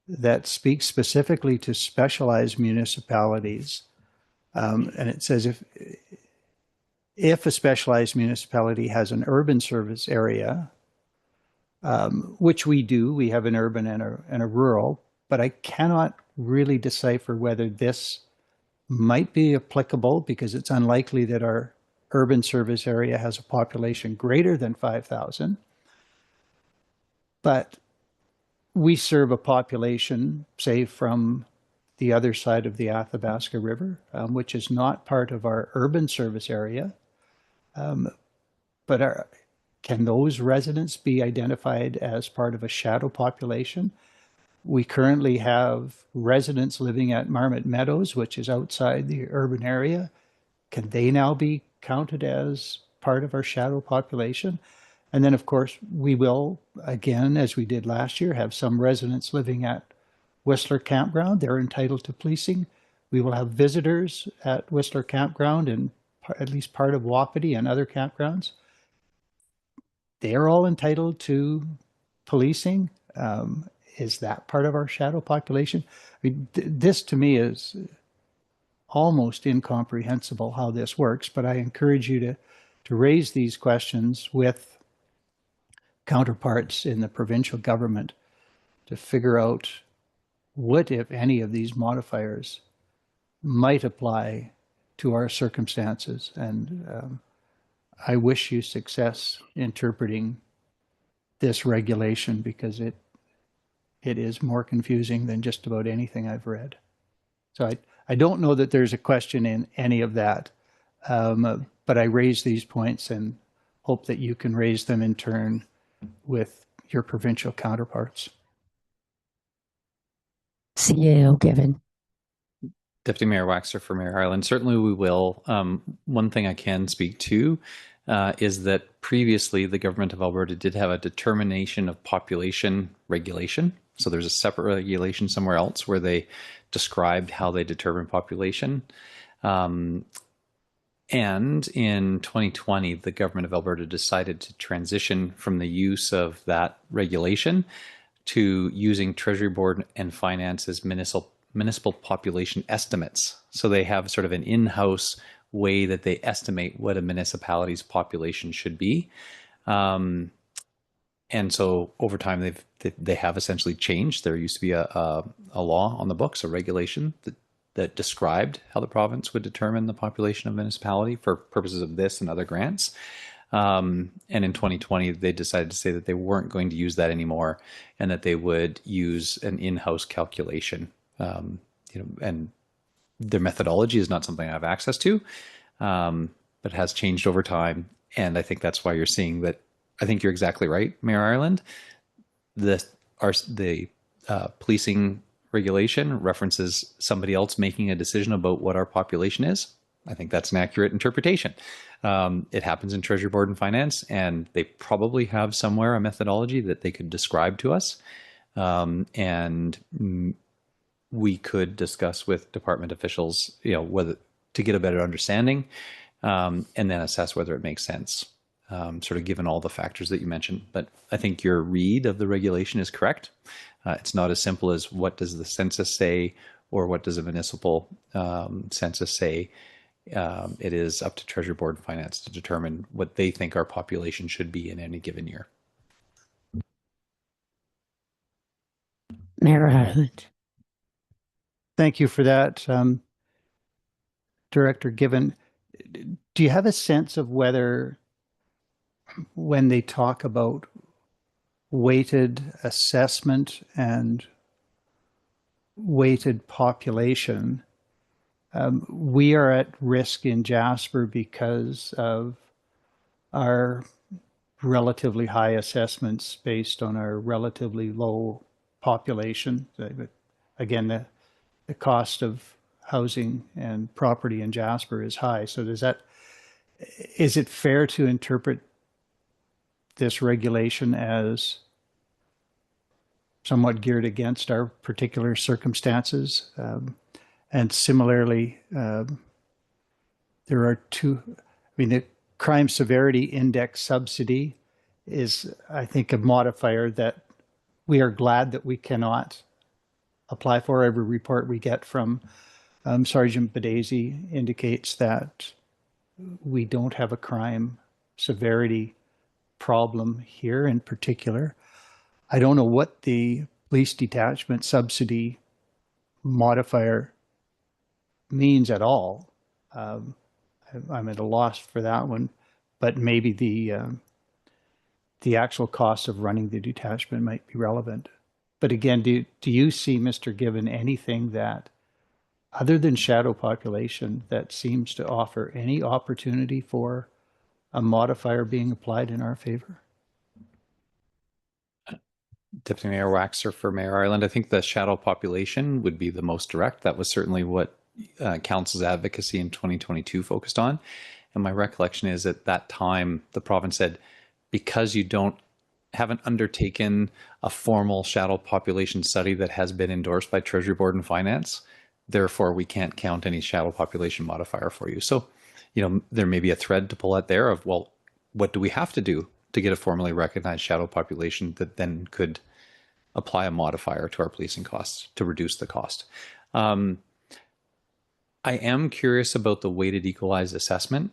that speaks specifically to specialized municipalities. And it says if a specialized municipality has an urban service area, which we do, we have an urban and a rural, but I cannot really decipher whether this might be applicable, because it's unlikely that our urban service area has a population greater than 5,000. But we serve a population, say, from the other side of the Athabasca River, which is not part of our urban service area. But can those residents be identified as part of a shadow population? We currently have residents living at Marmot Meadows, which is outside the urban area. Can they now be counted as part of our shadow population. And then, of course, we will, again, as we did last year, have some residents living at Whistler Campground. They're entitled to policing. We will have visitors at Whistler Campground and at least part of Wapiti and other campgrounds. They are all entitled to policing. Is that part of our shadow population? I mean, this to me is almost incomprehensible how this works, but I encourage you to raise these questions with counterparts in the provincial government to figure out what, if any, of these modifiers might apply to our circumstances. And I wish you success interpreting this regulation, because it is more confusing than just about anything I've read. So I don't know that there's a question in any of that, but I raise these points and hope that you can raise them in turn with your provincial counterparts. CAO Given. Deputy Mayor Waxer for Mayor Ireland. Certainly we will. One thing I can speak to is that previously the government of Alberta did have a determination of population regulation. So there's a separate regulation somewhere else where they described how they determine population. And in 2020, the government of Alberta decided to transition from the use of that regulation to using Treasury Board and Finance as municipal population estimates. So they have sort of an in-house way that they estimate what a municipality's population should be. And so over time, they have essentially changed. There used to be a law on the books, a regulation that described how the province would determine the population of municipality for purposes of this and other grants. And in 2020, they decided to say that they weren't going to use that anymore, and that they would use an in-house calculation. And their methodology is not something I have access to, but has changed over time. And I think that's why you're seeing that. I think you're exactly right, Mayor Ireland. The policing regulation references somebody else making a decision about what our population is. I think that's an accurate interpretation. It happens in Treasury Board and Finance, and they probably have somewhere a methodology that they could describe to us. And we could discuss with department officials, whether to get a better understanding, and then assess whether it makes sense, sort of given all the factors that you mentioned. But I think your read of the regulation is correct. It's not as simple as what does the census say or what does a municipal census say. It is up to Treasury Board and Finance to determine what they think our population should be in any given year. Mayor Ireland. Thank you for that, Director Given. Do you have a sense of whether, when they talk about weighted assessment and weighted population, we are at risk in Jasper because of our relatively high assessments based on our relatively low population? Again, the cost of housing and property in Jasper is high. So is it fair to interpret this regulation as somewhat geared against our particular circumstances? And similarly, there are the crime severity index subsidy is, I think, a modifier that we are glad that we cannot apply for. Every report we get from Sergeant Badesi indicates that we don't have a crime severity problem here in particular. I don't know what the police detachment subsidy modifier means at all. I'm at a loss for that one, but maybe the actual cost of running the detachment might be relevant. But again, do you see, Mr. Given, anything that, other than shadow population, that seems to offer any opportunity for a modifier being applied in our favor? Deputy Mayor Waxer for Mayor Ireland. I think the shadow population would be the most direct. That was certainly what Council's advocacy in 2022 focused on. And my recollection is at that time, the province said, because you haven't undertaken a formal shadow population study that has been endorsed by Treasury Board and Finance, therefore we can't count any shadow population modifier for you. So, there may be a thread to pull out there of, well, what do we have to do to get a formally recognized shadow population that then could apply a modifier to our policing costs to reduce the cost? I am curious about the weighted equalized assessment.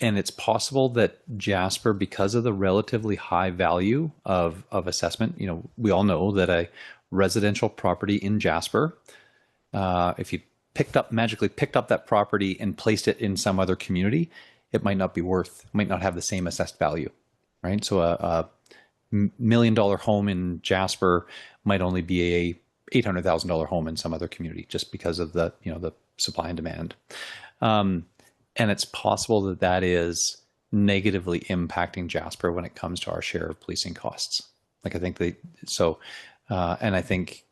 And it's possible that Jasper, because of the relatively high value of assessment, we all know that a residential property in Jasper, if you magically picked up that property and placed it in some other community, it might not have the same assessed value, right? So a $1 million home in Jasper might only be a $800,000 home in some other community, just because of the supply and demand. And it's possible that is negatively impacting Jasper when it comes to our share of policing costs. Like, I think and I think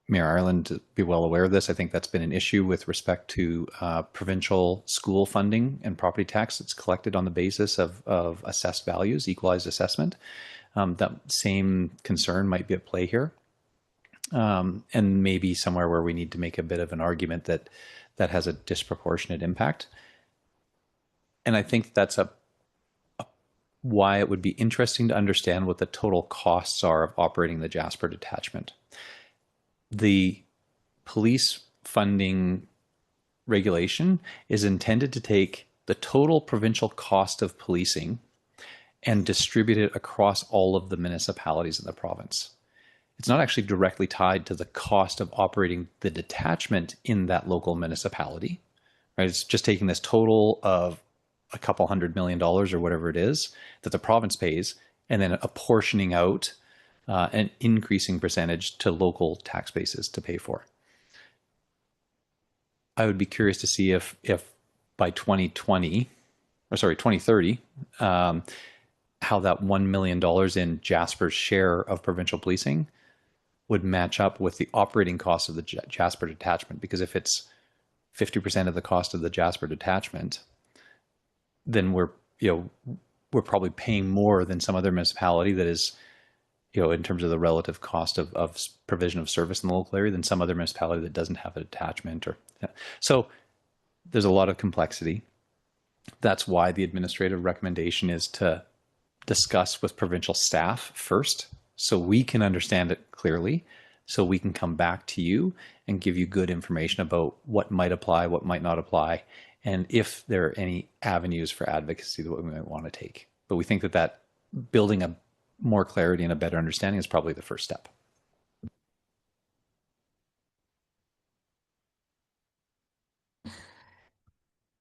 Mayor Ireland to be well aware of this. I think that's been an issue with respect to provincial school funding and property tax that's collected on the basis of assessed values, equalized assessment. That same concern might be at play here. And maybe somewhere where we need to make a bit of an argument that has a disproportionate impact. And I think that's why it would be interesting to understand what the total costs are of operating the Jasper detachment. The police funding regulation is intended to take the total provincial cost of policing and distribute it across all of the municipalities in the province. It's not actually directly tied to the cost of operating the detachment in that local municipality, right? It's just taking this total of a couple $100 million or whatever it is that the province pays, and then apportioning out an increasing percentage to local tax bases to pay for. I would be curious to see if by 2030, how that $1 million in Jasper's share of provincial policing would match up with the operating costs of the Jasper detachment. Because if it's 50% of the cost of the Jasper detachment, then we're probably paying more than some other municipality that is, in terms of the relative cost of provision of service in the local area, than some other municipality that doesn't have a detachment. So there's a lot of complexity. That's why the administrative recommendation is to discuss with provincial staff first, so we can understand it clearly, so we can come back to you and give you good information about what might apply, what might not apply, and if there are any avenues for advocacy that we might want to take. But we think that building a more clarity and a better understanding is probably the first step.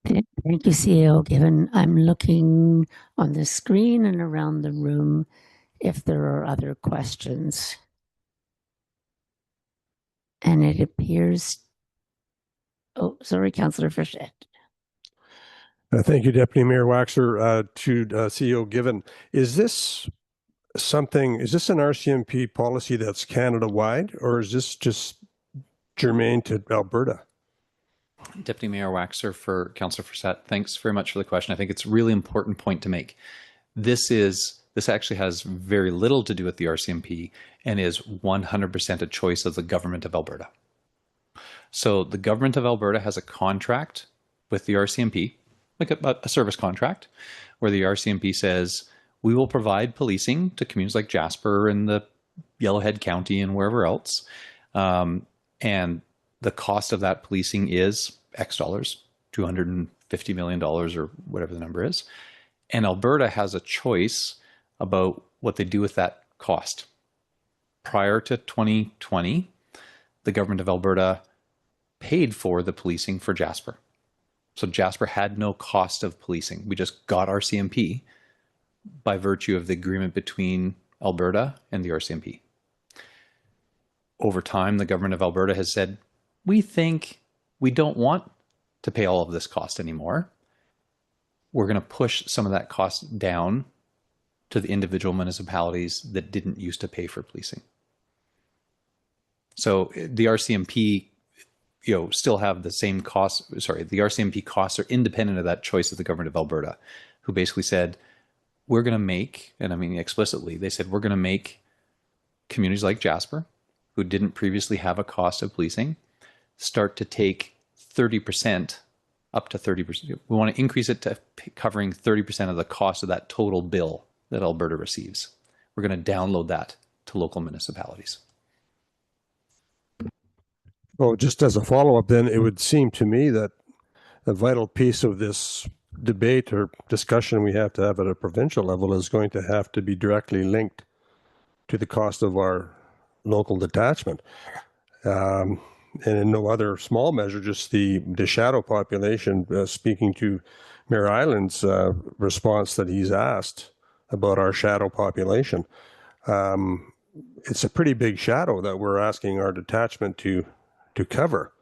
Thank you, CEO Given. I'm looking on the screen and around the room if there are other questions. And it appears, sorry, Councillor Frechette. Thank you, Deputy Mayor Waxer. To CEO Given, is this an RCMP policy that's Canada-wide, or is this just germane to Alberta? Deputy Mayor Waxer for Councillor Frechette, thanks very much for the question. I think it's a really important point to make. This actually has very little to do with the RCMP and is 100% a choice of the government of Alberta. So the government of Alberta has a contract with the RCMP, like a service contract, where the RCMP says, we will provide policing to communities like Jasper and the Yellowhead County and wherever else. And the cost of that policing is X dollars, $250 million or whatever the number is. And Alberta has a choice about what they do with that cost. Prior to 2020, the government of Alberta paid for the policing for Jasper. So Jasper had no cost of policing. We just got RCMP by virtue of the agreement between Alberta and the RCMP. Over time, the government of Alberta has said, we think we don't want to pay all of this cost anymore. We're going to push some of that cost down to the individual municipalities that didn't used to pay for policing. So the RCMP still have the same costs. Sorry, the RCMP costs are independent of that choice of the government of Alberta, who basically said, we're going to make, and I mean explicitly, they said, we're going to make communities like Jasper, who didn't previously have a cost of policing, start to take 30%, up to 30%. We want to increase it to covering 30% of the cost of that total bill that Alberta receives. We're going to download that to local municipalities. Well, just as a follow-up, then it would seem to me that a vital piece of this debate or discussion we have to have at a provincial level is going to have to be directly linked to the cost of our local detachment. And in no other small measure, just the shadow population, speaking to Mayor Island's response that he's asked about our shadow population. It's a pretty big shadow that we're asking our detachment to cover.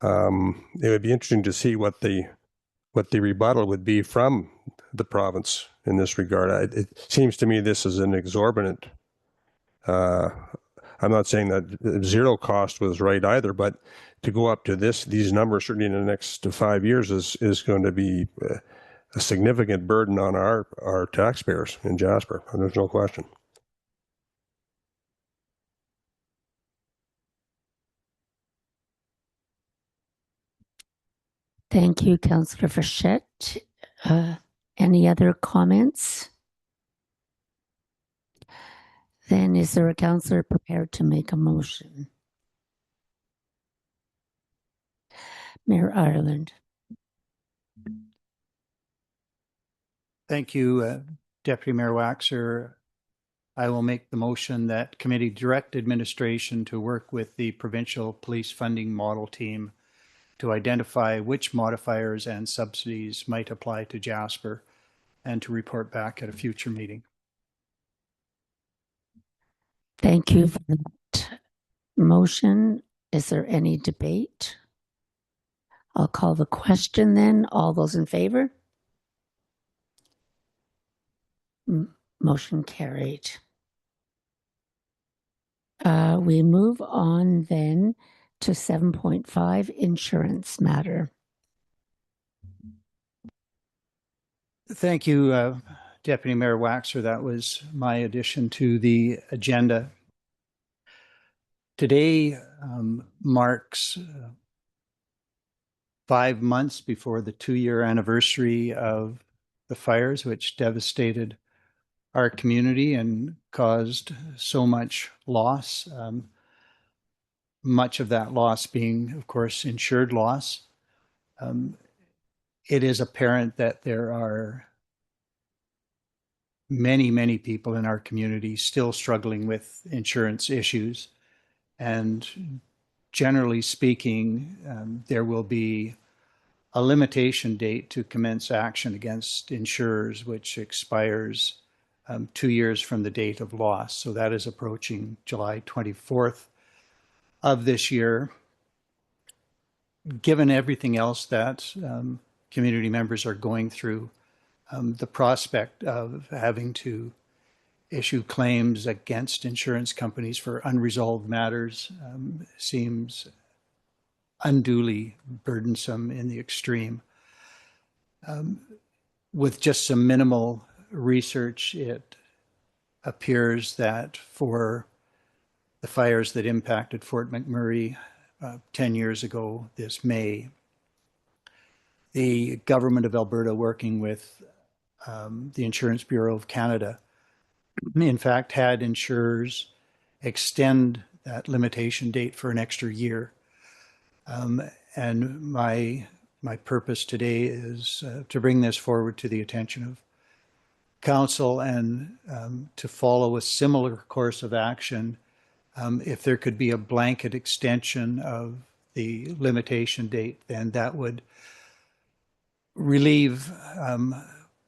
It would be interesting to see what the rebuttal would be from the province in this regard. It seems to me this is an exorbitant. I'm not saying that zero cost was right either, but to go up to these numbers certainly in the next 5 years is going to be a significant burden on our taxpayers in Jasper. And there's no question. Thank you, Councillor Frechette. Any other comments? Then is there a councillor prepared to make a motion? Mayor Ireland. Thank you, Deputy Mayor Waxer. I will make the motion that committee direct administration to work with the provincial police funding model team to identify which modifiers and subsidies might apply to Jasper and to report back at a future meeting. Thank you for that motion. Is there any debate? I'll call the question then. All those in favor? Motion carried. We move on then to 7.5 insurance matter. Thank you, Deputy Mayor Waxer. That was my addition to the agenda. Today marks 5 months before the 2-year anniversary of the fires, which devastated our community and caused so much loss. Much of that loss being, of course, insured loss. It is apparent that there are many, many people in our community still struggling with insurance issues. And generally speaking, there will be a limitation date to commence action against insurers, which expires 2 years from the date of loss. So that is approaching July 24th of this year. Given everything else that community members are going through, the prospect of having to issue claims against insurance companies for unresolved matters seems unduly burdensome in the extreme. With just some minimal research, it appears that for the fires that impacted Fort McMurray 10 years ago this May, the government of Alberta, working with the Insurance Bureau of Canada, in fact, had insurers extend that limitation date for an extra year. And my purpose today is to bring this forward to the attention of Council and to follow a similar course of action. If there could be a blanket extension of the limitation date, then that would relieve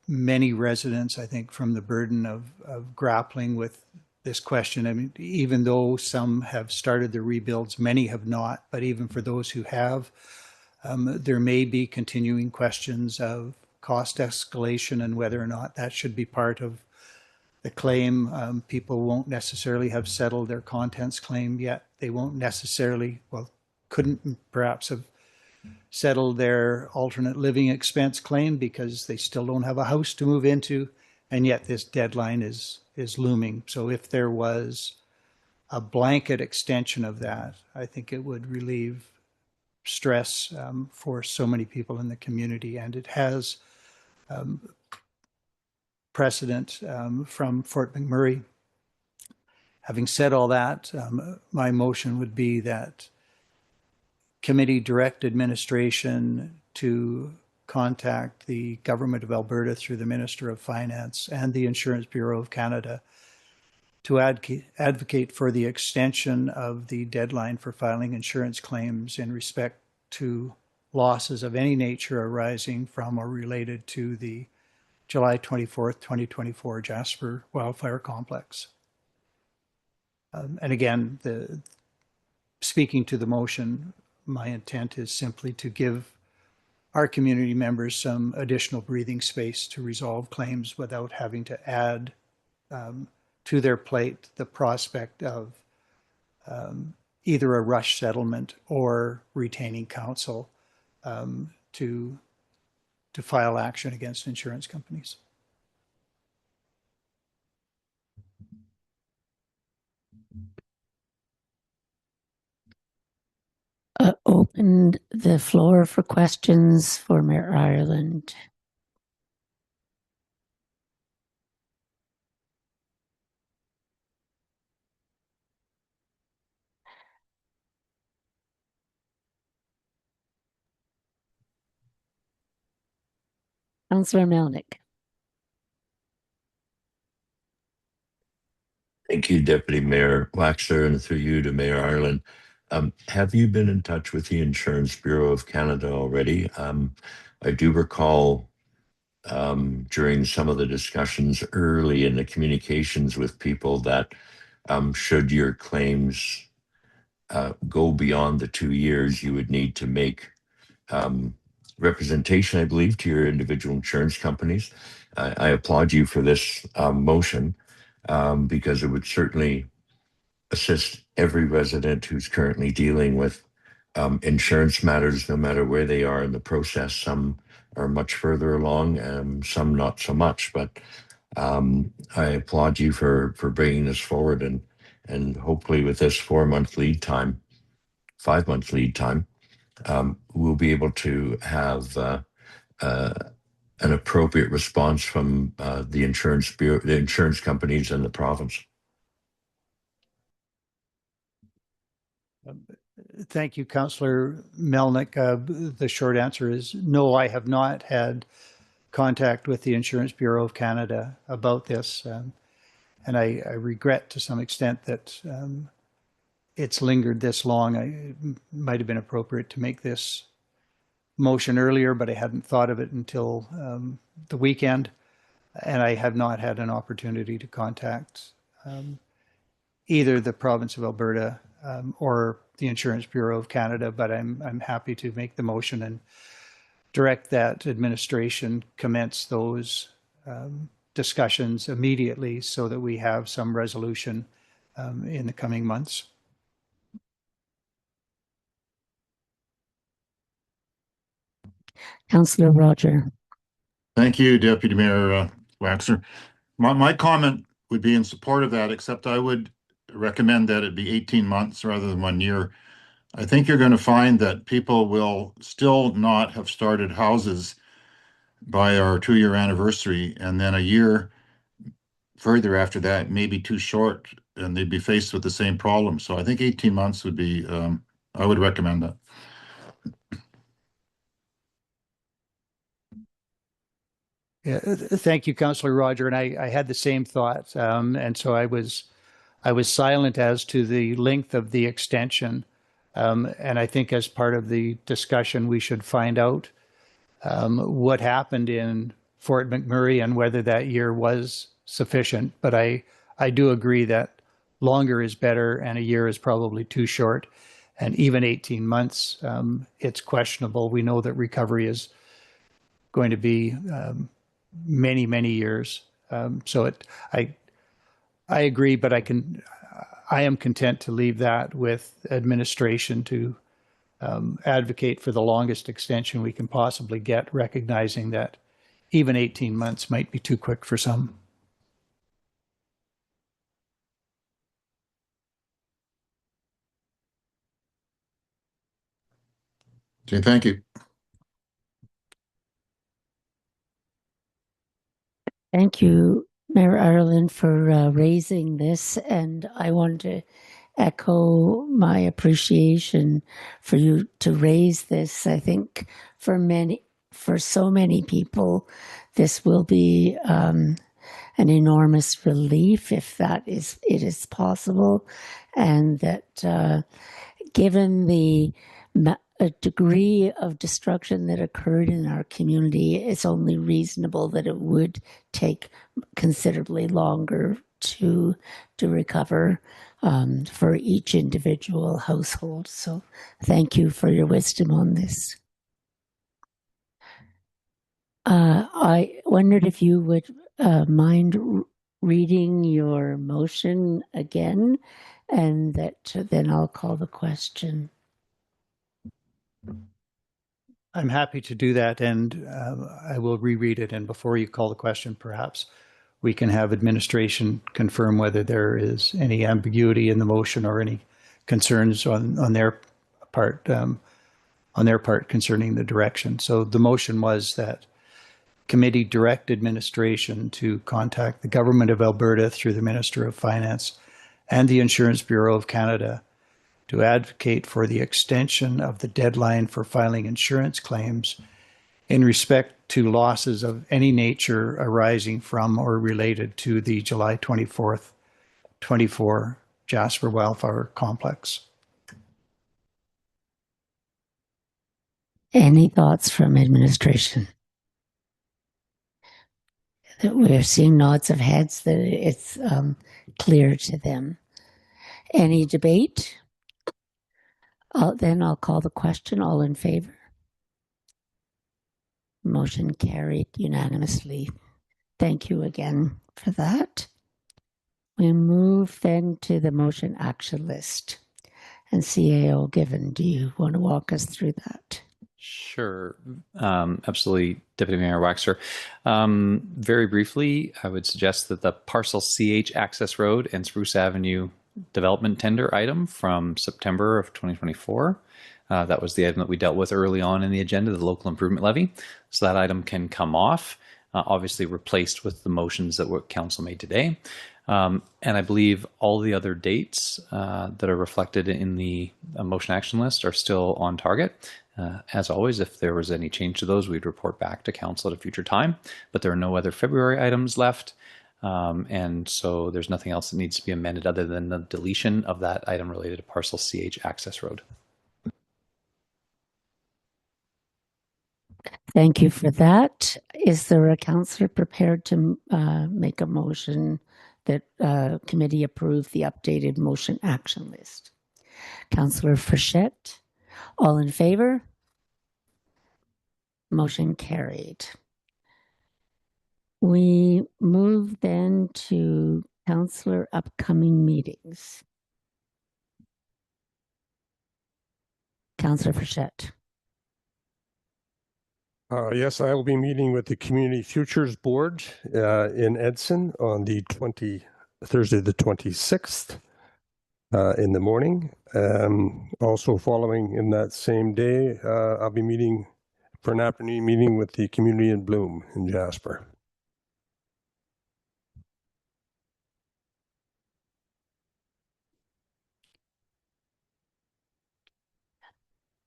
many residents, I think, from the burden of grappling with this question. I mean, even though some have started the rebuilds, many have not. But even for those who have, there may be continuing questions of cost escalation and whether or not that should be part of the claim. People won't necessarily have settled their contents claim yet. They won't necessarily, well, couldn't perhaps have settled their alternate living expense claim because they still don't have a house to move into, and yet this deadline is looming. So if there was a blanket extension of that, I think it would relieve stress for so many people in the community, and it has precedent from Fort McMurray. Having said all that, my motion would be that committee direct administration to contact the Government of Alberta through the Minister of Finance and the Insurance Bureau of Canada to advocate for the extension of the deadline for filing insurance claims in respect to losses of any nature arising from or related to the July 24th, 2024 Jasper Wildfire Complex. And again, speaking to the motion, my intent is simply to give our community members some additional breathing space to resolve claims without having to add to their plate the prospect of either a rush settlement or retaining counsel to file action against insurance companies. Open the floor for questions for Mayor Ireland. Councillor Melnick. Thank you, Deputy Mayor Waxer, and through you to Mayor Ireland. Have you been in touch with the Insurance Bureau of Canada already? I do recall during some of the discussions early in the communications with people that should your claims go beyond the 2 years, you would need to make representation, I believe, to your individual insurance companies. I applaud you for this motion because it would certainly assist every resident who's currently dealing with insurance matters, no matter where they are in the process. Some are much further along, some not so much. But I applaud you for bringing this forward, and hopefully with this 4-month lead time, 5-month lead time, we'll be able to have an appropriate response from the insurance bureau, the insurance companies, and the province. Thank you, Councillor Melnick. The short answer is no, I have not had contact with the Insurance Bureau of Canada about this. And I regret to some extent that it's lingered this long. It might have been appropriate to make this motion earlier, but I hadn't thought of it until the weekend. And I have not had an opportunity to contact either the province of Alberta or the Insurance Bureau of Canada, but I'm happy to make the motion and direct that administration commence those discussions immediately so that we have some resolution in the coming months. Councillor Roger. Thank you, Deputy Mayor Waxer. My comment would be in support of that, except I would recommend that it be 18 months rather than 1 year. I think you're going to find that people will still not have started houses by our 2-year anniversary, and then a year further after that may be too short, and they'd be faced with the same problem. So I think 18 months would be, I would recommend that. Yeah, thank you, Councillor Roger. And I had the same thought. And so I was silent as to the length of the extension. And I think as part of the discussion, we should find out what happened in Fort McMurray and whether that year was sufficient. But I do agree that longer is better and a year is probably too short. And even 18 months, it's questionable. We know that recovery is going to be many, many years. So I agree, but I am content to leave that with administration to advocate for the longest extension we can possibly get, recognizing that even 18 months might be too quick for some. Okay, thank you. Thank you, Mayor Ireland, for raising this. And I want to echo my appreciation for you to raise this. I think for so many people, this will be an enormous relief if it is possible, and that given the degree of destruction that occurred in our community, it's only reasonable that it would take considerably longer to recover for each individual household. So thank you for your wisdom on this. I wondered if you would mind reading your motion again, and that then I'll call the question. I'm happy to do that, and I will reread it. And before you call the question, perhaps we can have administration confirm whether there is any ambiguity in the motion or any concerns on their part concerning the direction. So the motion was that committee direct administration to contact the Government of Alberta through the Minister of Finance and the Insurance Bureau of Canada to advocate for the extension of the deadline for filing insurance claims in respect to losses of any nature arising from or related to the July 24th, 24 Jasper Wildfire Complex. Any thoughts from administration? We're seeing nods of heads that it's clear to them. Any debate? Then I'll call the question. All in favor? Motion carried unanimously. Thank you again for that. We move then to the motion action list. And CAO Given, do you want to walk us through that? Sure. Absolutely, Deputy Mayor Waxer. Very briefly, I would suggest that the parcel CH Access Road and Spruce Avenue development tender item from September of 2024. That was the item that we dealt with early on in the agenda, the local improvement levy. So that item can come off, obviously replaced with the motions that were council made today. And I believe all the other dates that are reflected in the motion action list are still on target. As always, if there was any change to those, we'd report back to council at a future time. But there are no other February items left. And so there's nothing else that needs to be amended other than the deletion of that item related to parcel CH Access Road. Thank you for that. Is there a councillor prepared to make a motion that committee approve the updated motion action list? Councillor Frechette, all in favor? Motion carried. We move then to councillor upcoming meetings. Councillor Frechette. Yes, I will be meeting with the Community Futures Board in Edson on the Thursday the 26th in the morning. Also following in that same day, I'll be meeting for an afternoon meeting with the Community in Bloom in Jasper.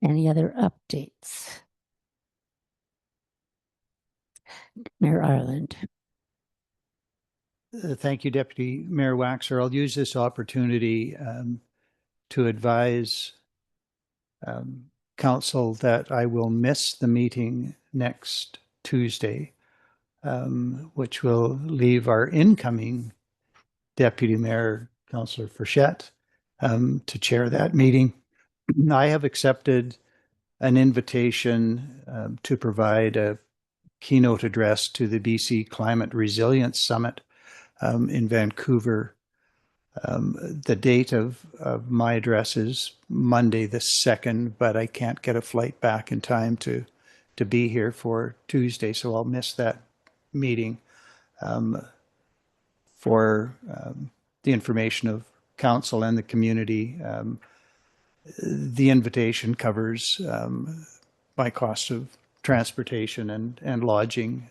Any other updates? Mayor Ireland. Thank you, Deputy Mayor Waxer. I'll use this opportunity to advise council that I will miss the meeting next Tuesday, which will leave our incoming Deputy Mayor, Councillor Frechette, to chair that meeting. I have accepted an invitation to provide a keynote address to the BC Climate Resilience Summit in Vancouver The date of my address is Monday the 2nd, but I can't get a flight back in time to be here for Tuesday, so I'll miss that meeting. For the information of council and the community, the invitation covers my cost of transportation and lodging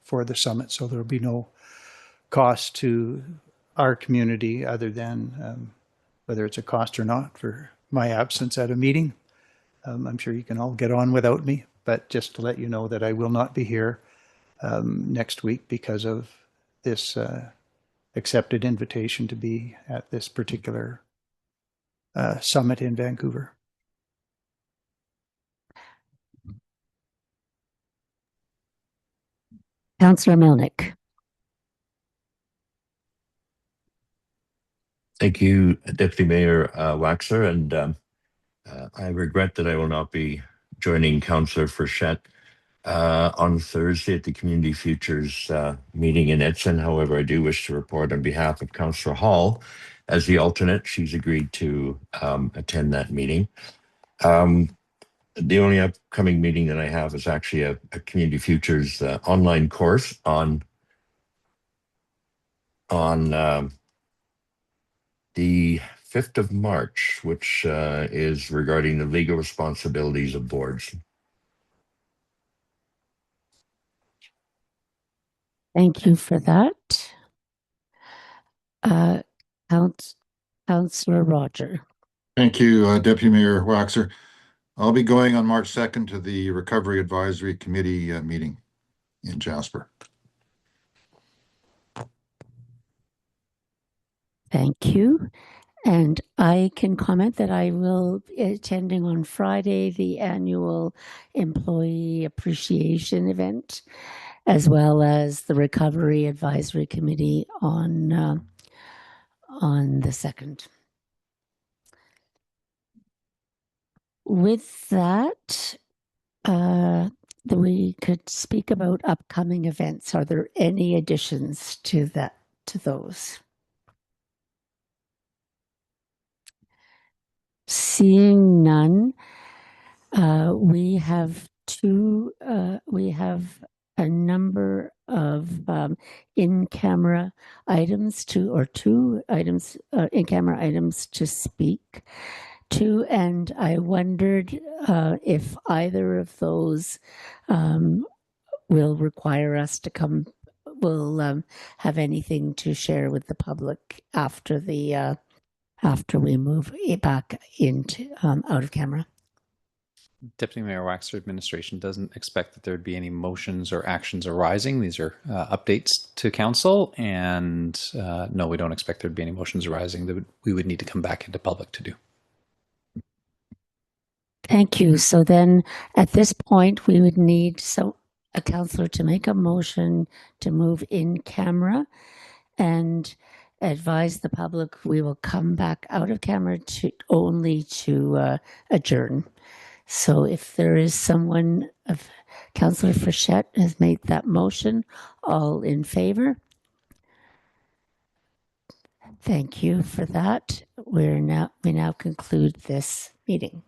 for the summit, so there will be no cost to our community other than whether it's a cost or not for my absence at a meeting. I'm sure you can all get on without me, but just to let you know that I will not be here next week because of this accepted invitation to be at this particular summit in Vancouver. Councillor Melnick. Thank you, Deputy Mayor Waxer, and I regret that I will not be joining Councillor Frechette on Thursday at the Community Futures meeting in Edson. However, I do wish to report on behalf of Councillor Hall as the alternate. She's agreed to attend that meeting. The only upcoming meeting that I have is actually a Community Futures online course on the 5th of March, which is regarding the legal responsibilities of boards. Thank you for that. Councillor Roger. Thank you, Deputy Mayor Waxer. I'll be going on March 2nd to the Recovery Advisory Committee meeting in Jasper. Thank you. And I can comment that I will be attending on Friday the annual Employee Appreciation event, as well as the Recovery Advisory Committee on the 2nd. With that, we could speak about upcoming events. Are there any additions to those? Seeing none, we have a number of in-camera items two in-camera items to speak to, and I wondered if either of those will require us to come, will have anything to share with the public after we move it back into out of camera. Deputy Mayor Waxer, administration doesn't expect that there'd be any motions or actions arising. These are updates to council, and no, we don't expect there'd be any motions arising that we would need to come back into public to do. Thank you. So then at this point, we would need a councillor to make a motion to move in camera and advise the public we will come back out of camera to adjourn. So if there is someone, Councillor Frechette has made that motion, all in favor? Thank you for that. We now conclude this meeting.